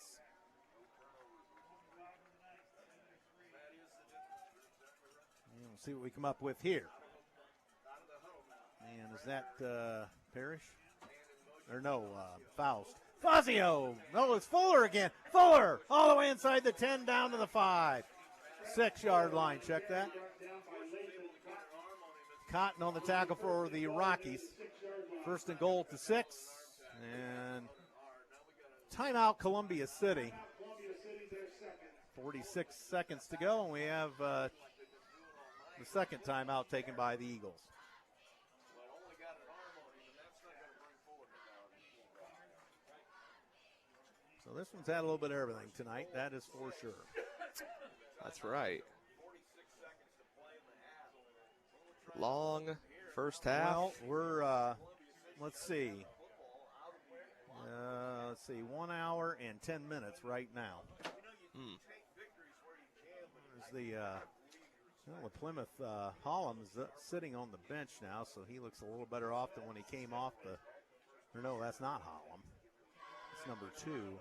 And we'll see what we come up with here. And is that Parrish? Or no, Faust. Fazio! No, it's Fuller again. Fuller! All the way inside the 10, down to the 5. 6-yard line. Check that. Cotton on the tackle for the Rockies. 1st and goal to 6. And timeout Columbia City. 46 seconds to go, and we have the 2nd timeout taken by the Eagles. So this one's had a little bit of everything tonight, that is for sure. That's right. Long first half. Well, we're, let's see. 1 hour and 10 minutes right now. There's the Plymouth Hollum is sitting on the bench now, so he looks a little better off than when he came off the. Or no, that's not Hollum. It's number 2.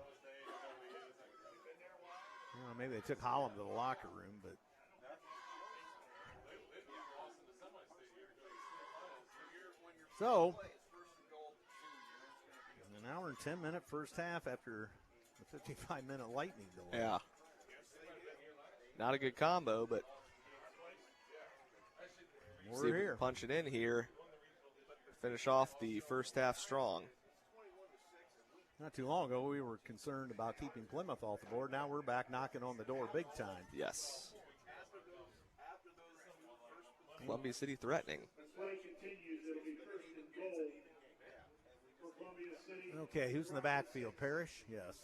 Maybe they took Hollum to the locker room, but. So, an hour and 10-minute first half after the 55-minute lightning delay. Yeah. Not a good combo, but We're see if we here. can punch it in here. Finish off the first half strong. Not too long ago, we were concerned about keeping Plymouth off the board. Now we're back knocking on the door big time. Yes. Columbia City threatening. Play continues. It'll be 1st and goal for Columbia City. Okay, who's in the backfield? Parrish? Yes.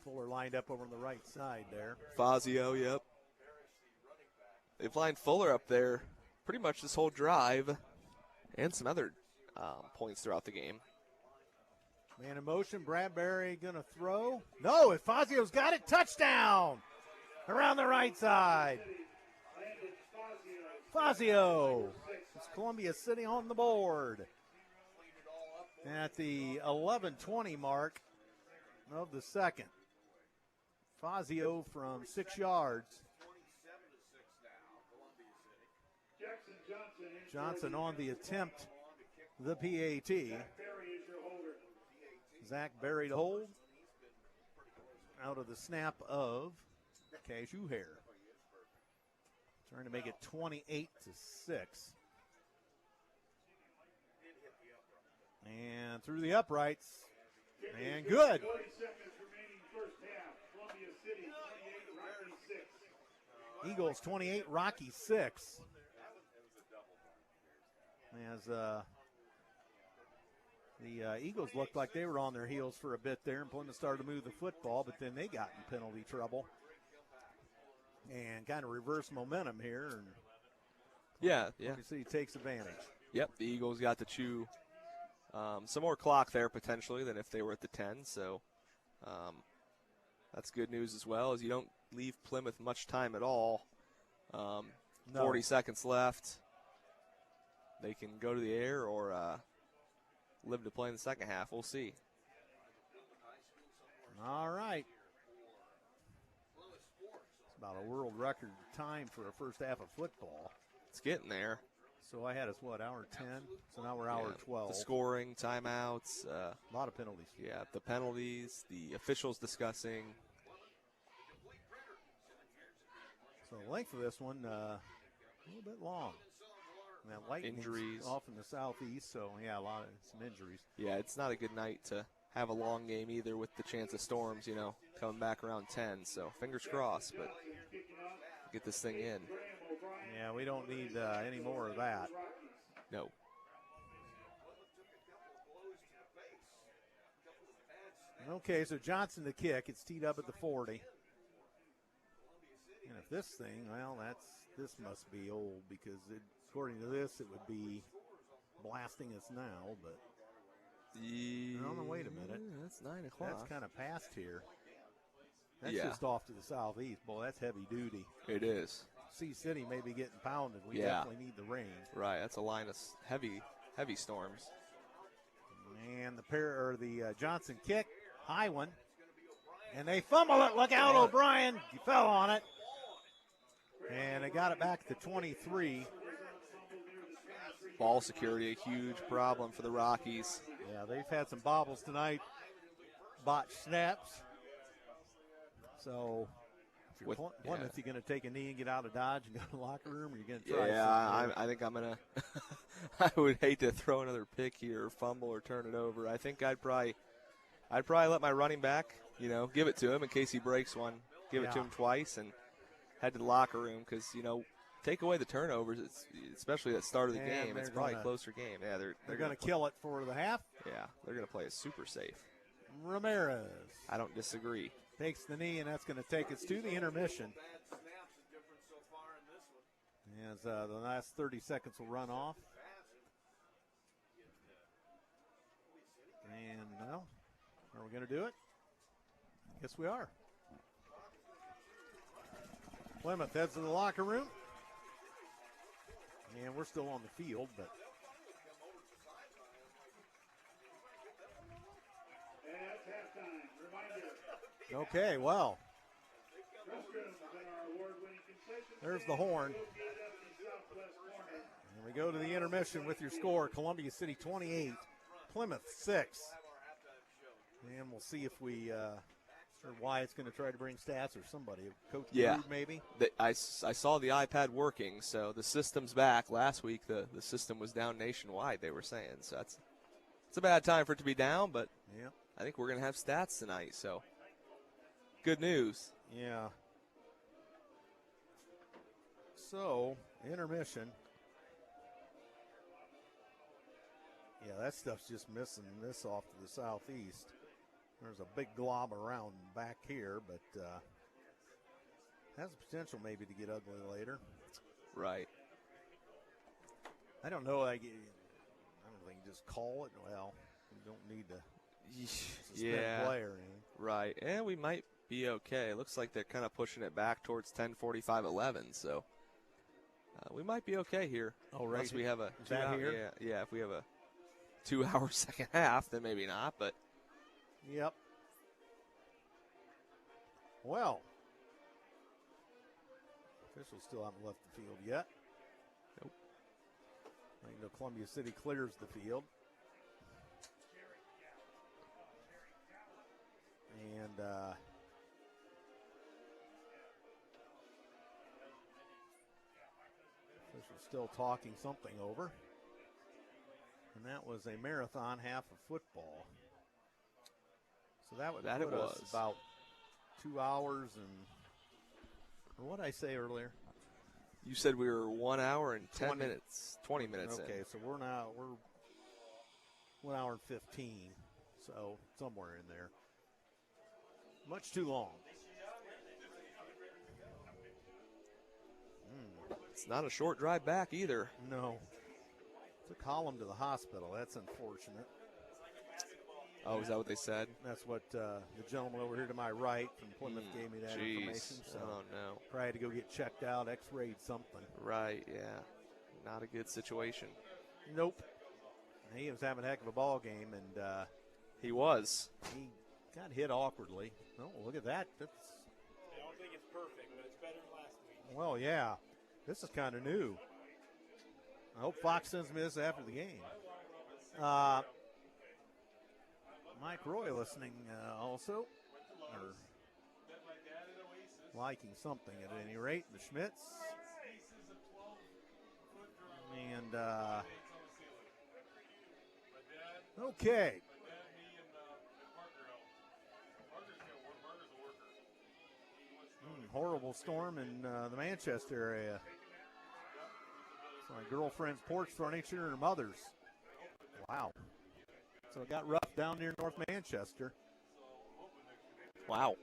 Fuller lined up over on the right side there. Fazio, yep. They've lined Fuller up there pretty much this whole drive and some other points throughout the game. Man in motion, Bradbury going to throw. No, if Fazio's got it, touchdown! Around the right side. Fazio. It's Columbia City on the board. At the 11:20 mark of the second. Fazio from 6 yards. Johnson on the attempt, the PAT. Zach Berry to hold. Out of the snap of Cashew Hair. Trying to make it 28-6. And through the uprights. And good. Eagles 28, Rocky 6. As the Eagles looked like they were on their heels for a bit there, and Plymouth started to move the football, but then they got in penalty trouble and kind of reversed momentum here. And Yeah. City takes advantage. Yep, the Eagles got to chew some more clock there potentially than if they were at the 10, so that's good news as well, as you don't leave Plymouth much time at all. 40 seconds left. They can go to the air or live to play in the second half. We'll see. All right. It's about a world record time for a first half of football. It's getting there. So I had us, hour 10? So now we're hour 12. The scoring, timeouts. A lot of penalties. Yeah, the penalties, the officials discussing. So the length of this one, a little bit long. And that lightning's injuries off in the southeast, so yeah, some injuries. Yeah, it's not a good night to have a long game either with the chance of storms, coming back around 10. So fingers crossed, but get this thing in. Yeah, we don't need any more of that. No. Okay, so Johnson the kick. It's teed up at the 40. And if this thing, this must be old because according to this, it would be blasting us now, but no, wait a minute. That's 9 o'clock. That's kind of past here. That's Yeah. just off to the southeast. Boy, that's heavy duty. It is. Sea City may be getting pounded. We Yeah. definitely need the rain. Right, that's a line of heavy storms. And the Johnson kick, high one. And they fumble it. Look out, O'Brien. He fell on it. And they got it back to 23. Ball security, a huge problem for the Rockies. Yeah, they've had some bobbles tonight. Botched snaps. So, if you're Plymouth, you're going to take a knee and get out of Dodge and go to the locker room, or you're going to try something? I think I'm going to – I would hate to throw another pick here or fumble or turn it over. I think I'd probably let my running back, give it to him in case he breaks one. Give it to him twice and head to the locker room because, take away the turnovers, especially at the start of the game. It's probably a closer game. Yeah, they're going to kill it for the half. Yeah, they're going to play it super safe. Ramirez. I don't disagree. Takes the knee, and that's going to take us to the intermission. As the last 30 seconds will run off. And, are we going to do it? Yes, we are. Plymouth heads to the locker room. And we're still on the field, but. Okay, well. There's the horn. And we go to the intermission with your score. Columbia City 28, Plymouth 6. And we'll see if we, or Wyatt's going to try to bring stats or somebody. Coach Rude maybe? I saw the iPad working, so the system's back. Last week the system was down nationwide, they were saying. So it's a bad time for it to be down, but I think we're going to have stats tonight, so good news. Yeah. So, intermission. Yeah, that stuff's just missing this off to the southeast. There's a big glob around back here, but has the potential maybe to get ugly later. Right. I don't know. I don't think you just call it. Well, you don't need to suspend play or anything. Right. And we might be okay. It looks like they're kind of pushing it back towards 10:45-11. So we might be okay here. Oh, right. Unless we have a Is that here? Yeah. If we have a 2-hour second half, then maybe not. But yep. Well, officials still haven't left the field yet. Nope. I know Columbia City clears the field. And officials still talking something over. And that was a marathon half of football. So that would put us about 2 hours and what did I say earlier? you said we were 1 hour and 10 minutes, 20 minutes Okay, in. so we're 1 hour and 15, so somewhere in there. Much too long. It's not a short drive back either. No. Took Holland to the hospital. That's unfortunate. Oh, is that what they said? That's what the gentleman over here to my right from Plymouth gave me that information. So oh, no. probably had to go get checked out, x-rayed something. Right, yeah. Not a good situation. Nope. He was having a heck of a ball game, and he was. He got hit awkwardly. Oh, look at that. That's... I don't think it's perfect, but it's better than last week. Well, yeah. This is kind of new. I hope Fox sends me this after the game. Mike Roy listening also, or liking something at any rate. The Schmitz. And, okay. Horrible storm in the Manchester area. It's my girlfriend's porch furniture and her mother's. Wow. So it got rough down near North Manchester. Wow.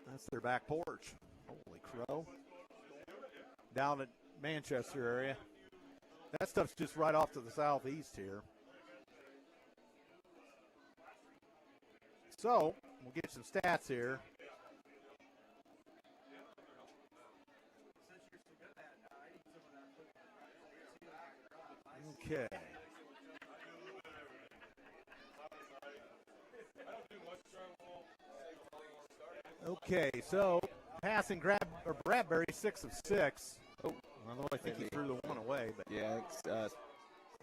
That's their back porch. Holy crow. Down at Manchester area. That stuff's just right off to the southeast here. So, we'll get some stats here. Okay. Okay, so passing Bradbury 6 of 6. Oh, although I think he threw the one away, but yeah,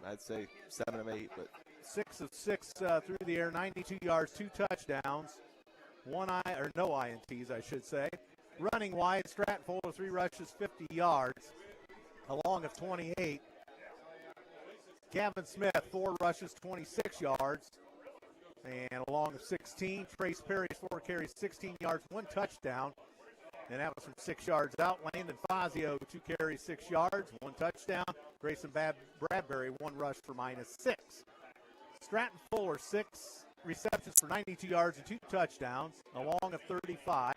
I'd say 7 of 8, but 6 of 6 through the air, 92 yards, 2 touchdowns, no INTs, I should say. Running wide, Stratton Fuller 3 rushes, 50 yards, a long of 28. Gavin Smith 4 rushes, 26 yards. And a long of 16. Trace Perry, 4 carries, 16 yards, 1 touchdown. And that was from 6 yards out. Landon Fazio, 2 carries, 6 yards, 1 touchdown. Grayson Bradbury, 1 rush for -6. Stratton Fuller, 6 receptions for 92 yards and 2 touchdowns. A long of 35.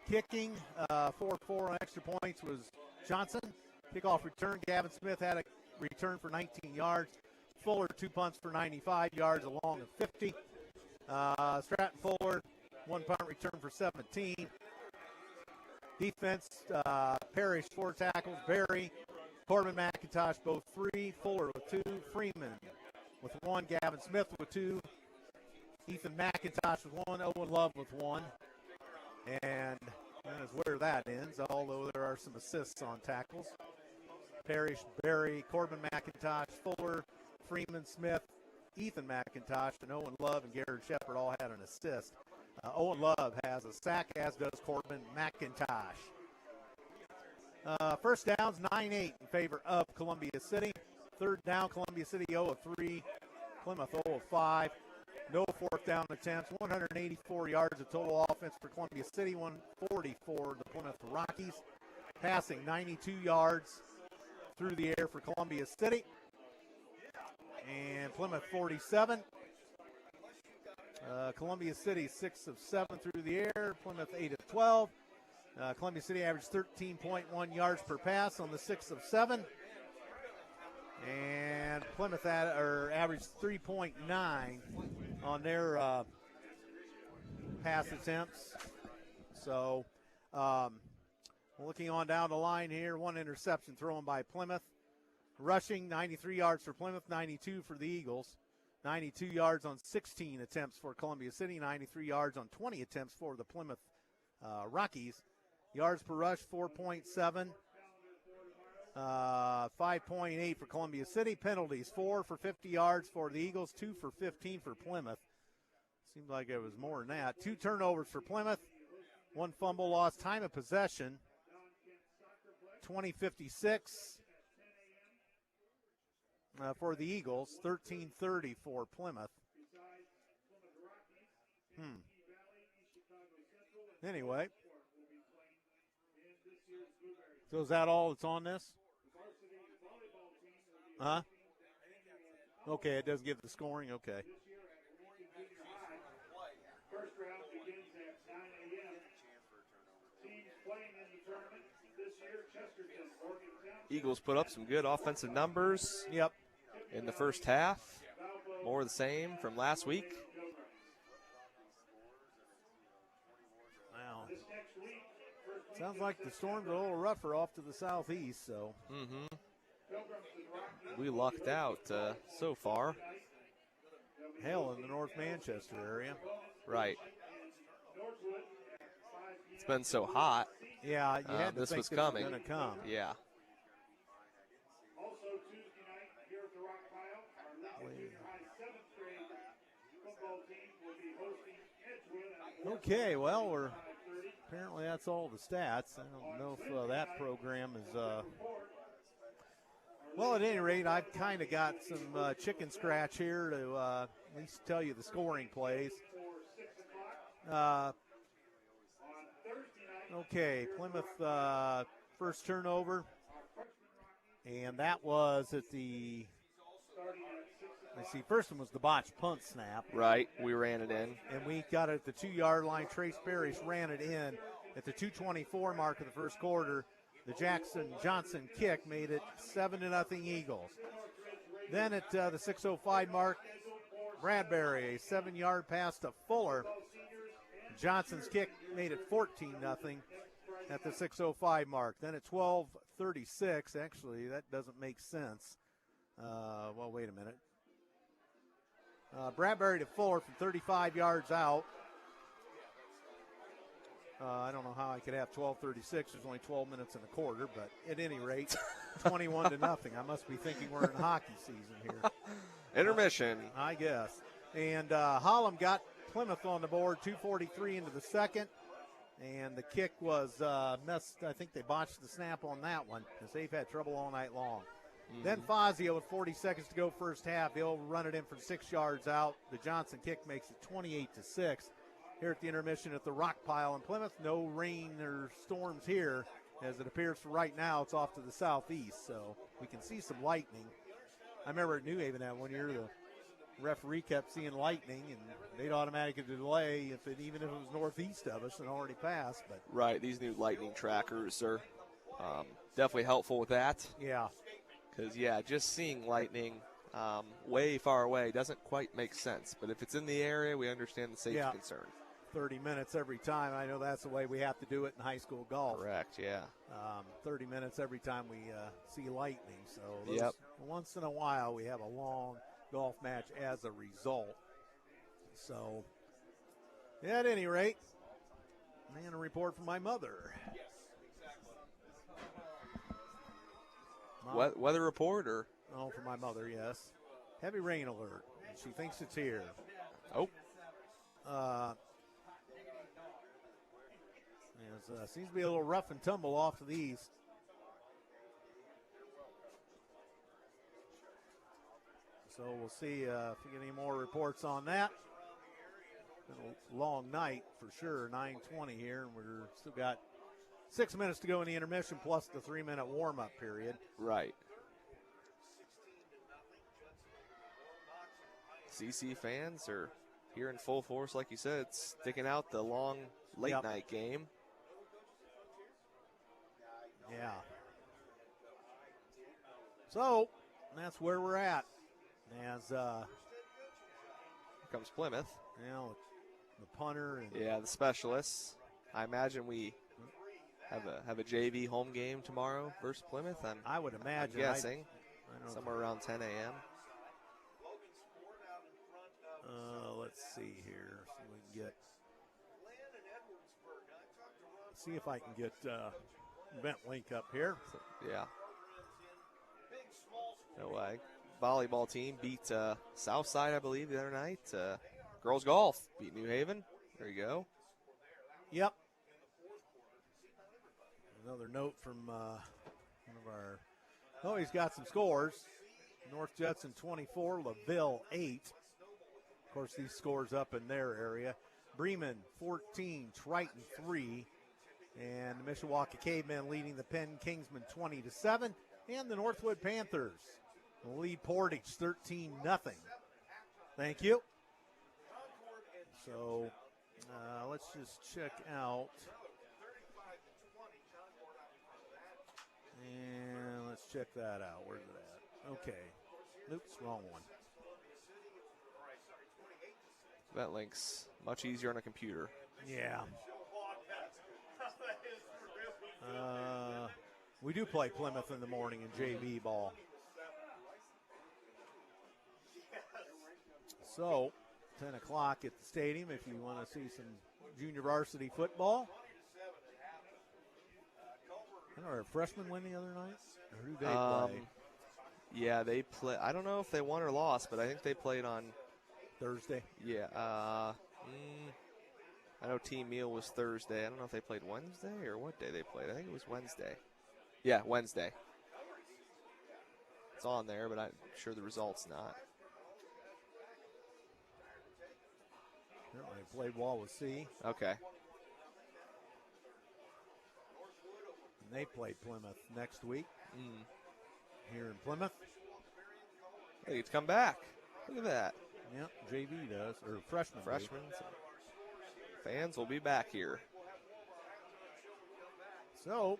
Kicking, 4 on extra points was Johnson. Kickoff return, Gavin Smith had a return for 19 yards. Fuller, 2 punts for 95 yards, a long of 50. Stratton Fuller, 1 punt return for 17. Defense, Parrish, 4 tackles. Barry, Corbin McIntosh, both 3. Fuller with 2. Freeman with 1. Gavin Smith with 2. Ethan McIntosh with 1. Owen Love with 1. And that is where that ends, although there are some assists on tackles. Parrish, Barry, Corbin McIntosh, Fuller, Freeman, Smith, Ethan McIntosh, and Owen Love and Garrett Shepard all had an assist. Owen Love has a sack, as does Corbin McIntosh. First downs, 9-8 in favor of Columbia City. Third down, Columbia City 0 of 3, Plymouth 0 of 5. No fourth down attempts, 184 yards of total offense for Columbia City, 140 for the Plymouth Rockies. Passing 92 yards through the air for Columbia City. Plymouth 47. Columbia City 6 of 7 through the air. Plymouth 8 of 12. Columbia City averaged 13.1 yards per pass on the 6 of 7. And Plymouth averaged 3.9 on their pass attempts. So looking on down the line here, one interception thrown by Plymouth. Rushing, 93 yards for Plymouth, 92 for the Eagles. 92 yards on 16 attempts for Columbia City, 93 yards on 20 attempts for the Plymouth Rockies. Yards per rush, 4.7. 5.8 for Columbia City. Penalties, 4 for 50 yards for the Eagles, 2 for 15 for Plymouth. Seemed like it was more than that. 2 turnovers for Plymouth, 1 fumble loss. Time of possession, 20:56 for the Eagles, 13:30 for Plymouth. Anyway. So is that all that's on this? Huh? Okay, it does give the scoring. Okay. First round begins at 9 a.m. Teams playing in the tournament this year, Chesterton, Morgantown. Eagles put up some good offensive numbers. Yep. In the first half. More of the same from last week. Wow. Sounds like the Storms are a little rougher off to the southeast, so. We lucked out so far. Hell, in the North Manchester area. Right. It's been so hot. Yeah, you had to this think was this coming. was going to come. Yeah. Also Tuesday night here at the Rock Pile, our Lincoln Junior High 7th grade football team will be hosting Edgewood. Okay, well, apparently that's all the stats. I don't know if that program is. Well, at any rate, I've kind of got some chicken scratch here to at least tell you the scoring plays. Okay, Plymouth first turnover, and that was at the. Let's see, first one was the botched punt snap. Right, we ran it in. And we got it at the 2-yard line. Trace Parrish ran it in at the 2:24 mark of the first quarter. The Jackson Johnson kick made it 7-0 Eagles. Then at the 6:05 mark, Bradbury, a 7-yard pass to Fuller. Johnson's kick made it 14-0 at the 6:05 mark. Then at 12:36, actually, that doesn't make sense. Well, wait a minute. Bradbury to Fuller from 35 yards out. I don't know how I could have 12:36. There's only 12 minutes in a quarter, but at any rate, 21-0. I must be thinking we're in hockey season here. Intermission. I guess. And Holland got Plymouth on the board, 2:43 into the second. And the kick was messed. I think they botched the snap on that one because they've had trouble all night long. Mm-hmm. Then Fazio with 40 seconds to go first half. He'll run it in from 6 yards out. The Johnson kick makes it 28-6. Here at the intermission at the Rock Pile in Plymouth. No rain or storms here. As it appears for right now, it's off to the southeast, so we can see some lightning. I remember at New Haven that one year, the referee kept seeing lightning, and they'd automatically delay even if it was northeast of us and already passed. But right, these new lightning trackers are definitely helpful with that. Yeah. Because, just seeing lightning way far away doesn't quite make sense. But if it's in the area, we understand the safety concern. 30 minutes every time. I know that's the way we have to do it in high school golf. Correct, yeah. 30 minutes every time we see lightning. So once in a while we have a long golf match as a result. So at any rate, a report from my mother. Weather report or? Oh, for my mother, yes. Heavy rain alert. She thinks it's here. Oh. Seems to be a little rough and tumble off to the east. So we'll see if we get any more reports on that. Been a long night for sure, 9:20 here, and we're still got 6 minutes to go in the intermission plus the 3-minute warm-up period. Right. CC fans are here in full force, like you said, sticking out the long late night game. Yeah. So that's where we're at. As Here comes Plymouth. The punter and the specialists. I imagine we have a JV home game tomorrow versus Plymouth. I would imagine. I'm guessing I don't somewhere around 10 a.m. Let's see here. See if I can get event link up here. Yeah. Volleyball team beat Southside, I believe, the other night. Girls golf beat New Haven. There you go. Yep. Another note from one of our. Oh, he's got some scores. North Judson 24, LaVille 8. Of course, these scores up in their area. Bremen 14, Triton 3. And the Mishawaka Cavemen leading the Penn Kingsmen 20-7. And the Northwood Panthers lead Portage 13-0. Thank you. So let's just check out. And let's check that out. Where's it at? Okay. Oops, wrong one. That link's much easier on a computer. Yeah. We do play Plymouth in the morning in JV ball. So, 10 o'clock at the stadium if you want to see some junior varsity football. I don't know, did freshmen win the other night? Or who they play? Yeah, they play. I don't know if they won or lost, but I think they played on Thursday. Yeah. I know team meal was Thursday. I don't know if they played Wednesday or what day they played. I think it was Wednesday. Yeah, Wednesday. It's on there, but I'm sure the result's not. They played Wawasee. Okay. And they play Plymouth next week here in Plymouth. They get to come back. Look at that. Yep, JV does, or freshmen. Freshmen. Fans will be back here. So,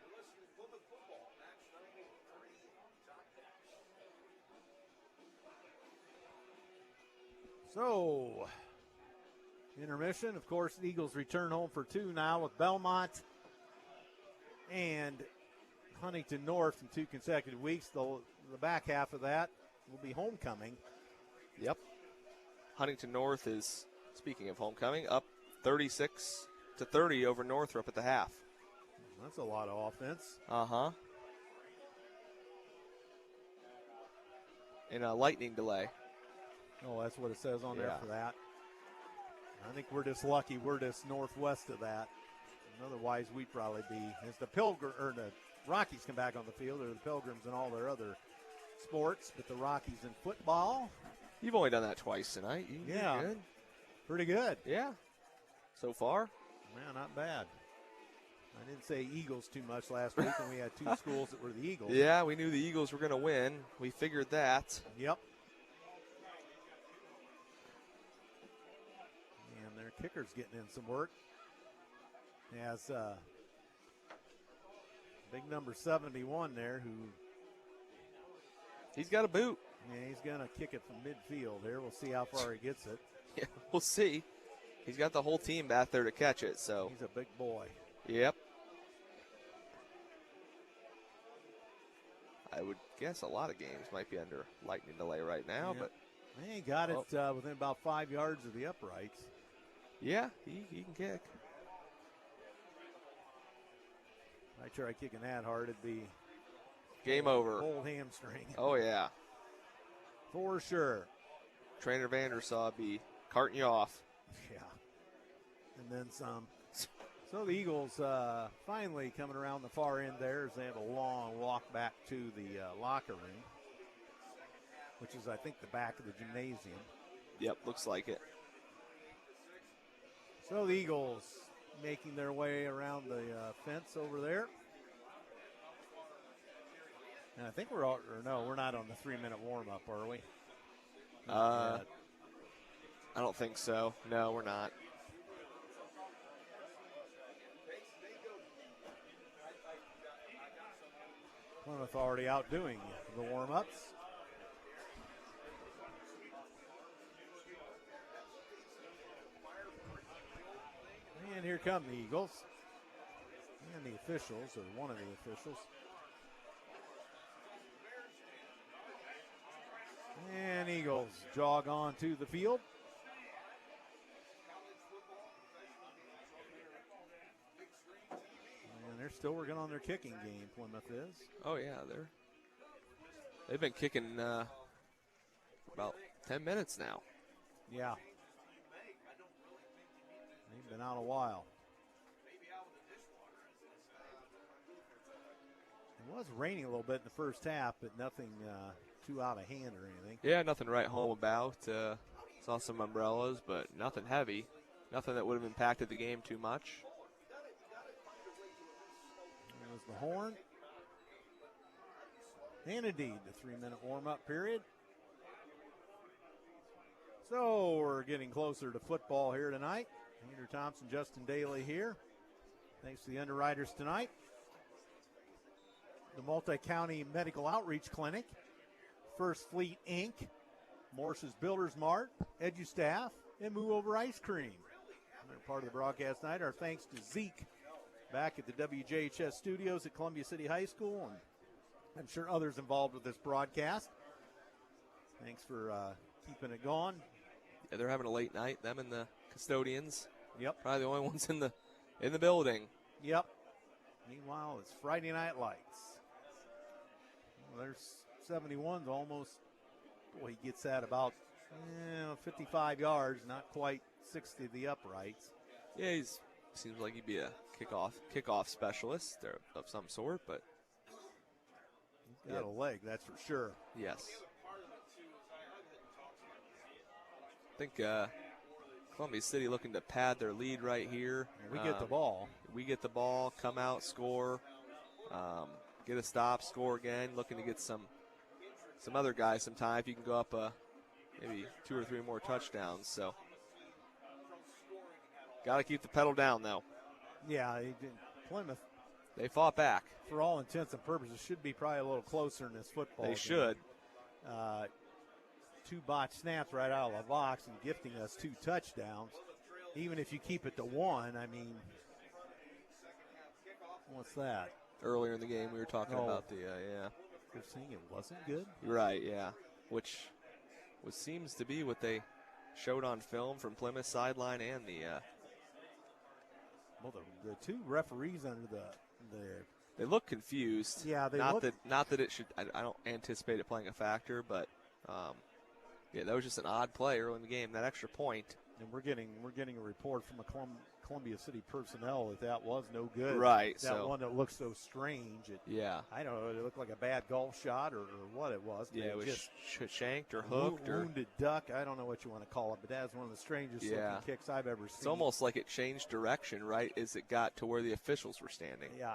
intermission. Of course, the Eagles return home for 2 now with Belmont and Huntington North in 2 consecutive weeks. The back half of that will be homecoming. Yep. Huntington North is, speaking of homecoming, up 36-30 over Northrop at the half. That's a lot of offense. Uh-huh. And a lightning delay. Oh, that's what it says on there for that. I think we're just lucky we're just northwest of that. And otherwise, we'd probably be, as the Rockies come back on the field, or the Pilgrims and all their other sports, but the Rockies in football. You've only done that twice tonight. You're good. Pretty good. Yeah. So far? Man, not bad. I didn't say Eagles too much last week, and we had 2 schools that were the Eagles. Yeah, we knew the Eagles were going to win. We figured that. Yep. And their kicker's getting in some work. Has big number 71 there who... He's got a boot. Yeah, he's going to kick it from midfield here. We'll see how far he gets it. Yeah, we'll see. He's got the whole team back there to catch it, so. He's a big boy. Yep. I would guess a lot of games might be under lightning delay right now, but. He got it within about 5 yards of the uprights. Yeah, he can kick. I try kicking that hard, it'd be game over. Whole hamstring. Oh, yeah. For sure. Trainer Vandersaw be carting you off. Yeah. And then some. So the Eagles finally coming around the far end there as they have a long walk back to the locker room, which is, I think, the back of the gymnasium. Yep, looks like it. So the Eagles making their way around the fence over there. And I think we're not on the 3-minute warm-up, are we? I don't think so. No, we're not. Plymouth already outdoing the warm-ups. And here come the Eagles. And the officials, or one of the officials. And Eagles jog on to the field. And they're still working on their kicking game, Plymouth is. Oh, yeah, they've been kicking for about 10 minutes now. Yeah. They've been out a while. It was raining a little bit in the first half, but nothing too out of hand or anything. Yeah, nothing to write home about. Saw some umbrellas, but nothing heavy. Nothing that would have impacted the game too much. There's the horn. And indeed, the 3-minute warm-up period. So we're getting closer to football here tonight. Andrew Thompson, Justin Daly here. Thanks to the underwriters tonight. The Multi-County Medical Outreach Clinic, First Fleet Inc., Morse's Builders Mart, EduStaff, and Move Over Ice Cream. They're part of the broadcast tonight. Our thanks to Zeke back at the WJHS Studios at Columbia City High School, and I'm sure others involved with this broadcast. Thanks for keeping it going. Yeah, they're having a late night, them and the custodians. Yep. Probably the only ones in the building. Yep. Meanwhile, it's Friday Night Lights. Well, there's 71's almost, boy, he gets that about 55 yards, not quite 60 of the uprights. Yeah, seems like he'd be a kickoff specialist or of some sort, but he's got a leg, that's for sure. Yes. I think Columbia City looking to pad their lead right here. We get the ball. We get the ball, come out, score, get a stop, score again. Looking to get some other guys some time. If you can go up maybe 2 or 3 more touchdowns. So got to keep the pedal down, though. Yeah, Plymouth, they fought back. For all intents and purposes, should be probably a little closer in this football game. They should. 2 botched snaps right out of the box and gifting us 2 touchdowns. Even if you keep it to 1, I mean, what's that? Earlier in the game, we were talking about the, You're saying it wasn't good? Right, yeah. Which seems to be what they showed on film from Plymouth sideline and the. Well, the 2 referees under the they look confused. Yeah, they not look. That it should. I don't anticipate it playing a factor, but yeah, that was just an odd play early in the game. That extra point. And we're getting a report from a Columbia City personnel that was no good. Right. That one that looked so strange. Yeah. I don't know. It looked like a bad golf shot or what it was. Yeah, it was just shanked or hooked or wounded duck. I don't know what you want to call it, but that's one of the strangest looking kicks I've ever seen. It's almost like it changed direction, right, as it got to where the officials were standing. Yeah,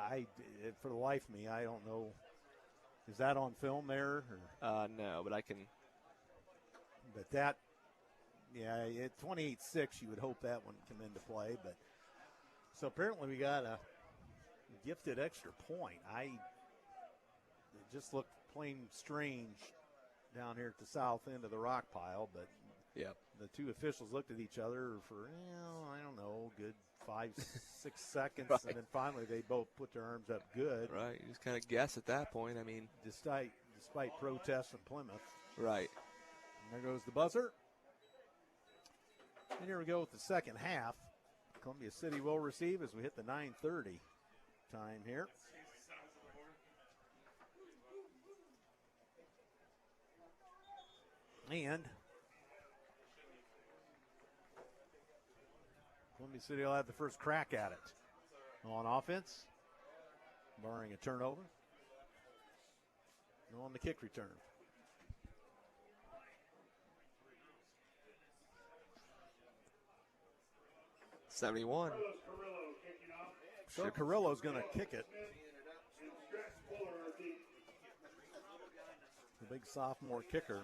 for the life of me, I don't know. Is that on film there? Or? No, but I can. But that. Yeah, at 28-6, you would hope that one come into play. But so apparently we got a gifted extra point. It just looked plain strange down here at the south end of the rock pile. But the 2 officials looked at each other for, I don't know, good 5-6 seconds. Right. And then finally they both put their arms up good. Right, you just kind of guess at that point. I mean, despite protests from Plymouth. Right. And there goes the buzzer. And here we go with the second half. Columbia City will receive as we hit the 9:30 time here. And Columbia City will have the first crack at it on offense, barring a turnover. And on the kick return. '71. So Carrillo's going to kick it. The big sophomore kicker.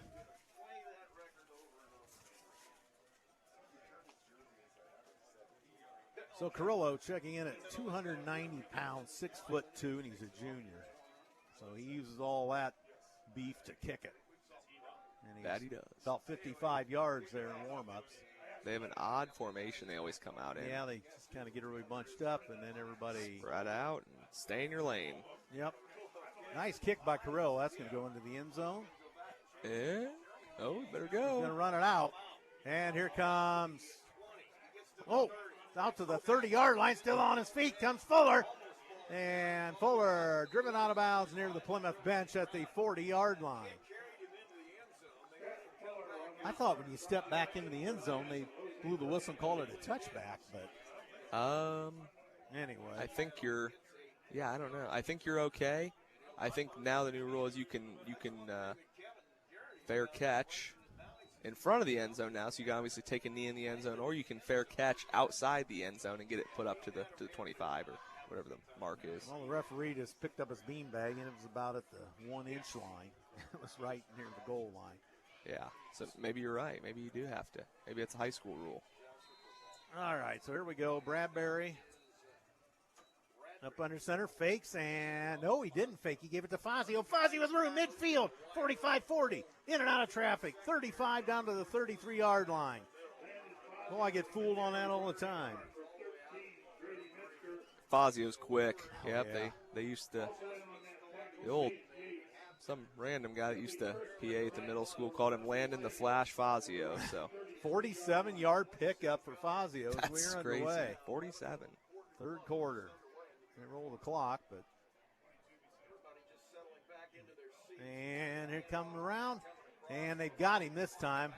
So Carrillo checking in at 290 pounds, 6'2", and he's a junior. So he uses all that beef to kick it. And That he does. About 55 yards there in warm-ups. They have an odd formation they always come out in. Yeah, they just kind of get everybody bunched up, and then everybody spread out and stay in your lane. Yep. Nice kick by Carrillo. That's going to go into the end zone. Yeah. Oh, better go. He's going to run it out. And here comes, out to the 30-yard line, still on his feet, comes Fuller. And Fuller driven out of bounds near the Plymouth bench at the 40-yard line. I thought when you stepped back into the end zone, they blew the whistle and called it a touchback, but anyway. I think I don't know. I think you're okay. I think now the new rule is you can fair catch in front of the end zone now, so you can obviously take a knee in the end zone, or you can fair catch outside the end zone and get it put up to the 25 or whatever the mark is. Well, the referee just picked up his beanbag, and it was about at the 1-inch line. It was right near the goal line. Yeah, so maybe you're right. Maybe you do have to. Maybe it's a high school rule. All right, so here we go. Bradbury up under center, fakes, and no, he didn't fake. He gave it to Fazio. Fazio was through midfield, 45-40, in and out of traffic, 35 down to the 33-yard line. Oh, I get fooled on that all the time. Fazio's quick. Yep, yeah. They used to, some random guy that used to PA at the middle school called him Landon the Flash Fazio. So 47-yard pickup for Fazio as that's we're crazy. underway. 47. Third quarter. They roll the clock, but. And here comes around, and they've got him this time.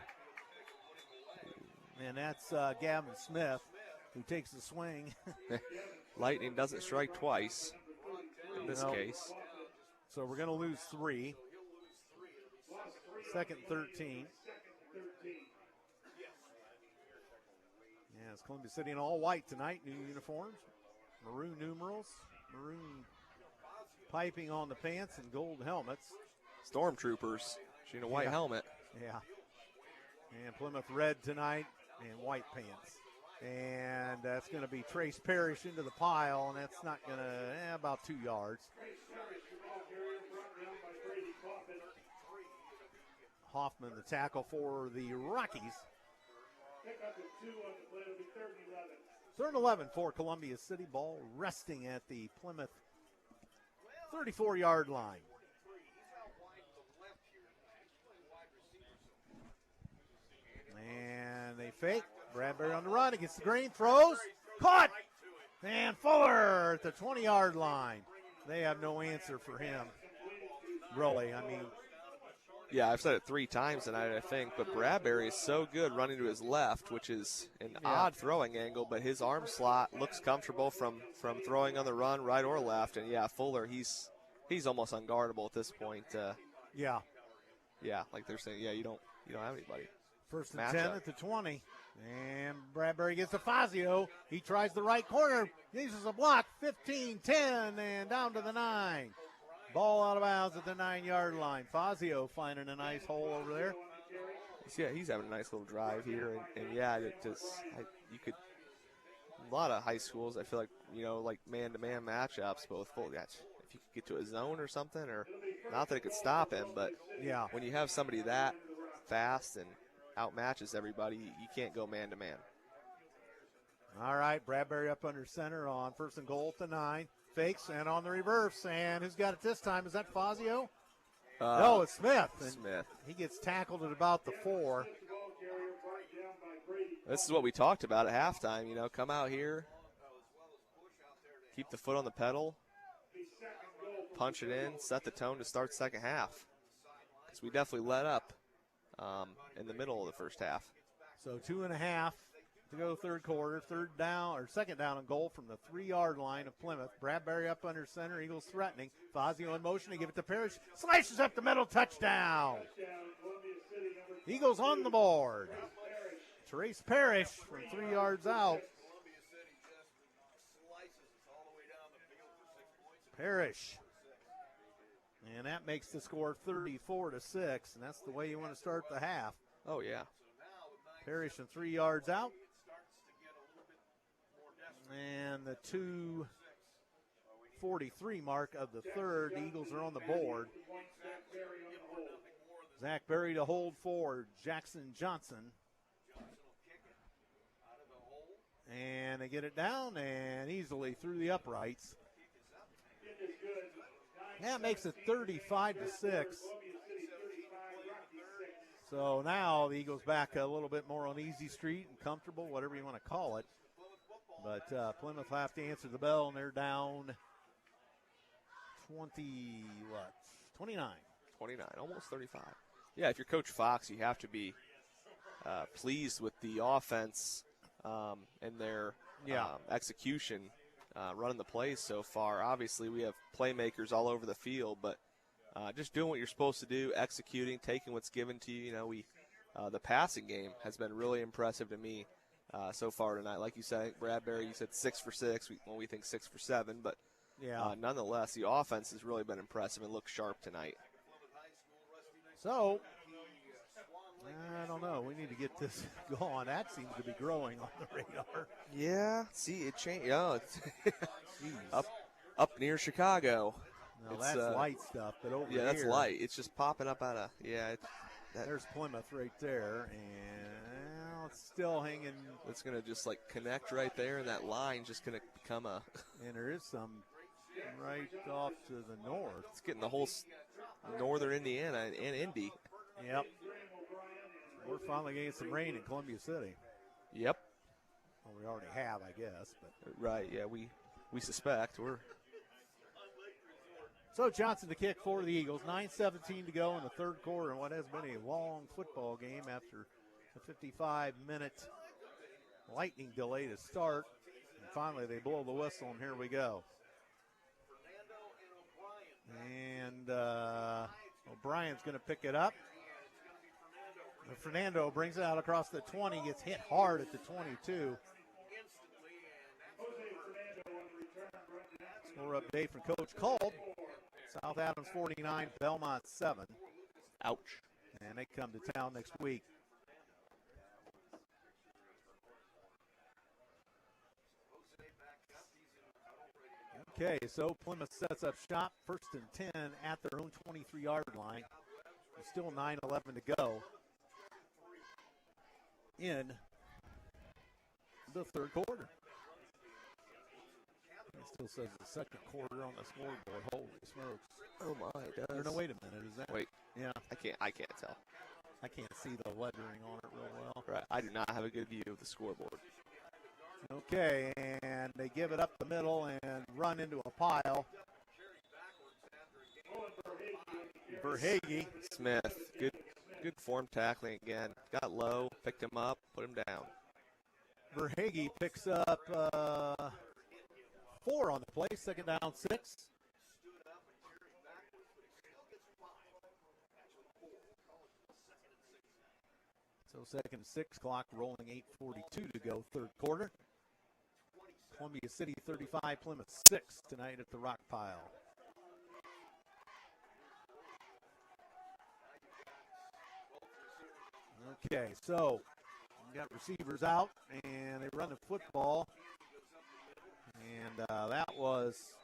And that's Gavin Smith, who takes the swing. Lightning doesn't strike twice in this case. So we're going to lose 3. Second 13. Yeah, it's Columbia City in all white tonight. New uniforms, maroon numerals, maroon piping on the pants, and gold helmets. Stormtroopers. She in a white helmet. Yeah. And Plymouth red tonight and white pants. And that's going to be Trace Parrish into the pile, and that's not going to, about 2 yards. Hoffman, the tackle for the Rockies. Third and 11 for Columbia City. Ball resting at the Plymouth 34-yard line. And they fake. Bradbury on the run against the green. Throws. Caught. And Fuller at the 20-yard line. They have no answer for him. Really, I mean. Yeah, I've said it 3 times tonight, I think, but Bradbury is so good running to his left, which is an odd throwing angle, but his arm slot looks comfortable from throwing on the run, right or left. And, yeah, Fuller, he's almost unguardable at this point. Yeah, like they're saying, you don't have anybody. First and 10 at the 20. And Bradbury gets to Fazio. He tries the right corner. Uses a block. 15, 10, and down to the 9. Ball out of bounds at the 9-yard line. Fazio finding a nice hole over there. Yeah, he's having a nice little drive here. And you could, a lot of high schools, I feel like, like man-to-man matchups, both full. If you could get to a zone or something, or not that it could stop him, but when you have somebody that fast and outmatches everybody, you can't go man-to-man. All right, Bradbury up under center on first and goal at the 9. Fakes and on the reverse. And who's got it this time? Is that Fazio? No, it's Smith. Smith. He gets tackled at about the 4. This is what we talked about at halftime. Come out here, keep the foot on the pedal, punch it in, set the tone to start second half. Because we definitely let up in the middle of the first half. So 2.5 to go third quarter. Second down and goal from the 3-yard line of Plymouth. Bradbury up under center. Eagles threatening. Fazio in motion to give it to Parrish. Slices up the middle. Touchdown. Eagles on the board. Trace Parrish from 3 yards out. Parrish. And that makes the score 34-6, and that's the way you want to start the half. Oh, yeah. Parrish from 3 yards out. And the 2:43 mark of the third. The Eagles are on the board. Zach Berry to hold for Jackson Johnson. And they get it down and easily through the uprights. That makes it 35-6. So now the Eagles back a little bit more on easy street and comfortable, whatever you want to call it. But Plymouth will have to answer the bell, and they're down 29. 29, almost 35. Yeah, if you're Coach Fox, you have to be pleased with the offense and their execution running the plays so far. Obviously, we have playmakers all over the field, but just doing what you're supposed to do, executing, taking what's given to you. You know, the passing game has been really impressive to me so far tonight. Like you said, Bradbury, you said 6 for 6. We think 6 for 7, but nonetheless, the offense has really been impressive and looks sharp tonight. So, I don't know. We need to get this going. That seems to be growing on the radar. Yeah, see, it changed. Oh, it's up near Chicago. No, that's light stuff, but over here. Yeah, that's light. It's just popping up out of, there's Plymouth right there, and it's still hanging. It's going to just, connect right there, and that line's just going to become a. And there is some right off to the north. It's getting the whole northern Indiana and Indy. Yep. We're finally getting some rain in Columbia City. Yep. Well, we already have, I guess. But right, yeah, we suspect. So Johnson to kick for the Eagles. 9:17 to go in the third quarter in what has been a long football game after a 55-minute lightning delay to start. And finally they blow the whistle, and here we go. And O'Brien's going to pick it up. And Fernando brings it out across the 20, gets hit hard at the 22. Score update from Coach Cole. South Adams 49, Belmont 7. Ouch. And they come to town next week. Okay, so Plymouth sets up shop, 1st and 10 at their own 23-yard line. There's still 9:11 to go in the third quarter. It still says the second quarter on the scoreboard. Holy smokes. Oh, my, it does. Or no, wait a minute. Is that? Wait. Yeah. I can't tell. I can't see the lettering on it real well. Right. I do not have a good view of the scoreboard. Okay, and they give it up the middle and run into a pile. Verhage. Smith, good form tackling again. Got low, picked him up, put him down. Verhage picks up 4 on the play, 2nd down 6. So 2nd and 6, clock rolling, 8:42 to go, third quarter. Columbia City 35, Plymouth 6 tonight at the Rock Pile. Okay, so we got receivers out, and they run the football. And that was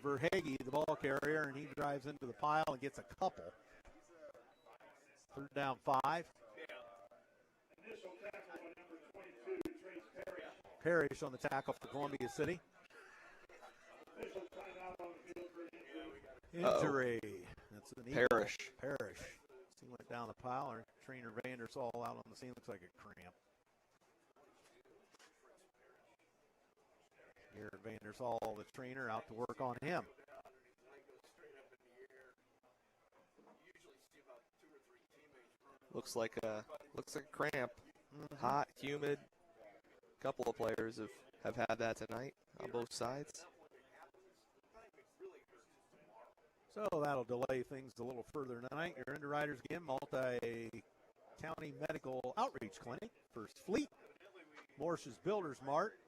Verhage, the ball carrier, and he drives into the pile and gets a couple. 3rd down 5. Parrish on the tackle for Columbia City. Injury. That's an Parrish. Parrish. He went down the pile. Our trainer Vandersall out on the scene. Looks like a cramp. Garrett Vandersall, the trainer, out to work on him. Looks like a cramp. Mm-hmm. Hot, humid. A couple of players have had that tonight on both sides. So that'll delay things a little further tonight. Your underwriters again, Multi-County Medical Outreach Clinic, First Fleet, Morse's Builders Mart,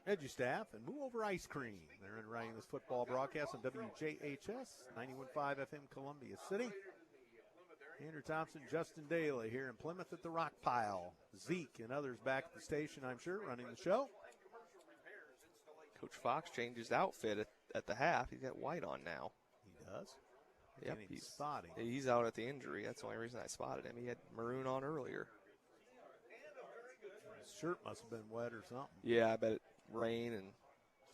EduStaff, and Move Over Ice Cream. They're underwriting this football broadcast on WJHS 91.5 FM Columbia City. Andrew Thompson, Justin Daly here in Plymouth at the Rock Pile. Zeke and others back at the station, I'm sure, running the show. Coach Fox changed his outfit at the half. He's got white on now. He does? Yep, he's out at the injury. That's the only reason I spotted him. He had maroon on earlier. His shirt must have been wet or something. Yeah, I bet it rain and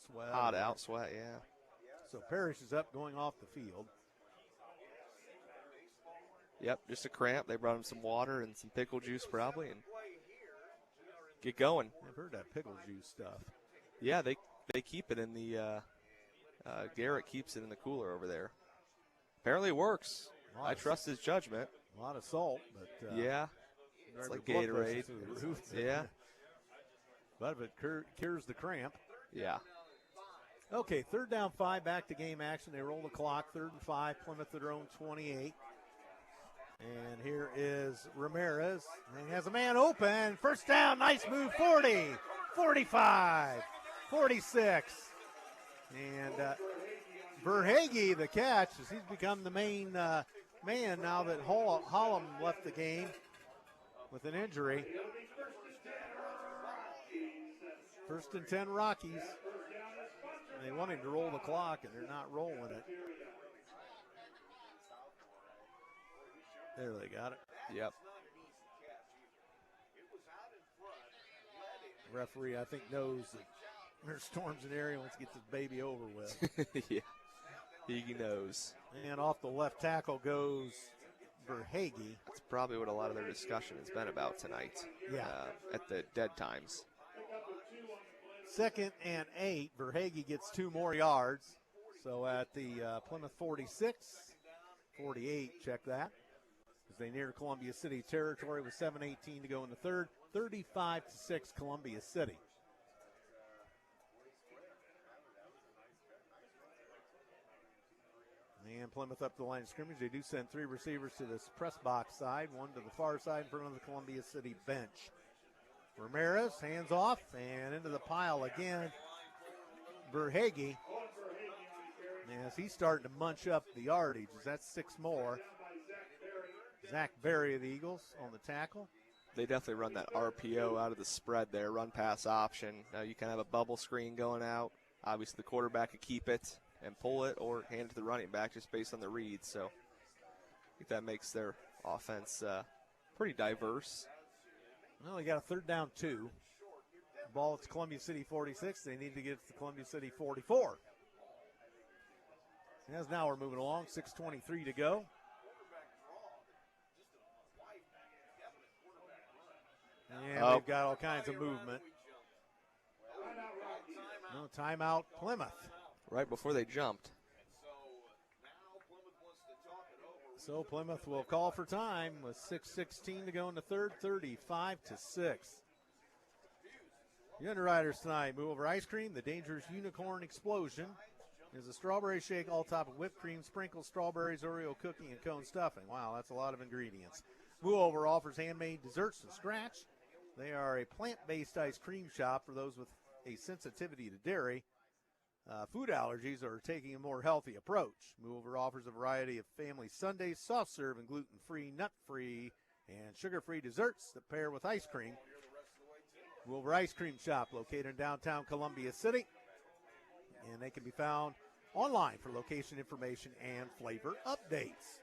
sweat, hot out, sweat, yeah. So Parrish is up going off the field. Yep, just a cramp. They brought him some water and some pickle juice probably and get going. I've heard that pickle juice stuff. Yeah, they keep it in the Garrett keeps it in the cooler over there. Apparently it works. I trust his judgment. A lot of salt, but yeah, it's like Gatorade. Yeah, but if it cures the cramp. Yeah. Okay, 3rd down 5, back to game action. They roll the clock, 3rd and 5, Plymouth at their own 28. And here is Ramirez. And he has a man open. First down, nice move, 40, 45, 46. And Verhage, the catch, as he's become the main man now that Hollum left the game with an injury. 1st and 10 Rockies. And they want him to roll the clock, and they're not rolling it. There, they got it. Yep. The referee, I think, knows that there's storms in the area, wants to get this baby over with. Yeah, he knows. And off the left tackle goes Verhage. That's probably what a lot of their discussion has been about tonight. Yeah. At the dead times. 2nd and 8. Verhage gets 2 more yards. So at the Plymouth 46, 48, check that. As they near Columbia City territory with 7:18 to go in the 3rd. 35-6 Columbia City. And Plymouth up the line of scrimmage. They do send 3 receivers to this press box side, 1 to the far side in front of the Columbia City bench. Ramirez, hands off, and into the pile again. Verhage. As he's starting to munch up the yardage, that's 6 more. Zach Berry of the Eagles on the tackle. They definitely run that RPO out of the spread there, run pass option. Now you can have a bubble screen going out. Obviously the quarterback could keep it and pull it or hand it to the running back just based on the reads. So I think that makes their offense pretty diverse. Well, they got a 3rd down 2. Ball at Columbia City 46. They need to get it to Columbia City 44. As now we're moving along, 6:23 to go. And we've got all kinds of movement. No timeout, Plymouth. Right before they jumped. So Plymouth will call for time with 6:16 to go in the 3rd, 35-6. The underwriters tonight, Move Over Ice Cream, the Dangerous Unicorn Explosion is a strawberry shake, all top of whipped cream, sprinkles, strawberries, Oreo cookie, and cone stuffing. Wow, that's a lot of ingredients. Move Over offers handmade desserts from scratch. They are a plant-based ice cream shop for those with a sensitivity to dairy, food allergies, or taking a more healthy approach. Move Over offers a variety of family sundaes, soft serve, and gluten-free, nut-free, and sugar-free desserts that pair with ice cream. Move Over Ice Cream Shop, located in downtown Columbia City. And they can be found online for location information and flavor updates.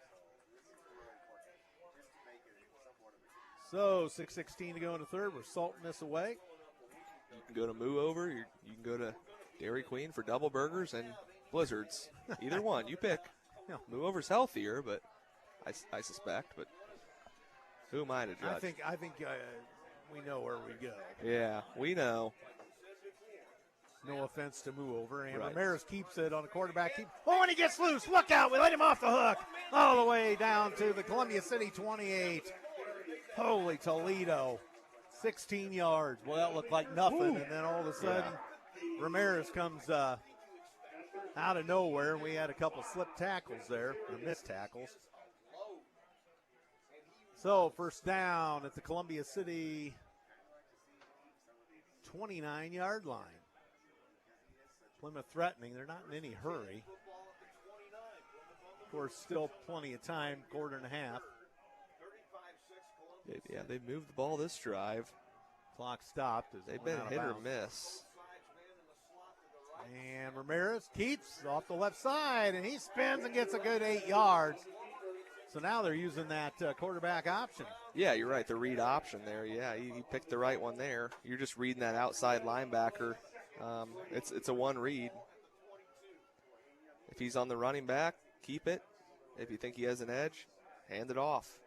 So 6:16 to go in the 3rd. We're salting this away. You can go to Move Over. You can go to Dairy Queen for double burgers and blizzards. Either one, you pick. Yeah. Move Over's healthier, but I suspect. But who am I to judge? I think we know where we go. Yeah, we know. No offense to Move Over. And Right. Ramirez keeps it on the quarterback. Oh, and he gets loose. Look out. We let him off the hook. All the way down to the Columbia City 28. Holy Toledo. 16 yards. Well, that looked like nothing. Ooh. And then all of a sudden, Ramirez comes out of nowhere. And we had a couple slip tackles there, or missed tackles. So, 1st down at the Columbia City 29-yard line. Plymouth threatening. They're not in any hurry. Of course, still plenty of time, quarter and a half. They've moved the ball this drive. Clock stopped. They've been hit or miss. And Ramirez keeps off the left side, and he spins and gets a good 8 yards. So now they're using that quarterback option. Yeah, you're right. The read option there. Yeah, he picked the right one there. You're just reading that outside linebacker. It's a one read. If he's on the running back, keep it. If you think he has an edge, hand it off.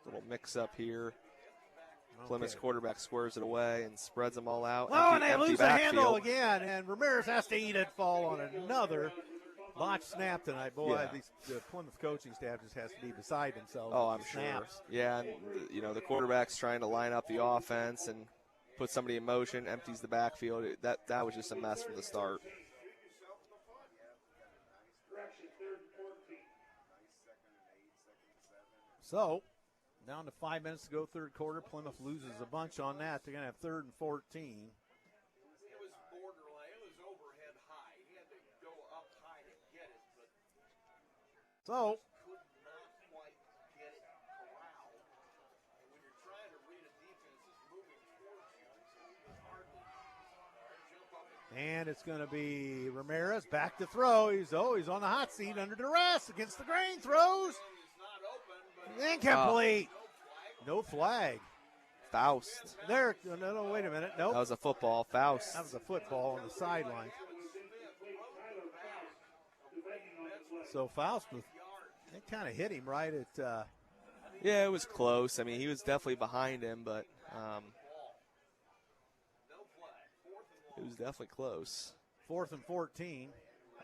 Little mix up here. Plymouth's quarterback squares it away and spreads them all out. Oh, and they lose the handle again, and Ramirez has to eat it, fall on another botch snap tonight. Boy, the Plymouth coaching staff just has to be beside themselves. Oh, I'm sure. Yeah, and the quarterback's trying to line up the offense and put somebody in motion, empties the backfield. That was just a mess from the start. So, down to 5 minutes to go, third quarter. Plymouth loses a bunch on that. They're going to have 3rd and 14. It was borderline. It was overhead high. He had to go up high to get it, but so could not quite get it corralled. And when you're trying to read a defense that's moving towards you, it's hard to jump up. And it's going to be Ramirez back to throw. He's on the hot seat under duress against the grain. Throws. Incomplete. No flag. Faust. There. No, wait a minute. Nope. That was a football. Faust. That was a football on the sideline. So Faust, it kind of hit him right at. Yeah, it was close. I mean, he was definitely behind him, but it was definitely close. 4th and 14.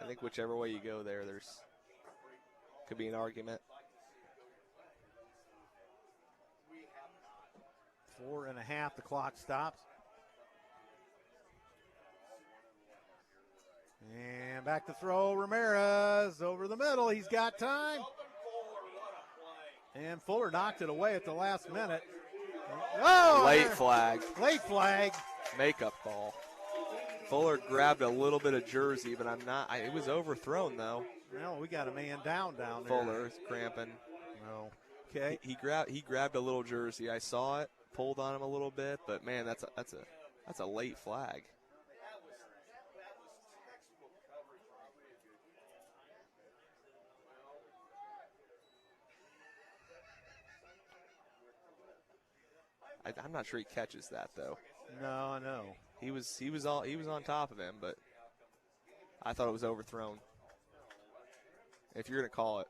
I think whichever way you go there, could be an argument. 4.5, the clock stops. And back to throw, Ramirez over the middle. He's got time. And Fuller knocked it away at the last minute. Oh! Late flag. Late flag. Makeup call. Fuller grabbed a little bit of jersey, but it was overthrown, though. Well, we got a man down there. Fuller is cramping. No. Okay. He grabbed a little jersey. I saw it. Pulled on him a little bit, but man, that's a late flag. I'm not sure he catches that though. No. He was on top of him, but I thought it was overthrown. If you're gonna call it,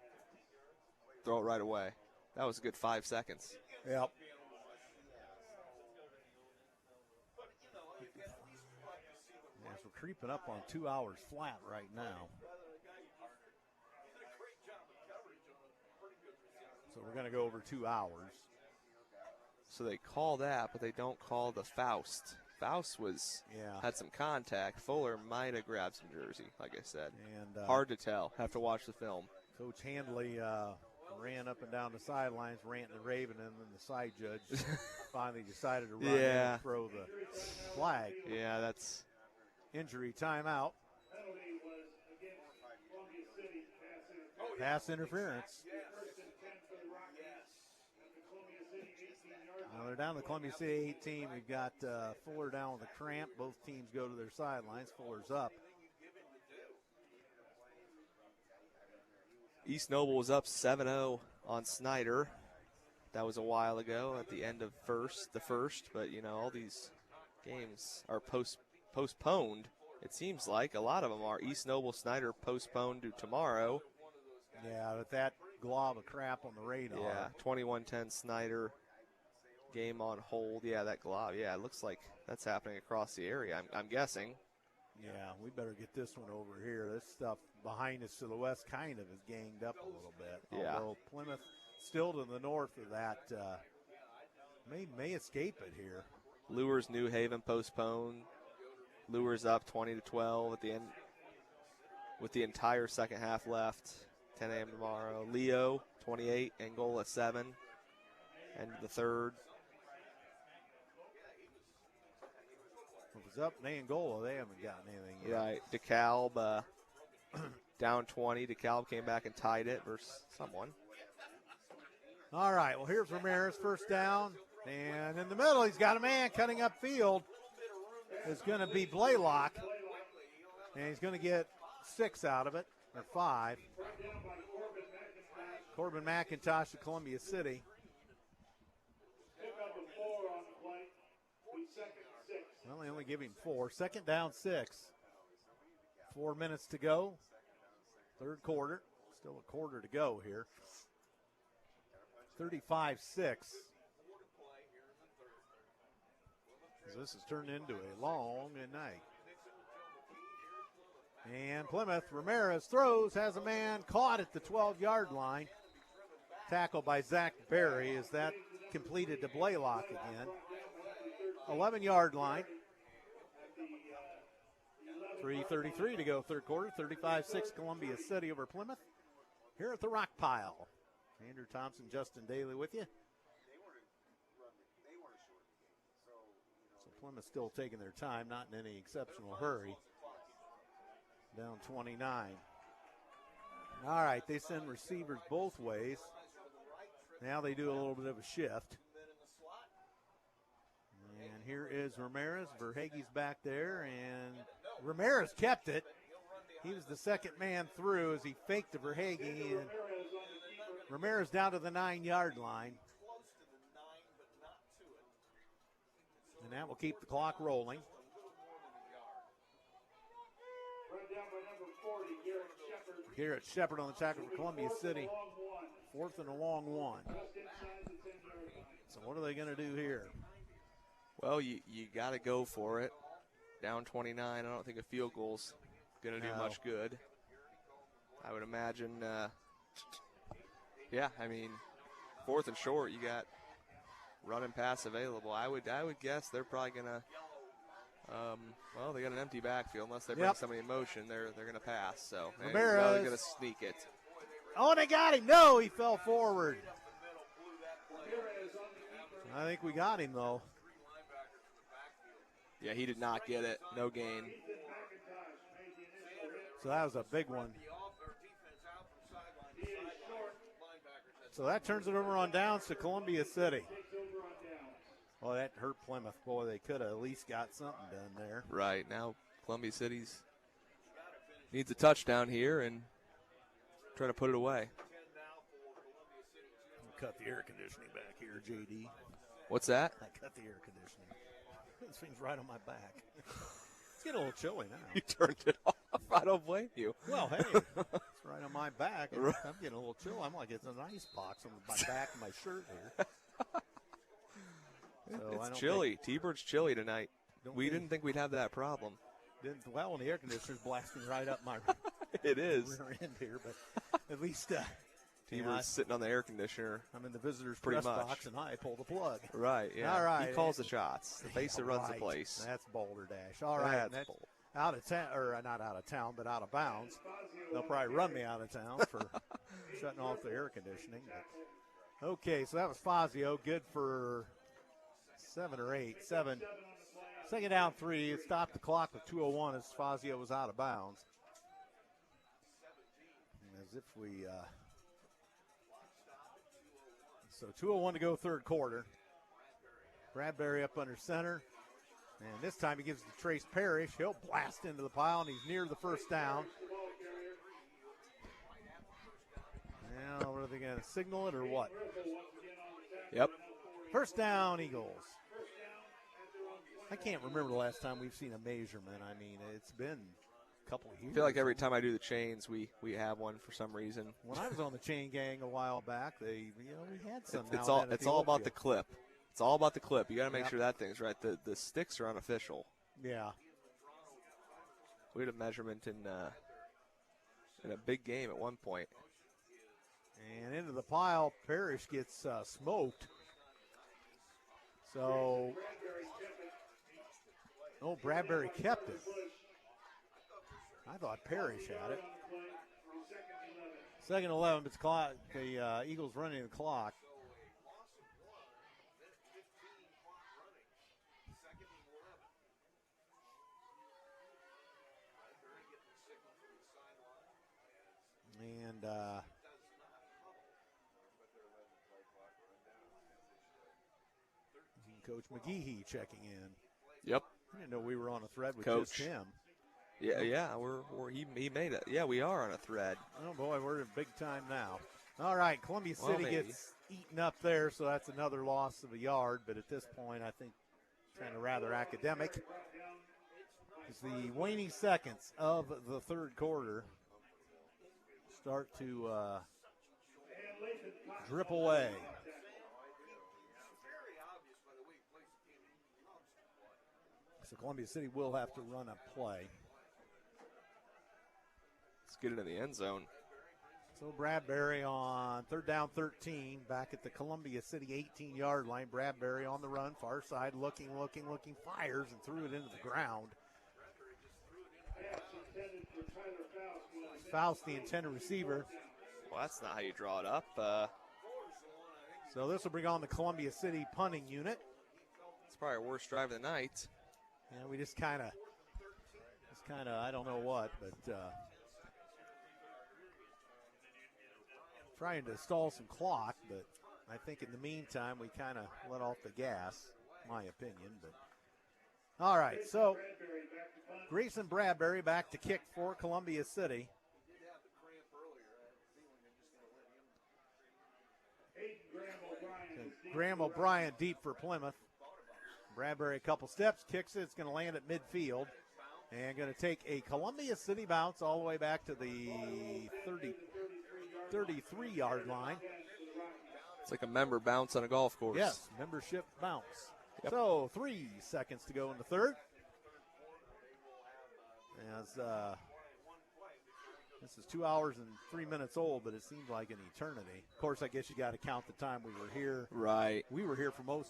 throw it right away. That was a good 5 seconds. Yep. We're creeping up on 2 hours flat right now. So we're going to go over 2 hours. So they call that, but they don't call the Faust. Faust had some contact. Fuller might have grabbed some jersey, like I said. And hard to tell. Have to watch the film. Coach Handley ran up and down the sidelines, ranting and raving, and then the side judge finally decided to run in and throw the flag. Yeah, that's injury timeout. Pass interference. Now they're down to the Columbia City 18. We've got Fuller down with a cramp. Both teams go to their sidelines. Fuller's up. East Noble was up 7-0 on Snyder. That was a while ago at the end of the first, but all these games are postponed. It seems like a lot of them are. East Noble Snyder postponed to tomorrow. Yeah, with that glob of crap on the radar. Yeah, 21-10 Snyder game on hold. Yeah, that glob. Yeah, it looks like that's happening across the area, I'm guessing. Yeah, we better get this one over here. This stuff behind us to the west kind of is ganged up a little bit. Yeah. Although Plymouth still to the north of that may escape it here. Lures New Haven postponed. Lures up 20-12 at the end with the entire second half left. 10 a.m. tomorrow. Leo 28, Angola 7. End of the third. It was up in Angola. They haven't gotten anything yet. Right. DeKalb down 20. DeKalb came back and tied it versus someone. All right, well, here's Ramirez, first down. And in the middle, he's got a man cutting upfield. It's going to be Blaylock. And he's going to get 6 out of it, or 5. Corbin McIntosh of Columbia City. Well, they only give him 4. Second down, 6. 4 minutes to go. Third quarter. Still a quarter to go here. 35-6. This has turned into a long night. And Plymouth, Ramirez throws, has a man caught at the 12-yard line. Tackled by Zach Berry as that completed to Blaylock again. 11-yard line. 3:33 to go third quarter. 35-6 Columbia City over Plymouth. Here at the Rock Pile. Andrew Thompson, Justin Daly with you. So Plymouth still taking their time, not in any exceptional hurry. Down 29. All right, they send receivers both ways. Now they do a little bit of a shift. And here is Ramirez. Verhage's back there, and Ramirez kept it. He was the second man through as he faked to Verhage, and Ramirez down to the 9-yard line. And that will keep the clock rolling. Garrett Shepard on the tackle for Columbia City. 4th and a long one. So what are they going to do here? Well, you got to go for it. Down 29, I don't think a field goal's going to do much good. I would imagine, yeah, I mean, 4th and short, you got run and pass available. I would guess they're probably going to, well, they got an empty backfield. Unless they bring somebody in motion, they're going to pass. So they're going to sneak it. Oh, they got him. No, he fell forward. I think we got him, though. Yeah, he did not get it. No gain. So that was a big one. So that turns it over on downs to Columbia City. Well, that hurt Plymouth. Boy, they could have at least got something done there. Right. Now Columbia City's needs a touchdown here and try to put it away. Cut the air conditioning back here, JD. What's that? I cut the air conditioning. This thing's right on my back. It's getting a little chilly now. You turned it off. I don't blame you. Well, hey, it's right on my back. I'm getting a little chill. I'm like, it's an ice box on my back of my shirt here. So it's chilly. T-Bird's chilly tonight. We didn't think we'd have that problem. Well, when the air conditioner's blasting right up my it is. rear end here, but at least T-Bird's sitting on the air conditioner. I'm in the visitor's pretty press much. box, and I pull the plug. Right, yeah. All right. He calls the shots. The face that runs the place. That's Boulder Dash. All right. That's out of town, or not out of town, but out of bounds. They'll probably run me out of town for shutting off the air conditioning. But, okay, so that was Fazio. Good for 7 or 8. 7. Second down 3. It stopped the clock with 2:01 as Fazio was out of bounds. As if we... So 2:01 to go third quarter. Bradbury up under center. And this time he gives it to Trace Parrish. He'll blast into the pile, and he's near the first down. Now, what are they going to signal it or what? Yep. First down, Eagles. I can't remember the last time we've seen a measurement. I mean, it's been a couple of years. I feel like every time I do the chains, we have one for some reason. When I was on the chain gang a while back, we had some. It's all about the clip. It's all about the clip. You got to make sure that thing's right. The sticks are unofficial. Yeah. We had a measurement in a big game at one point. And into the pile, Parrish gets smoked. So, Bradbury kept it. I thought Parrish had it. Second 11, but the Eagles running the clock. Coach McGehee checking in. Yep. I didn't know we were on a thread with Coach. just him. Yeah, he made it. Yeah, we are on a thread. Oh boy, we're in big time now. All right, Columbia City maybe. gets eaten up there, so that's another loss of a yard. But at this point, I think kind of rather academic. As the waning seconds of the third quarter start to drip away. So Columbia City will have to run a play. Let's get it in the end zone. So Bradbury on third down 13, back at the Columbia City 18-yard line. Bradbury on the run, far side, looking, fires and threw it into the ground. Faust, the intended receiver. Well, that's not how you draw it up. So this will bring on the Columbia City punting unit. It's probably our worst drive of the night. And we just kind of, I don't know what, but trying to stall some clock. But I think in the meantime, we kind of let off the gas, my opinion. But all right, so Grayson Bradbury back to kick for Columbia City. Graham O'Brien deep for Plymouth. Bradbury a couple steps, kicks it. It's going to land at midfield. And going to take a Columbia City bounce all the way back to the 33-yard line. It's like a member bounce on a golf course. Yes, membership bounce. Yep. So 3 seconds to go in the third. As this is 2 hours and 3 minutes old, but it seems like an eternity. Of course, I guess you got to count the time we were here. Right. We were here for more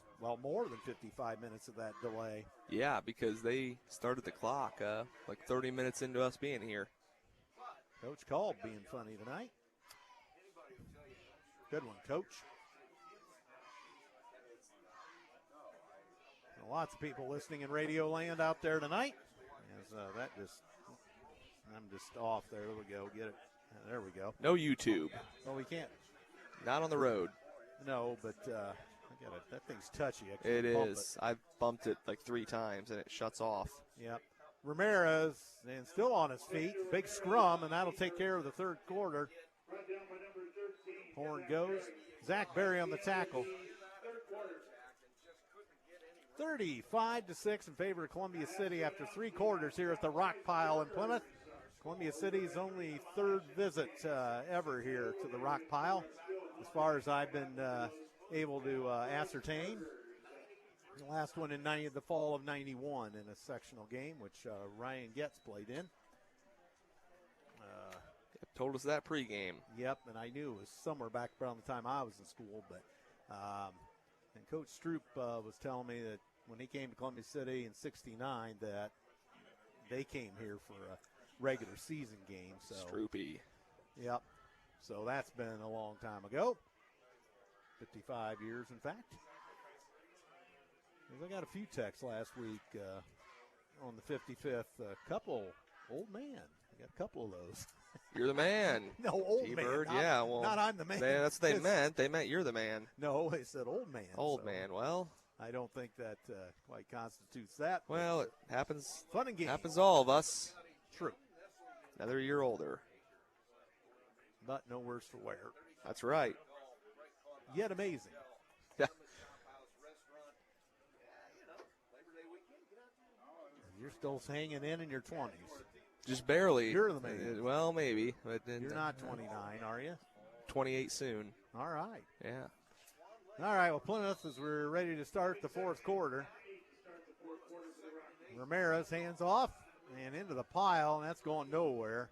than 55 minutes of that delay. Yeah, because they started the clock like 30 minutes into us being here. Coach called being funny tonight. Good one, Coach. Lots of people listening in Radio Land out there tonight. As I'm just off there. There we go. Get it. There we go. No YouTube. Well, we can't. Not on the road. No, but that thing's touchy. I It can't bump is. I've bumped it like 3 times and it shuts off. Yep. Ramirez, and still on his feet. Big scrum, and that'll take care of the third quarter. Horn goes. Zach Berry on the tackle. 35-6 in favor of Columbia City after 3 quarters here at the Rock Pile in Plymouth. Columbia City's only third visit ever here to the Rock Pile, as far as I've been able to ascertain. The last one in the fall of '91 in a sectional game, which Ryan Getz played in. Told us that pregame. Yep, and I knew it was somewhere back around the time I was in school. But and Coach Stroop was telling me that when he came to Columbia City in '69, that they came here for a regular season game. So Stroopy. Yep. So that's been a long time ago. 55 years, in fact. I got a few texts last week on the 55th. Couple, old man. I got a couple of those. You're the man. No, old T-Bird, man. Yeah, well. Not I'm the man. That's what they meant. They meant you're the man. No, they said old man. Old man. Well. I don't think that quite constitutes that. Well, it happens. Fun and games. Happens to all of us. True. Another year older. But no worse for wear. That's right. Yet amazing. Yeah. You're still hanging in your 20s. Just barely. You're the man. Well, maybe. But you're not 29, are you? 28 soon. All right. Yeah. All right, well, Plymouth, as we're ready to start the fourth quarter. Ramirez hands off and into the pile, and that's going nowhere.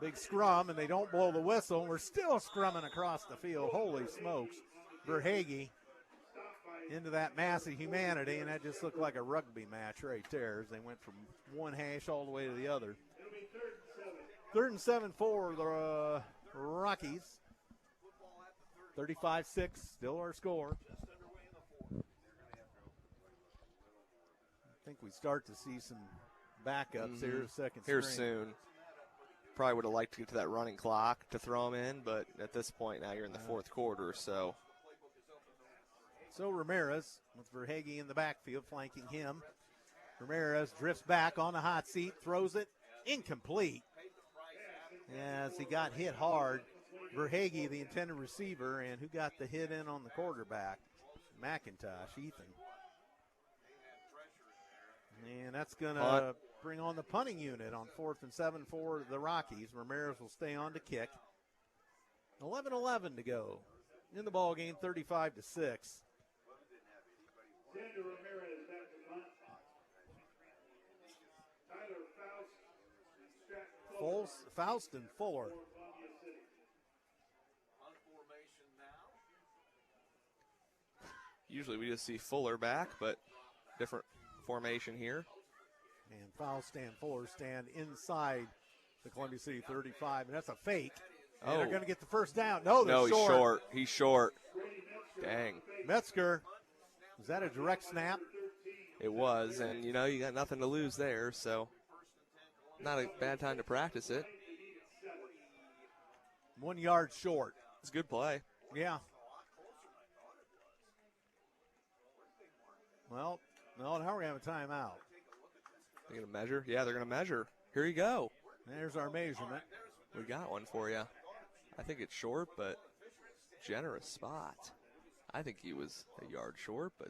Big scrum, and they don't blow the whistle. We're still scrumming across the field. Holy smokes. Verhage into that mass of humanity, and that just looked like a rugby match right there as they went from one hash all the way to the other. 3rd and 7 for the Rockies. 35-6, still our score. I think we start to see some backups here, second here string. soon. probably would have liked to get to that running clock to throw him in, but at this point now you're in the fourth quarter, so. So Ramirez with Verhage in the backfield flanking him. Ramirez drifts back on the hot seat, throws it incomplete. As he got hit hard, Verhage, the intended receiver, and who got the hit in on the quarterback? McIntosh, Ethan. And that's going to bring on the punting unit on 4th and 7 for the Rockies. Ramirez will stay on to kick. 11-11 to go in the ball game, 35-6. Xander Ramirez back to punt. Tyler Faust and Fuller. Columbia City. On formation now. Usually we just see Fuller back, but different formation here. And Faust and Fuller stand inside the Columbia City 35, and that's a fake. And they're going to get the first down. No, they're he's short. He's short. Dang. Metzger, was that a direct snap? It was, and you got nothing to lose there, so not a bad time to practice it. 1 yard short. It's a good play. Yeah. Well, no, now we're going to have a timeout. They're going to measure? Yeah, they're going to measure. Here you go. There's our measurement. We got one for you. I think it's short, but generous spot. I think he was a yard short, but.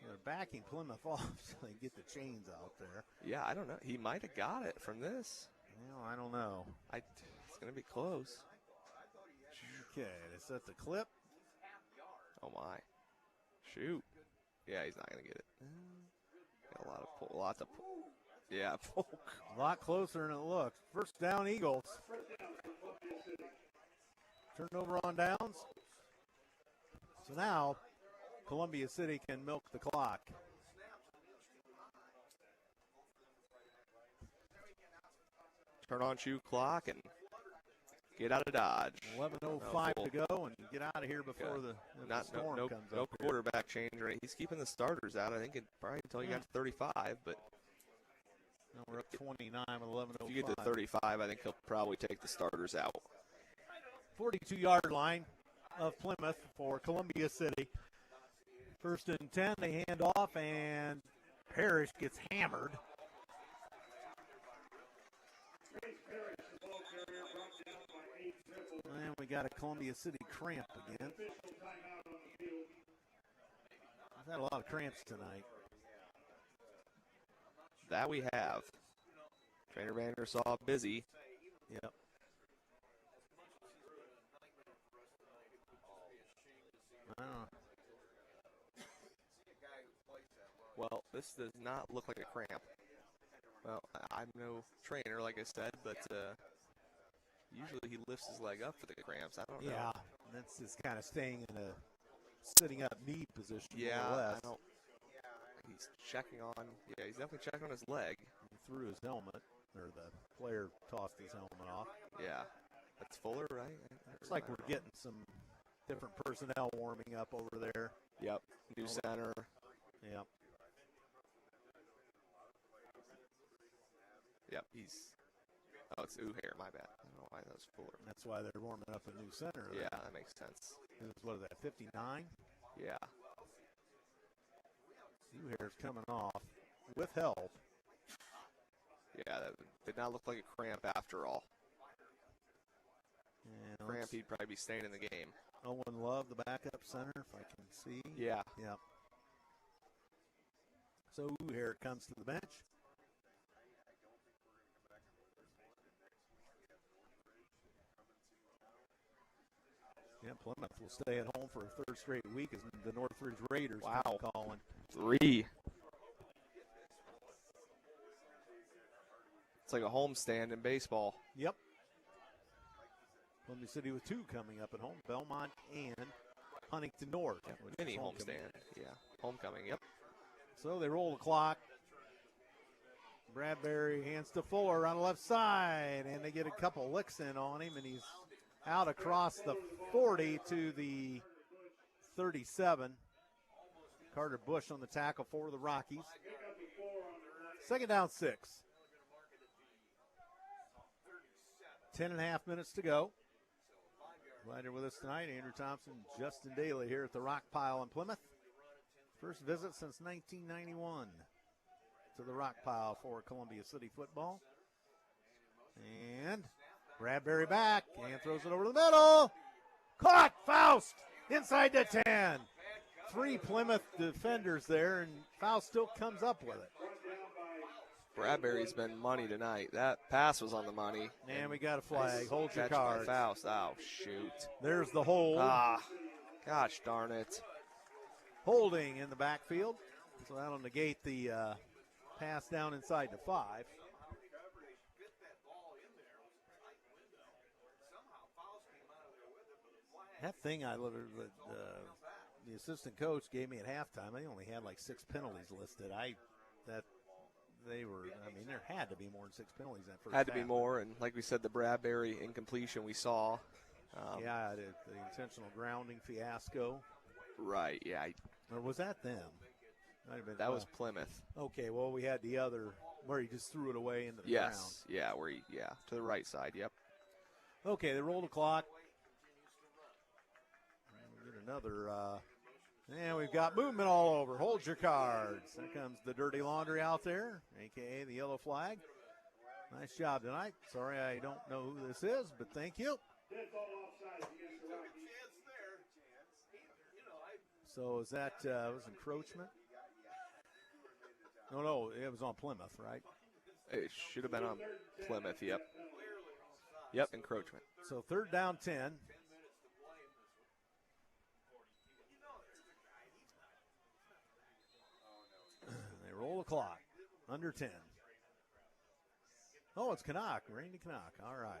They're backing Plymouth off so they get the chains out there. Yeah, I don't know. He might have got it from this. Well, I don't know. It's going to be close. Okay, they set the clip. Oh, my. Shoot. Yeah, he's not going to get it. Got a lot to pull. Yeah, poke. A lot closer than it looks. First down, Eagles. Turnover on downs. So now Columbia City can milk the clock. Turn on shoe clock and get out of Dodge. 11:05 to go and get out of here before the storm comes up. No quarterback change. Right? He's keeping the starters out. I think probably until you got to 35, but. No, we're up 29 with 11:05. If you get to 35, I think he'll probably take the starters out. 42-yard line of Plymouth for Columbia City. First and 10, they hand off, and Parrish gets hammered. And we got a Columbia City cramp again. I've had a lot of cramps tonight. That we have. Trainer Vander saw busy. Yep. Well, this does not look like a cramp. Well, I'm no trainer, like I said, but usually he lifts his leg up for the cramps. I don't know. Yeah, that's just kind of staying in a sitting up knee position. Yeah, more or less. I don't. He's checking on. Yeah, he's definitely checking on his leg. He threw his helmet, or the player tossed his helmet off. Yeah, that's Fuller, right? Looks like we're getting some different personnel warming up over there. Yep, new center. Yep. Yep, it's Uhair, my bad. I don't know why that was Fuller. That's why they're warming up a new center. Yeah, that makes sense. What is that, 59? Yeah. Uhair's coming off with help. Yeah, that did not look like a cramp after all. And Cramp, he'd probably be staying in the game. Owen Love, the backup center, if I can see. Yeah. Yep. So Uhair comes to the bench. Yeah, Plymouth will stay at home for a third straight week as the Northridge Raiders come calling. 3. It's like a homestand in baseball. Yep. Columbia City with 2 coming up at home, Belmont and Huntington North. Yeah, mini homestand. Yeah, homecoming, yep. So they roll the clock. Bradbury hands to Fuller on the left side, and they get a couple licks in on him, and he's out across the 40 to the 37. Carter Bush on the tackle for the Rockies. Second down 6. 10.5 minutes to go. Glad you're with us tonight. Andrew Thompson, Justin Daly here at the Rock Pile in Plymouth. First visit since 1991 to the Rock Pile for Columbia City football. And Bradbury back and throws it over the middle. Caught, Faust, inside the 10. 3 Plymouth defenders there, and Faust still comes up with it. Bradbury's been money tonight. That pass was on the money. And we got a flag. Hold your Catch by cards. Faust. Oh, shoot. There's the hold. Gosh darn it. Holding in the backfield. So that'll negate the pass down inside the 5. That thing the assistant coach gave me at halftime, they only had like 6 penalties listed. There had to be more than 6 penalties that first Had to half. be more, and like we said, the Bradbury incompletion we saw. The intentional grounding fiasco. Right, yeah. Or was that them? Might have been, That was Plymouth. Okay, well, we had the other where he just threw it away into the ground. Yes, yeah, to the right side, yep. Okay, they roll the clock. We'll get another, and we've got movement all over. Hold your cards. There comes the dirty laundry out there, a.k.a. the yellow flag. Nice job tonight. Sorry I don't know who this is, but thank you. So is that was encroachment? No, it was on Plymouth, right? It should have been on Plymouth, yep. Yep, encroachment. So 3rd down 10. They roll the clock. Under 10. Oh, it's Canuck. Randy Canuck. All right.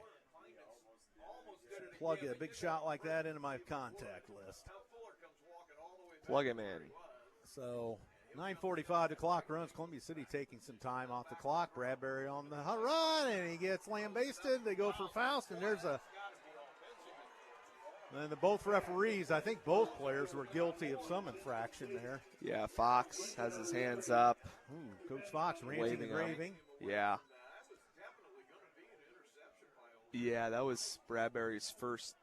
Should plug a big shot like that into my contact list. Plug him in. So 9:45 the clock runs. Columbia City taking some time off the clock. Bradbury on the run, and he gets lambasted. They go for Faust, and there's a. And both referees, I think both players were guilty of some infraction there. Yeah, Fox has his hands up. Ooh, Coach Fox ranting and raving. Yeah. Yeah, that was Bradbury's first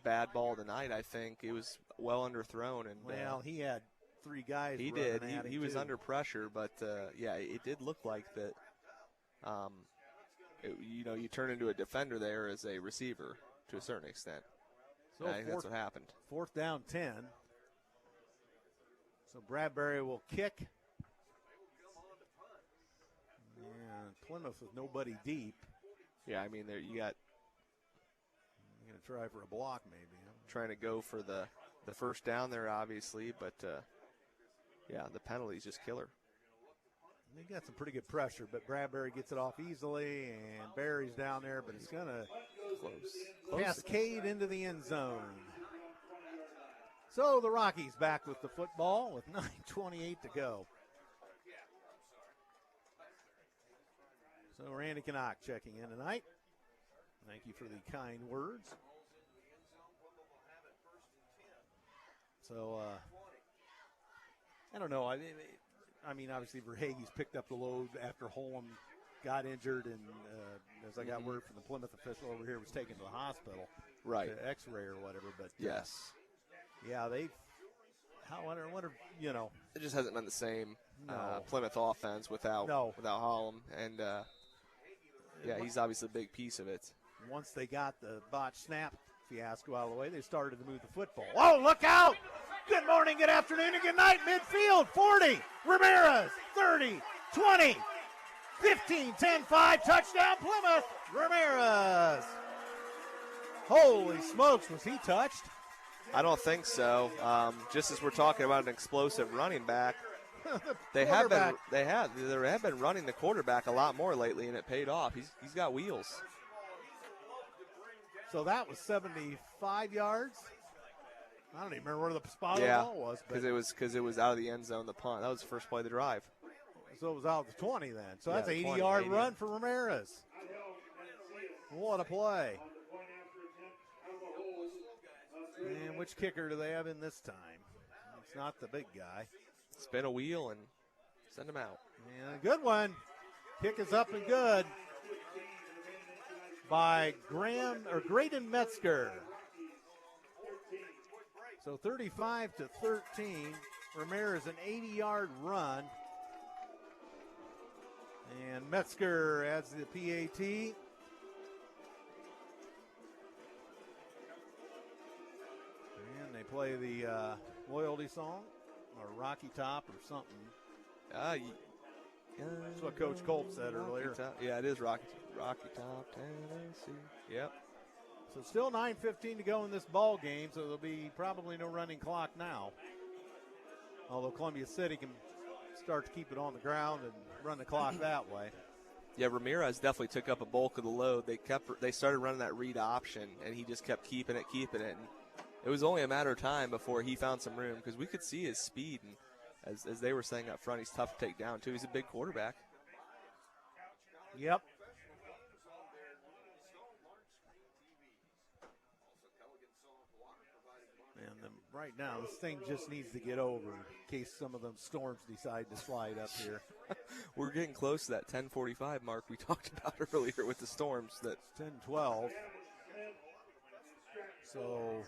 bad ball tonight, I think. It was well underthrown. And well, he had 3 guys. He did. He was under pressure, but, it did look like that, you turn into a defender there as a receiver to a certain extent. So I think that's what happened. 4th down 10. So Bradbury will kick. And Plymouth with nobody deep. Yeah, I mean, you got. I'm going to try for a block maybe. Trying to go for the first down there, obviously, but, the penalty's just killer. They got some pretty good pressure, but Bradbury gets it off easily, and Barry's down there, but it's going to cascade into the end zone. So the Rockies back with the football with 9:28 to go. So Randy Canuck checking in tonight. Thank you for the kind words. So, I don't know. I mean, obviously, Verhaeghe's picked up the load after Holm got injured, and as I got word from the Plymouth official over here, was taken to the hospital, right? To X-ray or whatever. But yes, it just hasn't been the same Plymouth offense without Holm, and he's obviously a big piece of it. Once they got the botch snap fiasco out of the way, they started to move the football. Oh, look out! Good morning, good afternoon, and good night. Midfield, 40. Ramirez, 30, 20, 15, 10, 5. Touchdown, Plymouth. Ramirez. Holy smokes, was he touched? I don't think so. Just as we're talking about an explosive running back, they have been running the quarterback a lot more lately, and it paid off. He's got wheels. So that was 75 yards. I don't even remember where the spot of the ball was. Because it was out of the end zone, the punt. That was the first play of the drive. So it was out of the 20 then. So that's an 80-yard run for Ramirez. What a play. And which kicker do they have in this time? It's not the big guy. Spin a wheel and send him out. Yeah, good one. Kick is up and good. by Braden Metzger. So 35-13. Ramirez an 80-yard run. And Metzger adds the PAT. And they play the loyalty song or Rocky Top or something. That's what Coach Colt said earlier. Yeah, it is Rocky Top, Tennessee. Yep. So still 9:15 to go in this ball game, so there'll be probably no running clock now. Although Columbia City can start to keep it on the ground and run the clock that way. Yeah, Ramirez definitely took up a bulk of the load. They started running that read option, and he just kept keeping it. And it was only a matter of time before he found some room because we could see his speed. And as they were saying up front, he's tough to take down, too. He's a big quarterback. Yep. And right now, this thing just needs to get over in case some of them storms decide to slide up here. We're getting close to that 10:45 mark we talked about earlier with the storms. That 10-12. So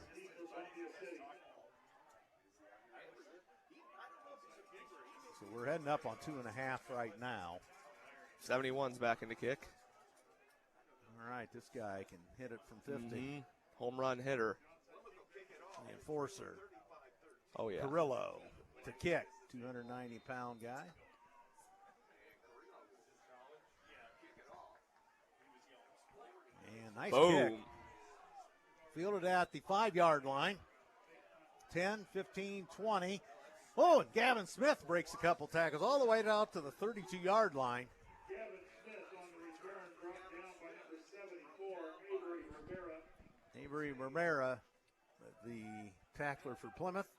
we're heading up on 2.5 right now. 71's back in the kick. All right, this guy can hit it from 50. Mm-hmm. Home run hitter. The enforcer. Oh, yeah. Carrillo to kick. 290-pound guy. And nice Boom. kick. Fielded at the 5-yard line. 10, 15, 20. Oh, and Gavin Smith breaks a couple tackles all the way out to the 32-yard line. Gavin Smith on the return, brought down by number 74, Avery Rivera. Avery Rivera, the tackler for Plymouth.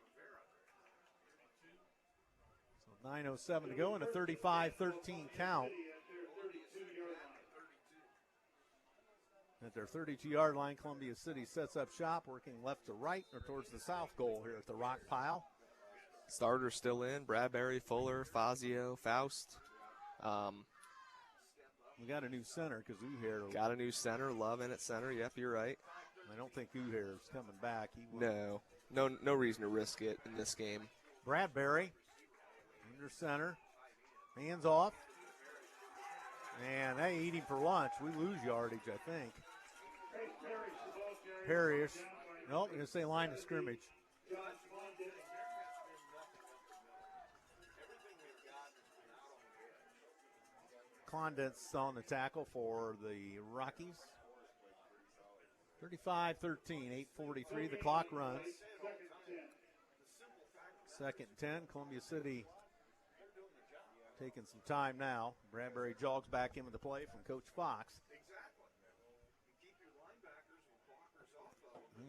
So 9:07 to go and a 35-13 count. At their 32-yard line, Columbia City sets up shop, working left to right or towards the south goal here at the rock pile. Starters still in. Bradbury, Fuller, Fazio, Faust. We got a new center because Uhair. Got a new center. Love in at center. Yep, you're right. I don't think Uhair is coming back. No reason to risk it in this game. Bradbury under center. Hands off. And they eat him for lunch. We lose yardage, I think. Parrish. Nope, I'm going to say line of scrimmage. Condence on the tackle for the Rockies. 35-13, 8:43. The clock runs. Second and 10. Columbia City taking some time now. Bradbury jogs back into the play from Coach Fox.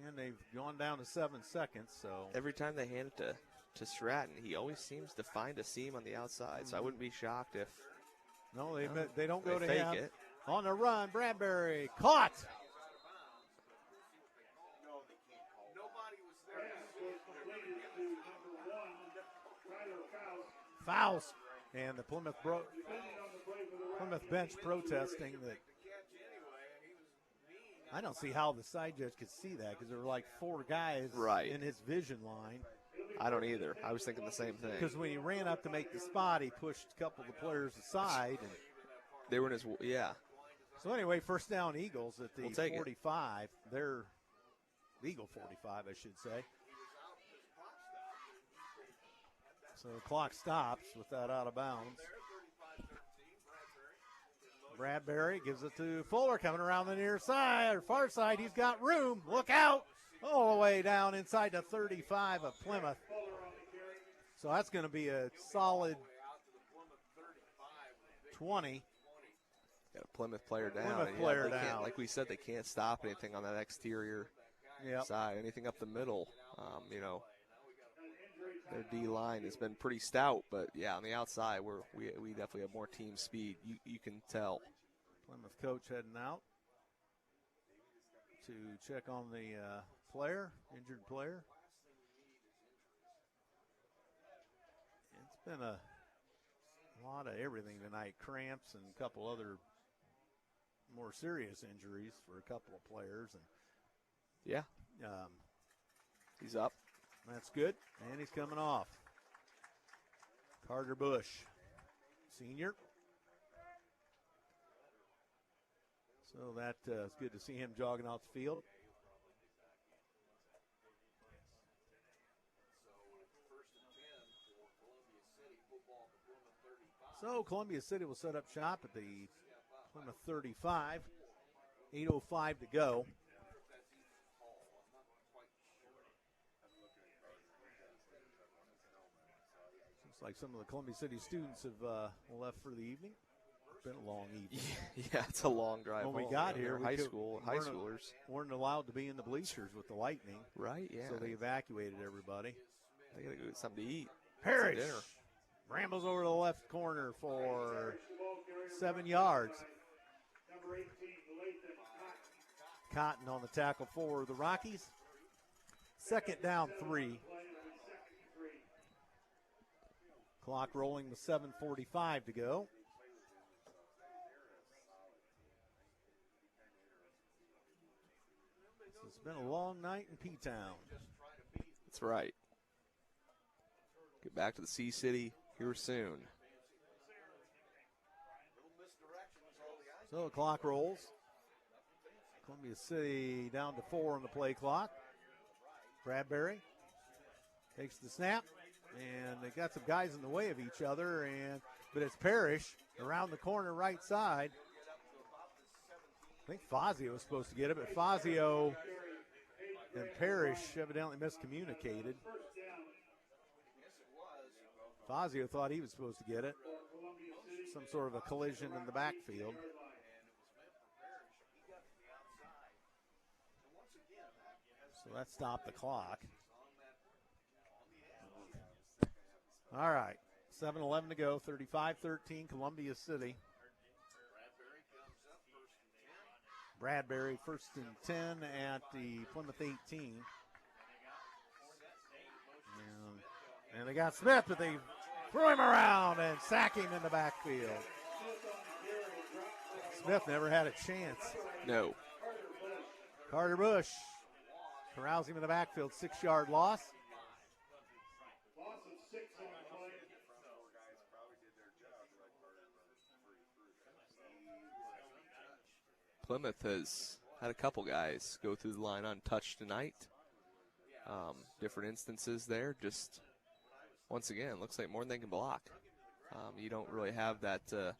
And they've gone down to 7 seconds. So every time they hand it to Stratton, he always seems to find a seam on the outside. So I wouldn't be shocked if. No, they don't go to fake him. it. On the run, Bradbury caught. Faust. And the Plymouth bench protesting that. I don't see how the side judge could see that because there were like 4 guys in his vision line. I don't either. I was thinking the same thing. Because when he ran up to make the spot, he pushed a couple of the players aside. And they were in his, So anyway, first down Eagles at the 45. They're Eagle 45, I should say. So the clock stops with that out of bounds. Bradbury gives it to Fuller coming around the near side, or far side. He's got room. Look out. All the way down inside the 35 of Plymouth. So that's going to be a solid 20. Got a Plymouth player down. Plymouth player down. Like we said, they can't stop anything on that exterior side. Anything up the middle, their D-line has been pretty stout, but on the outside, we definitely have more team speed. You can tell. Plymouth coach heading out to check on the injured player. It's been a lot of everything tonight, cramps and a couple other more serious injuries for a couple of players. And Yeah. He's up. that's good. And he's coming off. Carter Bush, senior. So that is good to see him jogging off the field. So Columbia City will set up shop at the Plymouth 35. 8:05 to go. Looks like some of the Columbia City students have left for the evening. It's been a long evening. Yeah, it's a long drive. When we home. got Yeah, here, high schoolers weren't allowed to be in the bleachers with the lightning. Right, yeah. So they evacuated everybody. They got to go get something to eat. Parrish Dinner. rambles over to the left corner for 7 yards. Number 18, Lathan Cotton on the tackle for the Rockies. Second down, 3. Clock rolling with 7:45 to go. It's been a long night in P-Town. That's right. Get back to the Sea City here soon. So the clock rolls. Columbia City down to 4 on the play clock. Bradbury takes the snap, and they got some guys in the way of each other, but it's Parrish around the corner right side. I think Fazio was supposed to get it, but Fazio and Parrish evidently miscommunicated. Fazio thought he was supposed to get it. Some sort of a collision in the backfield. So that stopped the clock. All right, 7:11 to go, 35-13, Columbia City. Bradbury first and 10 at the Plymouth 18. And they got Smith, but they threw him around and sack him in the backfield. Smith never had a chance. No. Carter Bush corrals him in the backfield, 6-yard loss. Loss of 6 on the play. Plymouth has had a couple guys go through the line untouched tonight. Different instances there. Just, once again, looks like more than they can block. You don't really have that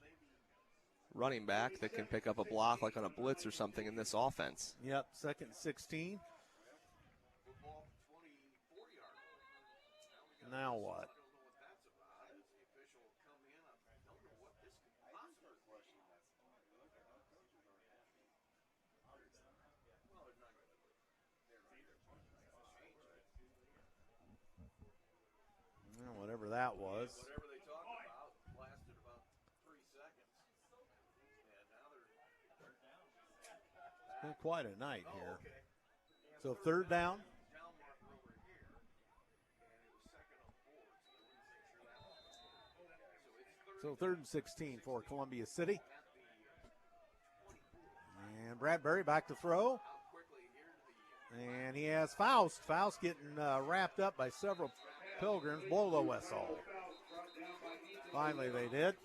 running back that can pick up a block like on a blitz or something in this offense. Yep, second 16. Now what? Well, whatever that was. Whatever they talked about lasted about 3 seconds. And now It's been quite a night here. So third down. So 3rd and 16 for Columbia City. And Bradbury back to throw. And he has Faust. Faust getting wrapped up by several Pilgrims. Blow the whistle. Finally they did.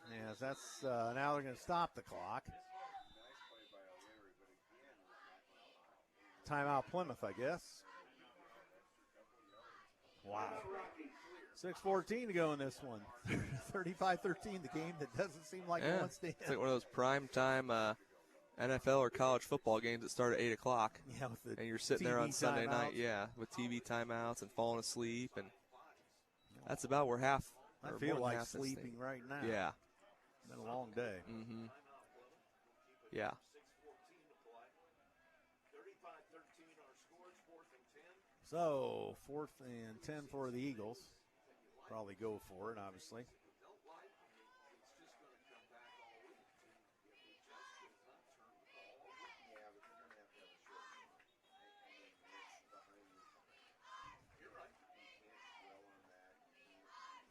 Yes, that's now they're going to stop the clock. Timeout Plymouth, I guess. Wow. 6:14 to go in this one. 35-13, the game that doesn't seem like it wants to end. It's like one of those prime time NFL or college football games that start at 8 o'clock. Yeah, with the and you're sitting TV there on Sunday night, timeouts. with TV timeouts and falling asleep. And that's about where half. I or feel more than like half this sleeping thing. right now. Yeah. Been a long day. Mm-hmm. Yeah. 35-13 our scores, 4th and 10. So 4th and 10 for the Eagles. Probably go for it, obviously.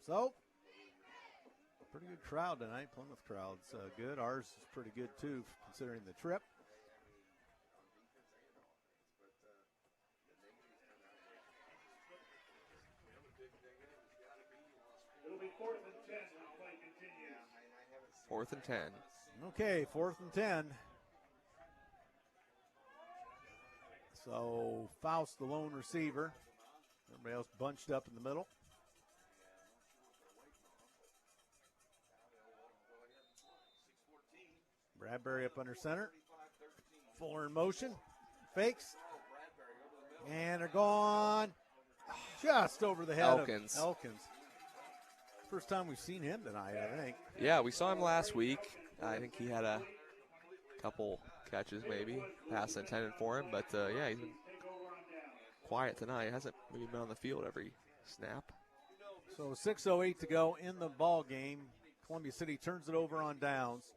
So Pretty good crowd tonight. Plymouth crowd's good. Ours is pretty good, too, considering the trip. It'll be 4th and 10 when play continues. 4th and 10. Okay, 4th and 10. So Faust, the lone receiver. Everybody else bunched up in the middle. Bradbury up under center. Fuller in motion. Fakes. And they're gone just over the head Elkins. of Elkins. First time we've seen him tonight, I think. Yeah, we saw him last week. I think he had a couple catches maybe. Pass intended for him. But, yeah, he's been quiet tonight. Hasn't maybe been on the field every snap. So 6:08 to go in the ball game. Columbia City turns it over on downs.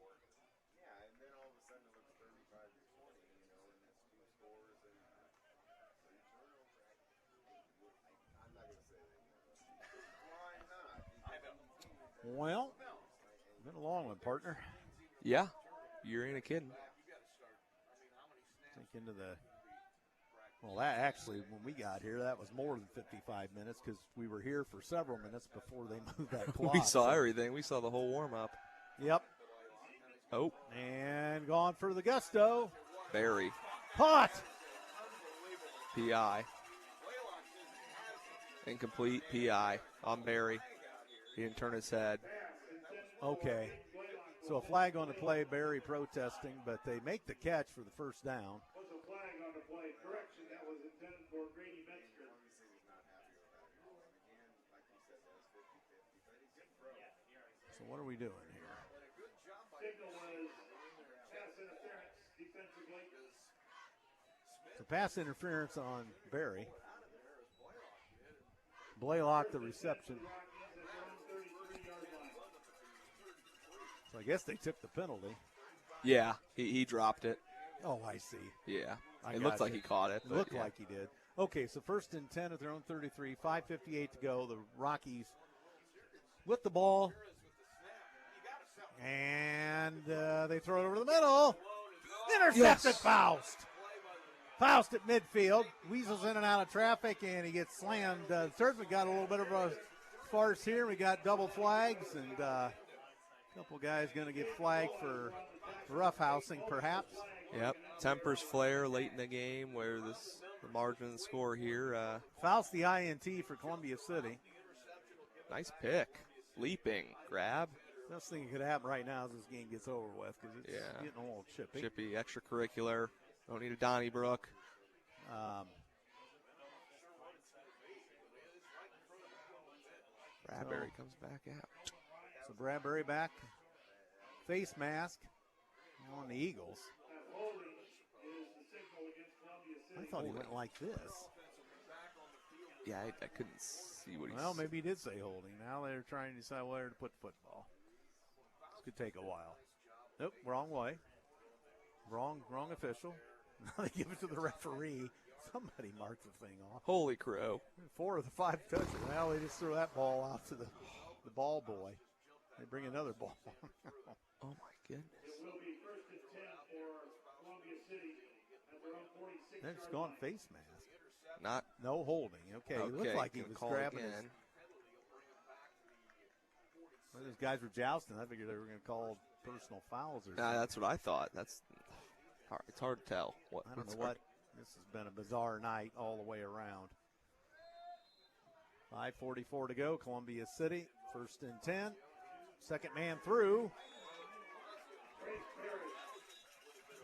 Well, been a long one, partner. Yeah, you ain't a kidding. Think into the. Well, that actually, when we got here, that was more than 55 minutes because we were here for several minutes before they moved that clock. We saw everything. We saw the whole warm-up. Yep. Oh. And gone for the gusto. Barry. Caught. PI. Incomplete PI on Barry. He didn't turn his head. Okay. So a flag on the play, Barry protesting, but they make the catch for the first down. Was a flag on the play. Correction, that was intended for Grady Metzger. So what are we doing here? Signal was pass interference defensively. So pass interference on Barry. Blaylock the reception. So I guess they took the penalty. Yeah, he dropped it. Oh, I see. Yeah. I It looks got like you. he caught it. It but looked yeah. like he did. Okay, so 1st and 10 at their own 33, 5:58 to go. The Rockies with the ball. And they throw it over the middle. Intercepted. Yes. Faust. Faust at midfield. Weasels in and out of traffic, and he gets slammed. Turfman got a little bit of a farce here. We got double flags, and a couple guys going to get flagged for roughhousing, perhaps. Yep. Tempers flare late in the game where the margin of the score here. Faust the INT for Columbia City. Nice pick. Leaping. Grab. Best thing that could happen right now is this game gets over with because it's Yeah. getting a little chippy. Chippy. Extracurricular. Don't need a Donnybrook. Bradbury comes back out. So Bradbury back. Face mask on the Eagles. I thought he went like this. Yeah, I couldn't see what he Well, maybe he did say holding. Now they're trying to decide where to put the football. This could take a while. Nope, wrong way. Wrong official. Now they give it to the referee. Somebody marked the thing off. Holy crow. 4 of the 5 touches. Now they just throw that ball out to the ball boy. They bring another ball. Oh, my goodness. It will be 1st and 10 for Columbia City at their own 46. They're just gone face mask. Not No holding. Okay, it looked like he gonna was call grabbing again. his. Well, those guys were jousting. I figured they were going to call personal fouls or something. That's what I thought. That's hard. It's hard to tell. I don't know what. This has been a bizarre night all the way around. 5:44 to go. Columbia City, 1st and 10. Second man through.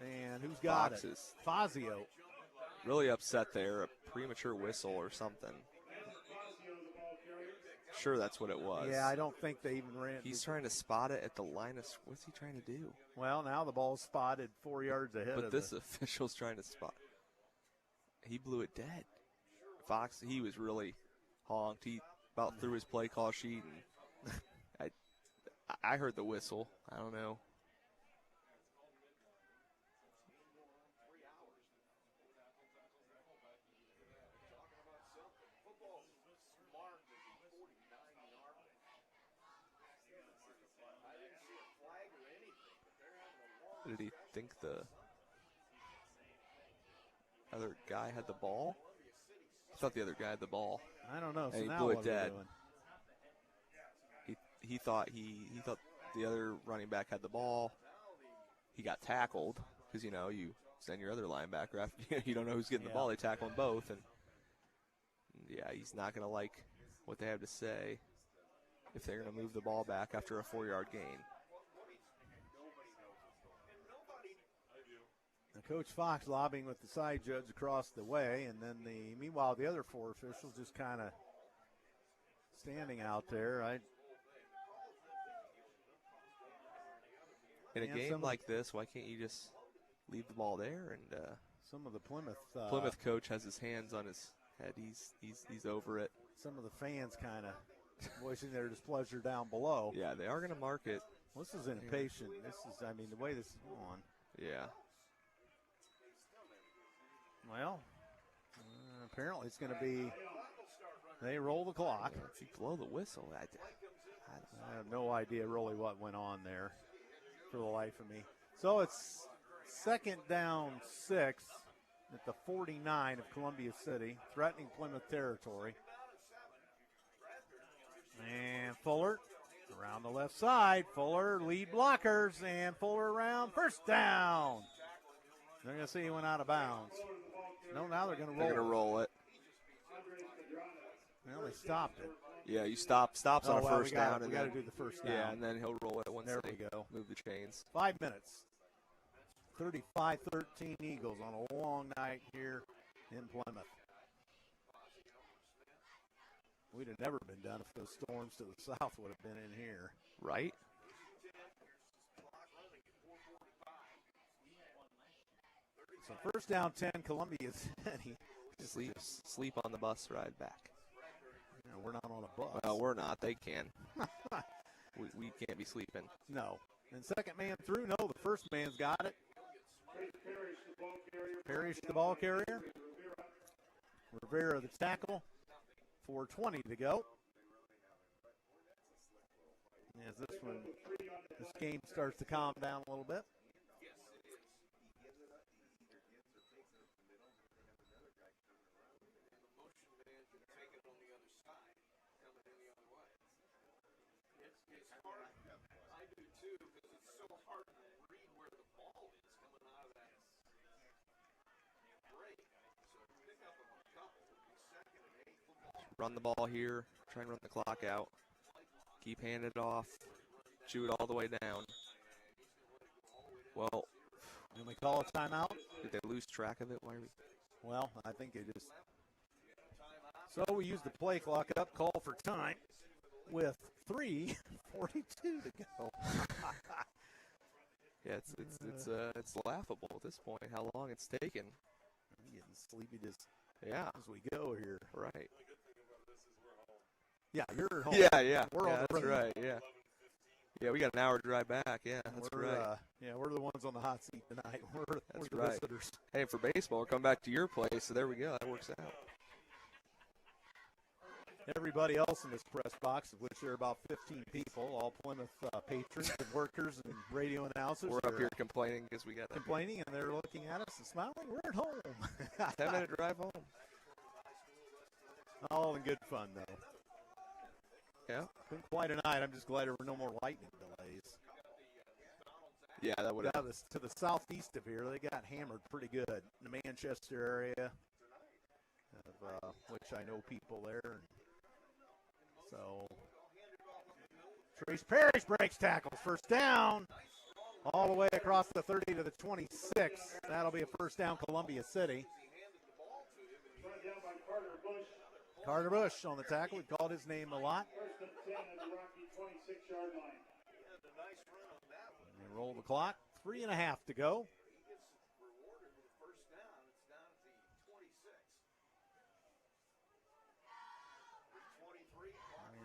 And who's got Foxes. it? Fazio. Really upset there. A premature whistle or something. Sure, that's what it was. Yeah, I don't think they even ran. He's trying to spot it at the line of. What's he trying to do? Well, now the ball's spotted 4 yards ahead But of this official's trying to spot. He blew it dead. Fox, he was really honked. He about threw his play call sheet, and I heard the whistle. I don't know. Did he think the other guy had the ball? I thought the other guy had the ball. I don't know. So And he now blew it what are we dead. doing? He thought the other running back had the ball. He got tackled because you send your other linebacker after you don't know who's getting the ball. They tackle them both, and yeah, he's not going to like what they have to say if they're going to move the ball back after a 4-yard gain. Now, Coach Fox lobbying with the side judge across the way, and then meanwhile the other 4 officials just kind of standing out there. In a game like this, why can't you just leave the ball there? And some of the Plymouth coach has his hands on his head. He's over it. Some of the fans kind of voicing their displeasure down below. Yeah, they are going to mark it. Well, this is impatient. The way this is going. Yeah. Well, apparently it's going to be. They roll the clock. If you blow the whistle, I have no idea really what went on there, for the life of me. So it's 2nd down 6 at the 49 of Columbia City, threatening Plymouth territory. And Fuller around the left side. Fuller lead blockers, and Fuller around, first down. They're going to see he went out of bounds. No, now they're going to roll. They're going to roll it. Well, they stopped it. Yeah, you stops on a first down. We got to do the first down. Yeah, and then he'll roll it once there they we go. Move the chains. 5 minutes. 35-13 Eagles on a long night here in Plymouth. We'd have never been done if those storms to the south would have been in here. Right? So first down 10, Columbia City. Sleep on the bus ride back. No, we're not on a bus. Well, we're not. They can. we can't be sleeping. No. And second man through. No, the first man's got it. Parrish the ball carrier. Rivera the tackle. 4:20 to go. As this game starts to calm down a little bit. Run the ball here, try and run the clock out. Keep handing it off, chew it all the way down. Well, when we call a timeout, did they lose track of it? Why are we? Well, I think they just. So we use the play clock up, call for time with 3:42 to go. Yeah, it's laughable at this point how long it's taken. I'm getting sleepy just as we go here. Right. Yeah, you're home. Yeah. We're on the that's road. right. Yeah. Yeah, we got an hour drive back. Yeah, that's right. We're the ones on the hot seat tonight. We're the right. visitors. Hey, for baseball, we're coming back to your place, so there we go. That works out. Everybody else in this press box, of which there are about 15 people, all Plymouth patrons and workers and radio announcers. We're up here complaining because we got complaining, and they're looking at us and smiling. We're at home. 10-minute drive home. All in good fun, though. Yeah. Been quite a night. I'm just glad there were no more lightning delays. Yeah, that would have. To the southeast of here, they got hammered pretty good. In the Manchester area, which I know people there. So, Trace Parrish breaks tackles. First down. All the way across the 30 to the 26. That'll be a first down, Columbia City. Carter Bush on the tackle. We called his name a lot. First and 10 at the Rocky 26-yard line. And roll the clock. 3.5 to go.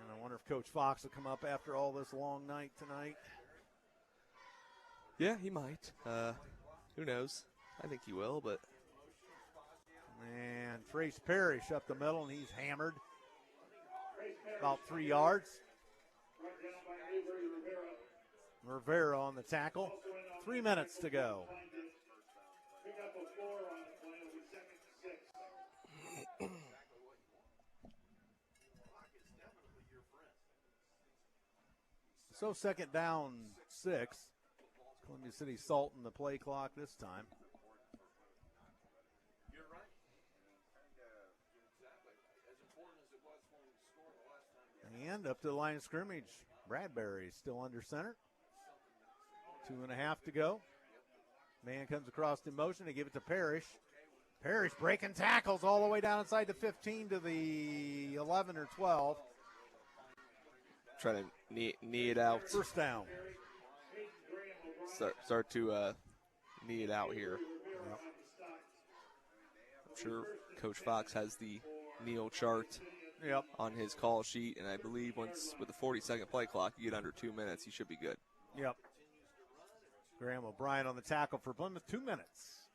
And I wonder if Coach Fox will come up after all this long night tonight. Yeah, he might. Who knows? I think he will, but. And Trace Parrish up the middle, and he's hammered. About 3 yards. Rivera on the tackle. 3 minutes to go. Pick up a 4 on the play. It'll be second and 6. So second down 6. Columbia City salting the play clock this time. You're right. Exactly. As important as it was when we scored the last time. And up to the line of scrimmage. Bradbury still under center. 2.5 to go. Man comes across in motion. They give it to Parrish. Parrish breaking tackles all the way down inside the 15 to the 11 or 12. Trying to knee it out. First down. Start to knee it out here. Yep. I'm sure Coach Fox has the kneel chart Yep. on his call sheet, and I believe once with the 40-second play clock, you get under 2 minutes, you should be good. Yep. Graham O'Brien on the tackle for Plymouth. 2 minutes.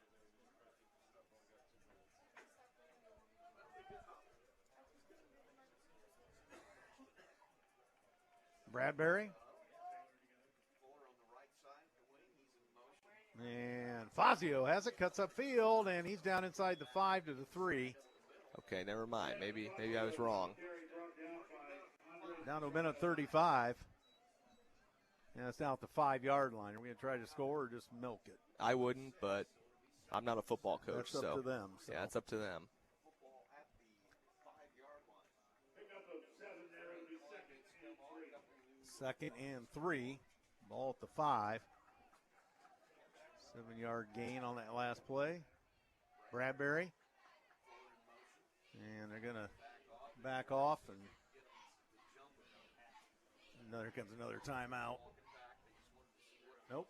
Bradbury. And Fazio has it, cuts upfield, and he's down inside the 5 to the 3. Okay, never mind. Maybe I was wrong. Down to a minute 35. And it's now at the 5-yard line. Are we going to try to score or just milk it? I wouldn't, but I'm not a football coach. That's up to them. So. Yeah, it's up to them. Second and 3. Ball at the 5. 7-yard gain on that last play. Bradbury. And they're going to back off. And here comes another timeout. Nope.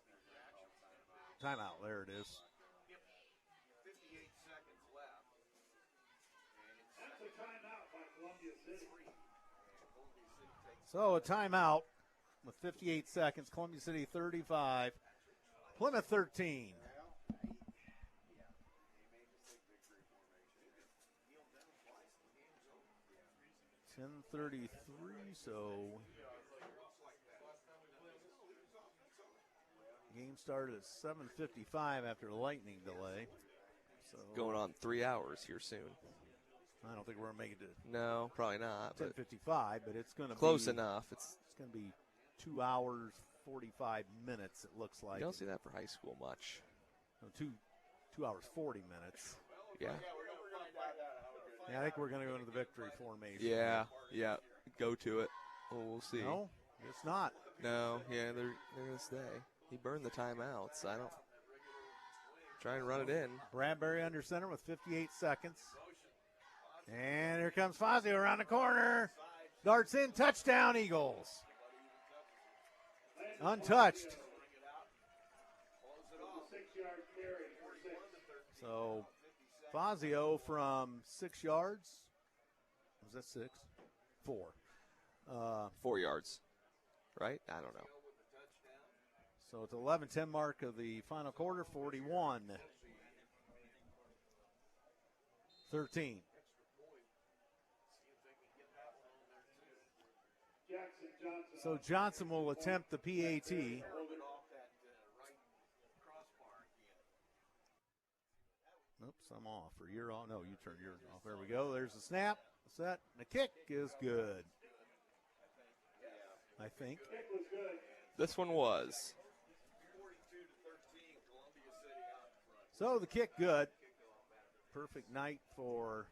Timeout. There it is. 58 seconds left. That's a timeout by Columbia City. So a timeout with 58 seconds. Columbia City 35. Plymouth 13. 10:33, so game started at 7:55 after a lightning delay. So Going on 3 hours here soon. I don't think we're going to make it to No, probably not. But 10:55, but it's going to close be enough. It's going to be 2 hours 45 minutes. It looks like. You don't see that for high school much. No, 2 hours 40 minutes. Yeah. Yeah, I think we're going to go into the victory formation. Yeah. Go to it. Well, we'll see. No, it's not. No, yeah, they're going to stay. He burned the timeouts. I don't. Try and run it in. Bradbury under center with 58 seconds. And here comes Fazio around the corner. Darts in. Touchdown, Eagles. Untouched. So Fazio from 6 yards. Was that 6? 4. 4 yards. Right? I don't know. So it's 11-10 mark of the final quarter. 41-13. So Johnson will attempt the PAT. Oops, I'm off. Or you're on. No, you turn yours off. There we go. There's the snap. Set. And the kick is good. I think. This one was. So the kick good. Perfect night for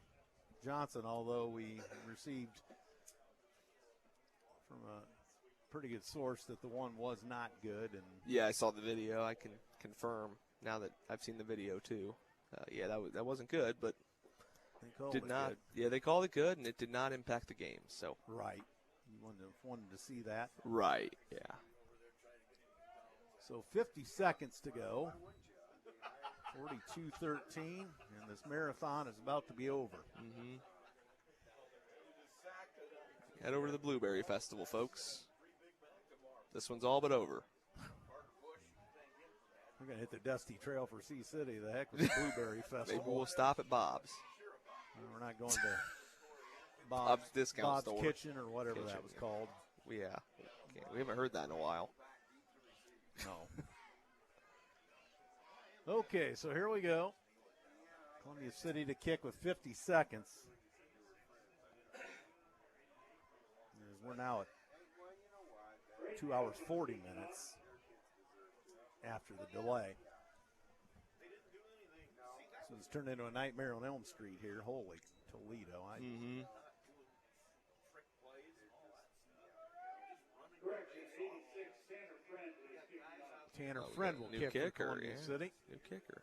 Johnson, although we received from a pretty good source that the one was not good. And Yeah, I saw the video. I can confirm now that I've seen the video too. Yeah, that wasn't good, but they called did it not. good. Yeah, they called it good, and it did not impact the game. So Right. You wanted to see that. right, yeah. So 50 seconds to go. 42-13, and this marathon is about to be over. Mm-hmm. Head over to the Blueberry Festival, folks. This one's all but over. We're going to hit the dusty trail for Sea City. The heck with the Blueberry Festival. Maybe we'll stop at Bob's. We're not going to Bob's Discount Bob's Store. Kitchen or whatever Kitchen, that was yeah. called. Yeah, we haven't heard that in a while. No. Okay, so here we go. Columbia City to kick with 50 seconds. We're now at 2 hours 40 minutes after the delay. So it's turned into a nightmare on Elm Street here. Holy Toledo. Tanner Friend will new kick kicker, for Columbia City. New kicker.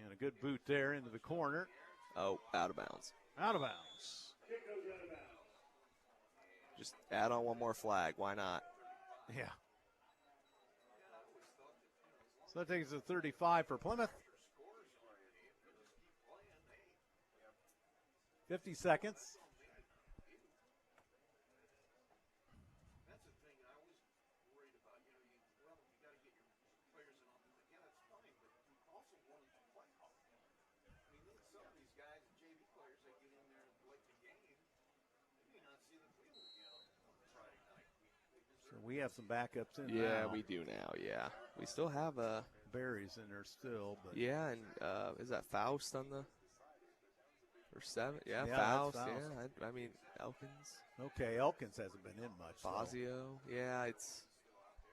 And a good boot there into the corner. Oh, out of bounds. Out of bounds. Just add on one more flag. Why not? Yeah. So that takes us to 35 for Plymouth. 50 seconds. That's the thing I was worried about. You got to get your players in on it. Again, it's fine, but you also want them to play hard. I mean, some of these guys, JV players that get in there late in the game, they may not see the field again on Friday night. So we have some backups in Yeah, now. we do now. Yeah, we still have a. Barry's in there still, but Yeah, and is that Faust on the? Or 7? Yeah, Yeah, Faust. that's Faust. Yeah, I mean Elkins. okay, Elkins hasn't been in much. so. Fazio. Yeah, it's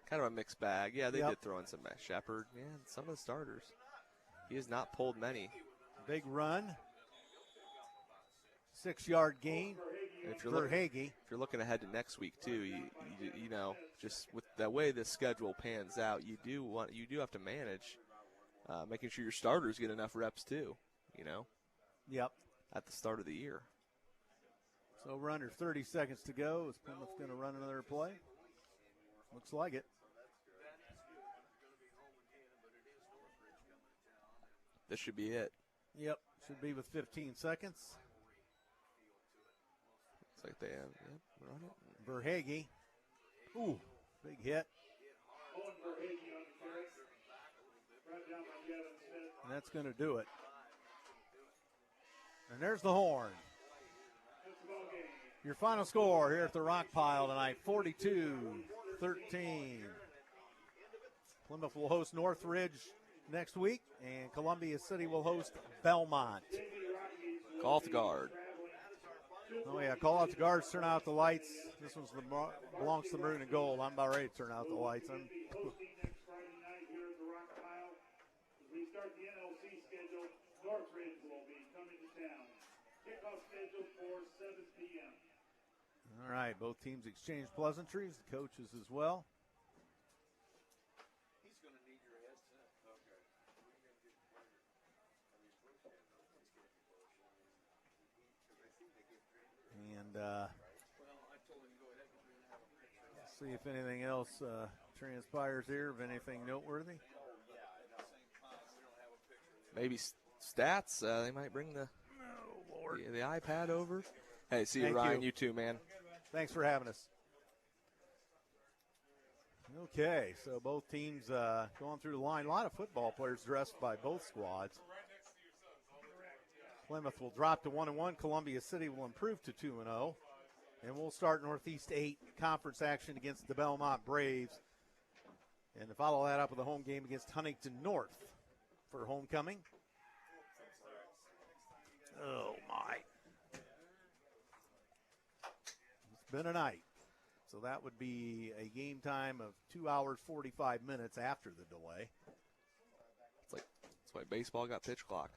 kind of a mixed bag. Yeah, they Yep. did throw in some Shepard. Yeah, some of the starters. He has not pulled many. Big run. 6-yard gain And if you're for looking, Hagee. if you're looking ahead to next week too, you know, just with the way the schedule pans out, you do have to manage making sure your starters get enough reps too. You know, Yep. at the start of the year. So we're under 30 seconds to go. Is Plymouth going to run another play? Looks like it. This should be it. Yep. Should be with 15 seconds. It's like they have run it. Verhage. Ooh, big hit. And that's going to do it. And there's the horn. Your final score here at the Rock Pile tonight, 42-13. Plymouth will host Northridge next week, and Columbia City will host Belmont. Call to guard. Oh, yeah, call out the guards, turn out the lights. This one's belongs to maroon and gold. I'm about ready to turn out the lights. Hosting next Friday night here at the Rock Pile. As we start the NLC schedule, Northridge will be coming to town. Kickoff scheduled for 7 p.m. All right, both teams exchange pleasantries, the coaches as well. He's going to need your headset. Okay. And see if anything else transpires here, of anything noteworthy. Maybe stats. They might bring the iPad over. Hey, see you, Thank Ryan. you. You too, man. Thanks for having us. Okay, so both teams going through the line. A lot of football players dressed by both squads. Plymouth will drop to 1-1. Columbia City will improve to 2-0. And we'll start Northeast 8 conference action against the Belmont Braves. And to follow that up with a home game against Huntington North for homecoming. Oh, my. It's been a night. So that would be a game time of 2 hours, 45 minutes after the delay. That's why baseball got pitch clock.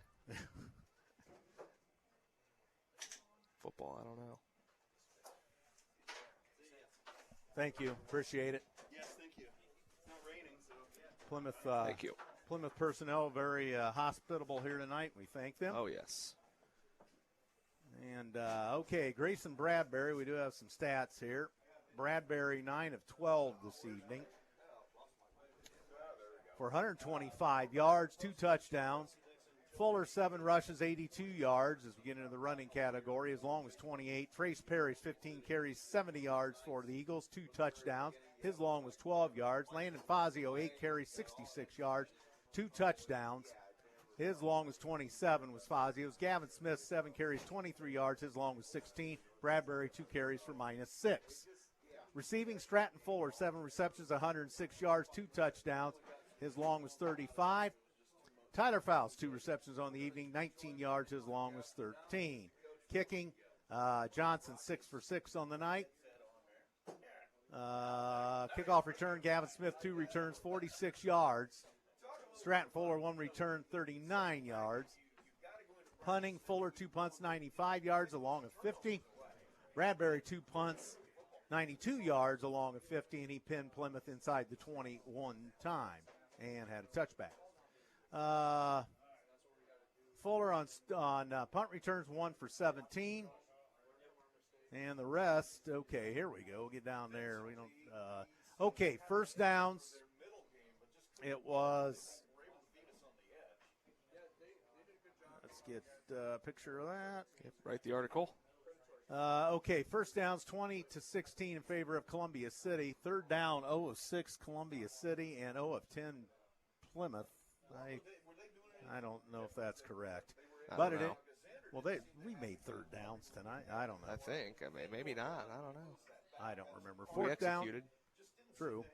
Football, I don't know. Thank you. Appreciate it. Yes, thank you. It's not raining, so. Plymouth, Thank you. Plymouth personnel very hospitable here tonight. We thank them. Oh, yes. And, okay, Grayson Bradbury, we do have some stats here. Bradbury, 9 of 12 this evening for 125 yards, 2 touchdowns. Fuller, 7 rushes, 82 yards as we get into the running category, as long as 28. Trace Parrish, 15 carries, 70 yards for the Eagles, 2 touchdowns. His long was 12 yards. Landon Fazio, 8 carries, 66 yards, 2 touchdowns. His long was 27 was Fazio's. Gavin Smith, 7 carries, 23 yards. His long was 16. Bradbury, 2 carries for -6. Receiving, Stratton Fuller, 7 receptions, 106 yards, 2 touchdowns. His long was 35. Tyler Faust, 2 receptions on the evening, 19 yards. His long was 13. Kicking, Johnson, 6 for 6 on the night. Kickoff return, Gavin Smith, 2 returns, 46 yards. Stratton Fuller, 1 return, 39 yards. Punting, Fuller, 2 punts, 95 yards, along with 50. Bradbury, 2 punts, 92 yards, along with 50, and he pinned Plymouth inside the 21 time and had a touchback. Fuller on punt returns, 1 for 17. And the rest, okay, here we go. We'll get down there. We don't. Okay, first downs. It was. Let's get a picture of that. Write the article. Okay, first downs 20-16 in favor of Columbia City. Third down 0 of 6 Columbia City and 0 of 10 Plymouth. I don't know if that's correct. I don't know. We made third downs tonight. I don't know. I think. I mean, maybe not. I don't know. I don't remember. We executed. True.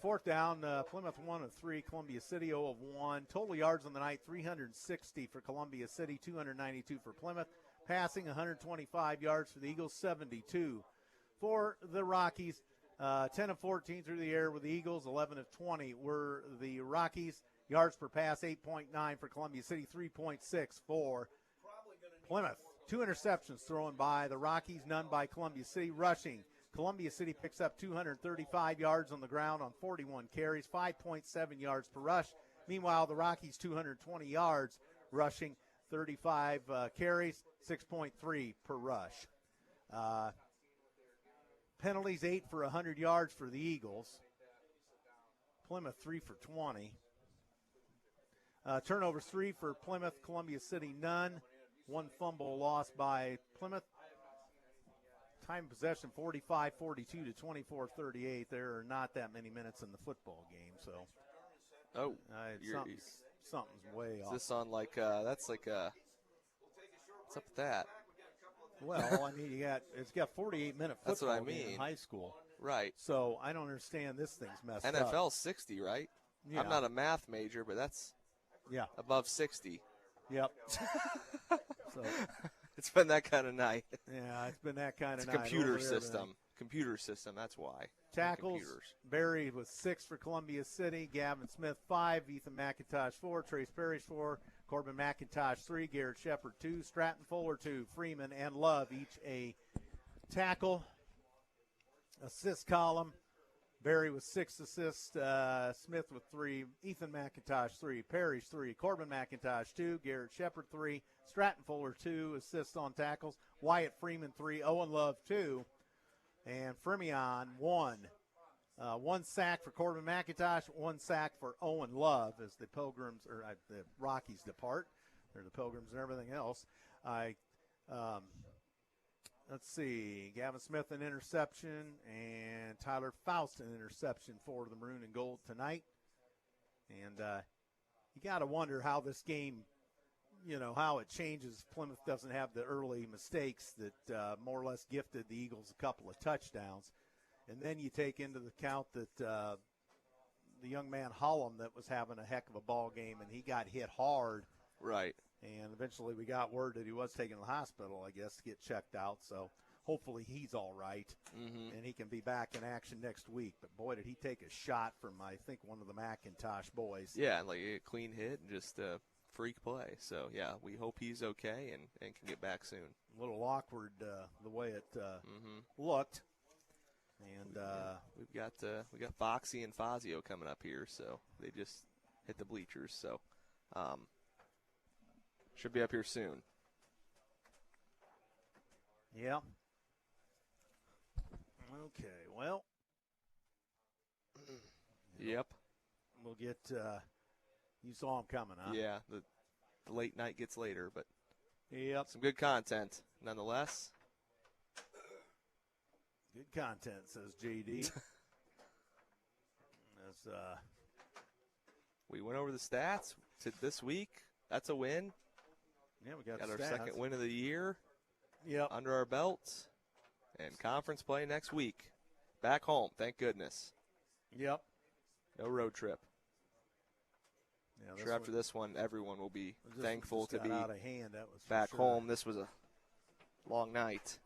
Fourth down, Plymouth 1 of 3, Columbia City 0 of 1. Total yards on the night, 360 for Columbia City, 292 for Plymouth. Passing, 125 yards for the Eagles, 72 for the Rockies. 10 of 14 through the air with the Eagles, 11 of 20 were the Rockies. Yards per pass, 8.9 for Columbia City, 3.6 for Plymouth. 2 interceptions thrown by the Rockies, none by Columbia City. Rushing, Columbia City picks up 235 yards on the ground on 41 carries, 5.7 yards per rush. Meanwhile, the Rockies 220 yards rushing, 35 carries, 6.3 per rush. Penalties, 8 for 100 yards for the Eagles. Plymouth 3 for 20. Turnovers 3 for Plymouth, Columbia City none. 1 fumble lost by Plymouth. Time of possession 45-42 to 24-38. There are not that many minutes in the football game, so. Something's way off. Is this on that's like a, what's up with that? Well, I mean, it's got 48-minute football That's what I game mean. in high school. Right. So I don't understand this thing's messed up. NFL 60, right? Yeah. I'm not a math major, but that's above 60. Yep. So it's been that kind of night. Yeah, it's been that kind of night. Computer system, that's why. Tackles, Barry with 6 for Columbia City, Gavin Smith 5, Ethan McIntosh 4, Trace Parrish 4, Corbin McIntosh 3, Garrett Shepard 2, Stratton Fuller 2, Freeman and Love each a tackle. Assist column, Barry with 6 assists, Smith with 3, Ethan McIntosh 3, Parrish 3, Corbin McIntosh 2, Garrett Shepard 3, Stratton Fuller 2 assists on tackles, Wyatt Freeman 3, Owen Love 2, and Fremion 1. 1 sack for Corbin McIntosh, 1 sack for Owen Love as the Pilgrims, or the Rockies depart. They're the Pilgrims and everything else. Let's see, Gavin Smith an interception and Tyler Faust an interception for the Maroon and Gold tonight. And you got to wonder how this game, how it changes. Plymouth doesn't have the early mistakes that more or less gifted the Eagles a couple of touchdowns. And then you take into account that the young man Hollum that was having a heck of a ball game, and he got hit hard. Right. And eventually we got word that he was taken to the hospital, I guess, to get checked out. So hopefully he's all right, and he can be back in action next week. But, boy, did he take a shot from, I think, one of the McIntosh boys. Yeah, and like a clean hit and just a freak play. So, yeah, we hope he's okay and can get back soon. A little awkward the way it looked. And we got Foxy and Fazio coming up here, so they just hit the bleachers. So should be up here soon. Yeah. Okay. Well. Yep. We'll get. You saw him coming, huh? Yeah. The late night gets later, but. Yep. Some good content, nonetheless. Good content, says JD. We went over the stats this week. That's a win. Yeah, we got our stats. Second win of the year. Yep. Under our belts. And conference play next week. Back home, thank goodness. Yep. No road trip. Yeah, I'm sure after this one, everyone will be thankful to be out of hand, that was back sure. home. This was a long night.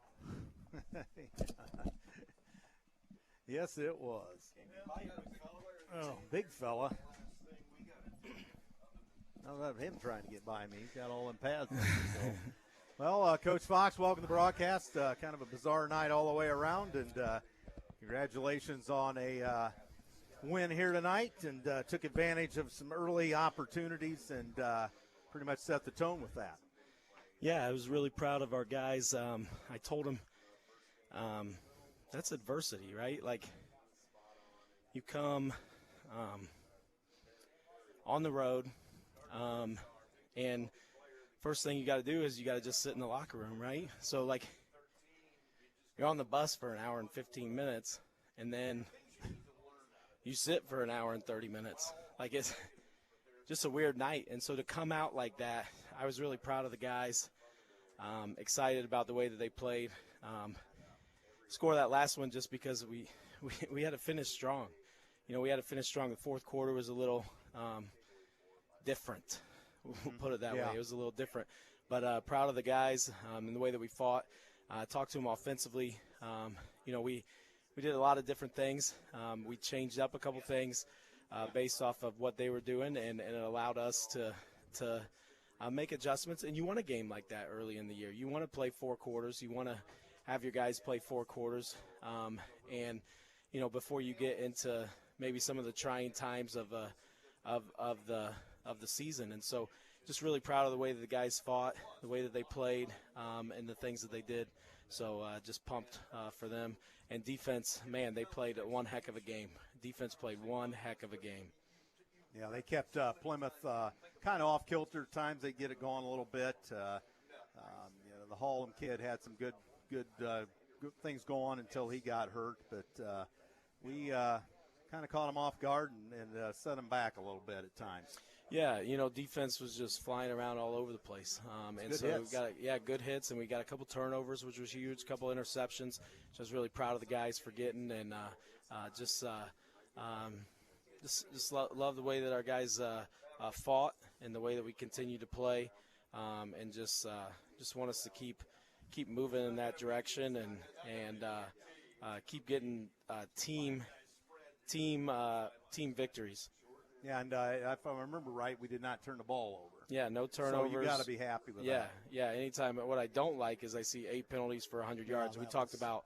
Yes, it was. Oh, big fella. Not about him trying to get by me. He's got all them pads. Well, Coach Fox, welcome to the broadcast. Kind of a bizarre night all the way around, and congratulations on a win here tonight, and took advantage of some early opportunities and pretty much set the tone with that. Yeah, I was really proud of our guys. I told them that's adversity, right? Like, you come on the road, and first thing you got to do is you got to just sit in the locker room, right? So, like, you're on the bus for an hour and 15 minutes, and then you sit for an hour and 30 minutes. Like, it's just a weird night. And so to come out like that, I was really proud of the guys, excited about the way that they played. Score that last one just because we had to finish strong. You know, we had to finish strong. The fourth quarter was a little different. We'll put it that way. It was a little different. But proud of the guys and the way that we fought. Talked to them offensively. You know, we did a lot of different things. We changed up a couple things based off of what they were doing, and it allowed us to make adjustments. And you want a game like that early in the year. You want to play 4 quarters. You want to have your guys play 4 quarters. And, you know, before you get into maybe some of the trying times of the season. And so just really proud of the way that the guys fought, the way that they played, and the things that they did. So just pumped for them. And defense, man, they played one heck of a game. Defense played one heck of a game. Yeah, they kept Plymouth kind of off kilter. Times they get it going a little bit. You know, the Hallum kid had some good things going until he got hurt. But we kind of caught him off guard and set him back a little bit at times. Yeah, you know, defense was just flying around all over the place. And so we got good hits, and we got a couple turnovers, which was huge, a couple interceptions. So I was really proud of the guys for getting, and just love the way that our guys fought and the way that we continue to play, and just want us to keep moving in that direction and keep getting team victories. Yeah, and if I remember right, we did not turn the ball over. Yeah, no turnovers. So you got to be happy with that. Yeah. Anytime, what I don't like is I see 8 penalties for 100 yards. We talked about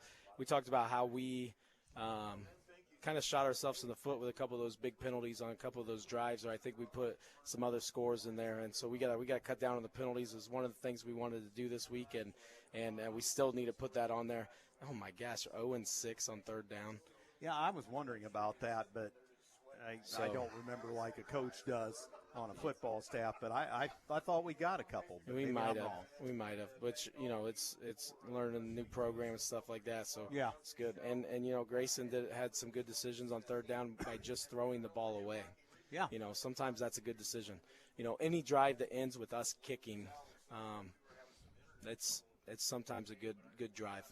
how we kind of shot ourselves in the foot with a couple of those big penalties on a couple of those drives. Or I think we put some other scores in there, and so we got to cut down on the penalties. It was one of the things we wanted to do this week, and we still need to put that on there. Oh my gosh, 0-6 on 3rd down. Yeah, I was wondering about that, but I don't remember like a coach does on a football staff, but I thought we got a couple. But we might have, which, you know, it's learning a new program and stuff like that. So yeah, it's good. And you know, Grayson had some good decisions on 3rd down by just throwing the ball away. Yeah, you know, sometimes that's a good decision. You know, any drive that ends with us kicking, it's sometimes a good drive.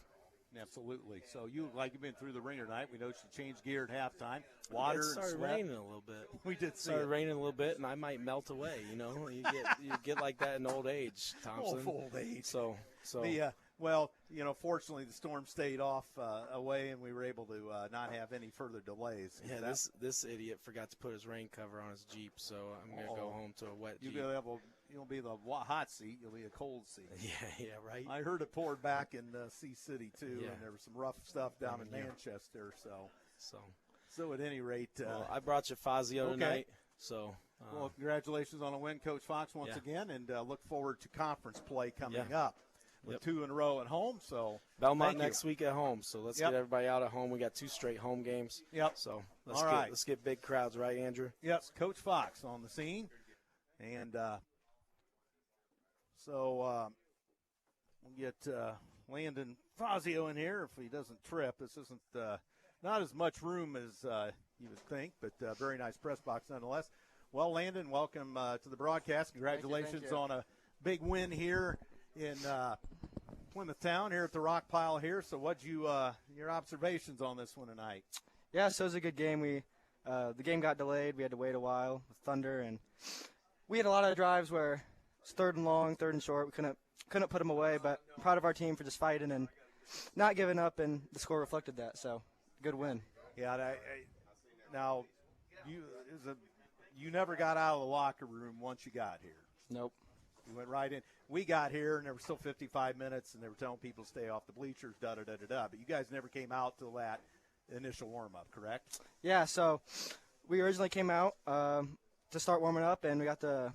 Absolutely. So you've been through the ringer tonight. We know you changed gear at halftime. Water it started and sweat. raining a little bit. We did see started raining a little bit, and I might melt away. You know, you get like that in old age, Thompson. Old age. So well, you know, fortunately the storm stayed off away, and we were able to not have any further delays. Yeah, this idiot forgot to put his rain cover on his Jeep, so I'm gonna go home to a wet Jeep. You'll be the hot seat. You'll be a cold seat. Yeah, right. I heard it poured back in Sea City too, Yeah. and there was some rough stuff down in Manchester. So at any rate, I brought you Fazio tonight. So well, congratulations on a win, Coach Fox, once again, and look forward to conference play coming up. With 2 in a row at home. So Belmont next week at home. So let's get everybody out at home. We got 2 straight home games. Yep. So let's get big crowds, right, Andrew? Yes, Coach Fox on the scene, and so we'll get Landon Fazio in here if he doesn't trip. This isn't not as much room as you would think, but very nice press box nonetheless. Well, Landon, welcome to the broadcast. Congratulations on a big win here in Plymouth Town here at the Rock Pile here. So what'd you your observations on this one tonight? Yeah, so it was a good game. The game got delayed. We had to wait a while with thunder, and we had a lot of drives where it's 3rd and long, 3rd and short. We couldn't put them away, but I'm proud of our team for just fighting and not giving up, and the score reflected that. So good win. Yeah. Now, you never got out of the locker room once you got here. Nope. You went right in. We got here, and there were still 55 minutes, and they were telling people to stay off the bleachers, da-da-da-da-da. But you guys never came out till that initial warm-up, correct? Yeah, so we originally came out to start warming up, and we got the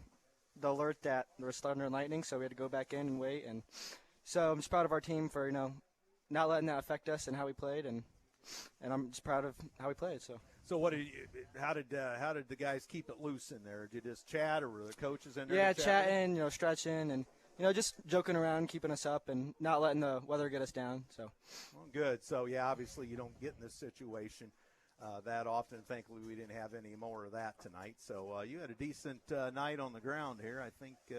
alert that there was thunder and lightning, so we had to go back in and wait. And so I'm just proud of our team for, not letting that affect us and how we played, and I'm just proud of how we played. So how did the guys keep it loose in there? Did you just chat, or were the coaches in there? Yeah, chatting, stretching, and just joking around, keeping us up, and not letting the weather get us down. So well, good. So yeah, obviously you don't get in this situation that often. Thankfully, we didn't have any more of that tonight. So you had a decent night on the ground here. I think if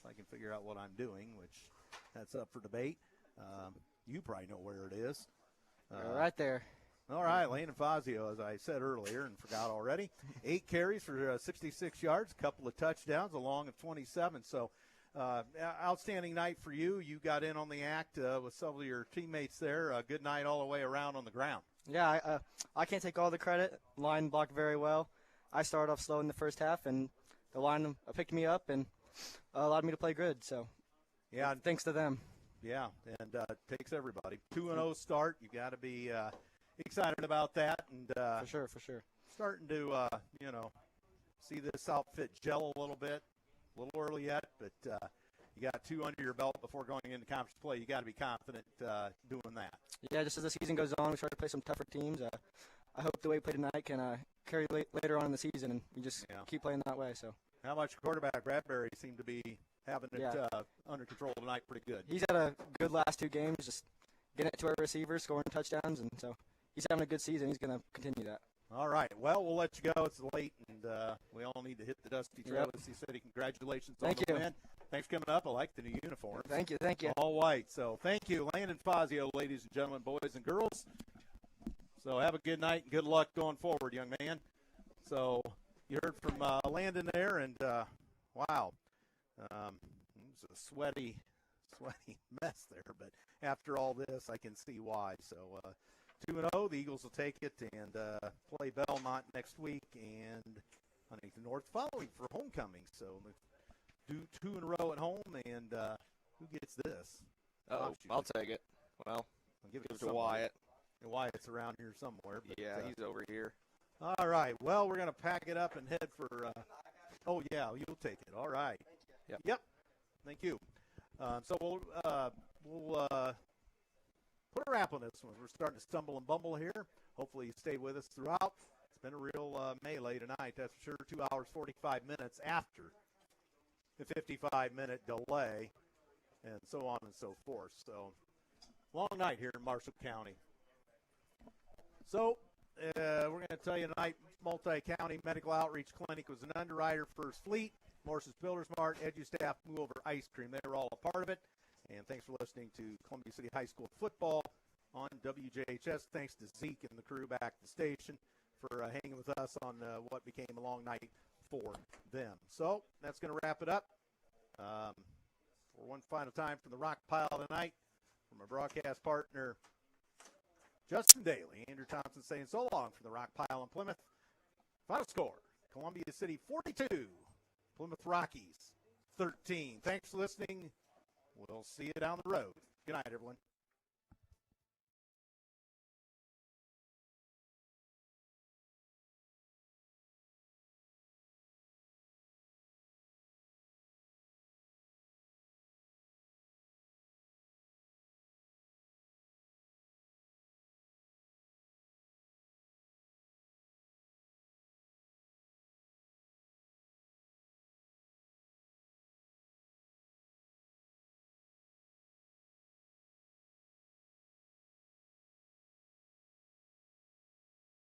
I can figure out what I'm doing, which that's up for debate. You probably know where it is. Right there. All right, Landon Fazio, as I said earlier and forgot already, 8 carries for 66 yards, a couple of touchdowns, a long of 27. So outstanding night for you. You got in on the act with some of your teammates there. A good night all the way around on the ground. Yeah, I can't take all the credit. Line blocked very well. I started off slow in the first half, and the line picked me up and allowed me to play good. So yeah, thanks to them. Yeah, and it takes everybody. 2-0 start. You got to be excited about that, and for sure. Starting to see this outfit gel a little bit. A little early yet, but you got 2 under your belt before going into conference play. You got to be confident doing that. Yeah, just as the season goes on, we start to play some tougher teams. I hope the way we play tonight can carry later on in the season, and we just keep playing that way. So, how much quarterback Bradbury seemed to be having it under control tonight? Pretty good. He's had a good last 2 games, just getting it to our receivers, scoring touchdowns, and so he's having a good season. He's going to continue that. All right. Well, we'll let you go. It's late, and we all need to hit the dusty trail. Let's see, City. Congratulations on the win. Thanks for coming up. I like the new uniform. Thank you. All white. So thank you, Landon Fazio, ladies and gentlemen, boys and girls. So have a good night and good luck going forward, young man. So you heard from Landon there, and wow, it was a sweaty mess there. But after all this, I can see why. So 2-0, the Eagles will take it and play Belmont next week, and Huntington North following for homecoming. So do 2 in a row at home, and who gets this? I'll take it. Well, I'll give it to Wyatt. And Wyatt's around here somewhere. But, yeah, he's over here. All right. Well, we're going to pack it up and head for oh, yeah, you'll take it. All right. Yep. Thank you. So we'll put a wrap on this one. We're starting to stumble and bumble here. Hopefully you stay with us throughout. It's been a real melee tonight, that's for sure. 2 hours, 45 minutes after the 55-minute delay, and so on and so forth. So long night here in Marshall County. So we're going to tell you tonight, Multi-County Medical Outreach Clinic was an underwriter, First Fleet, Morse's Builders Mart, EduStaff, Move Over Ice Cream. They were all a part of it. And thanks for listening to Columbia City High School football on WJHS. Thanks to Zeke and the crew back at the station for hanging with us on what became a long night for them. So that's going to wrap it up. For one final time from the Rock Pile tonight, from our broadcast partner, Justin Daly, Andrew Thompson saying so long from the Rock Pile in Plymouth. Final score, Columbia City 42, Plymouth Rockies 13. Thanks for listening. We'll see you down the road. Good night, everyone.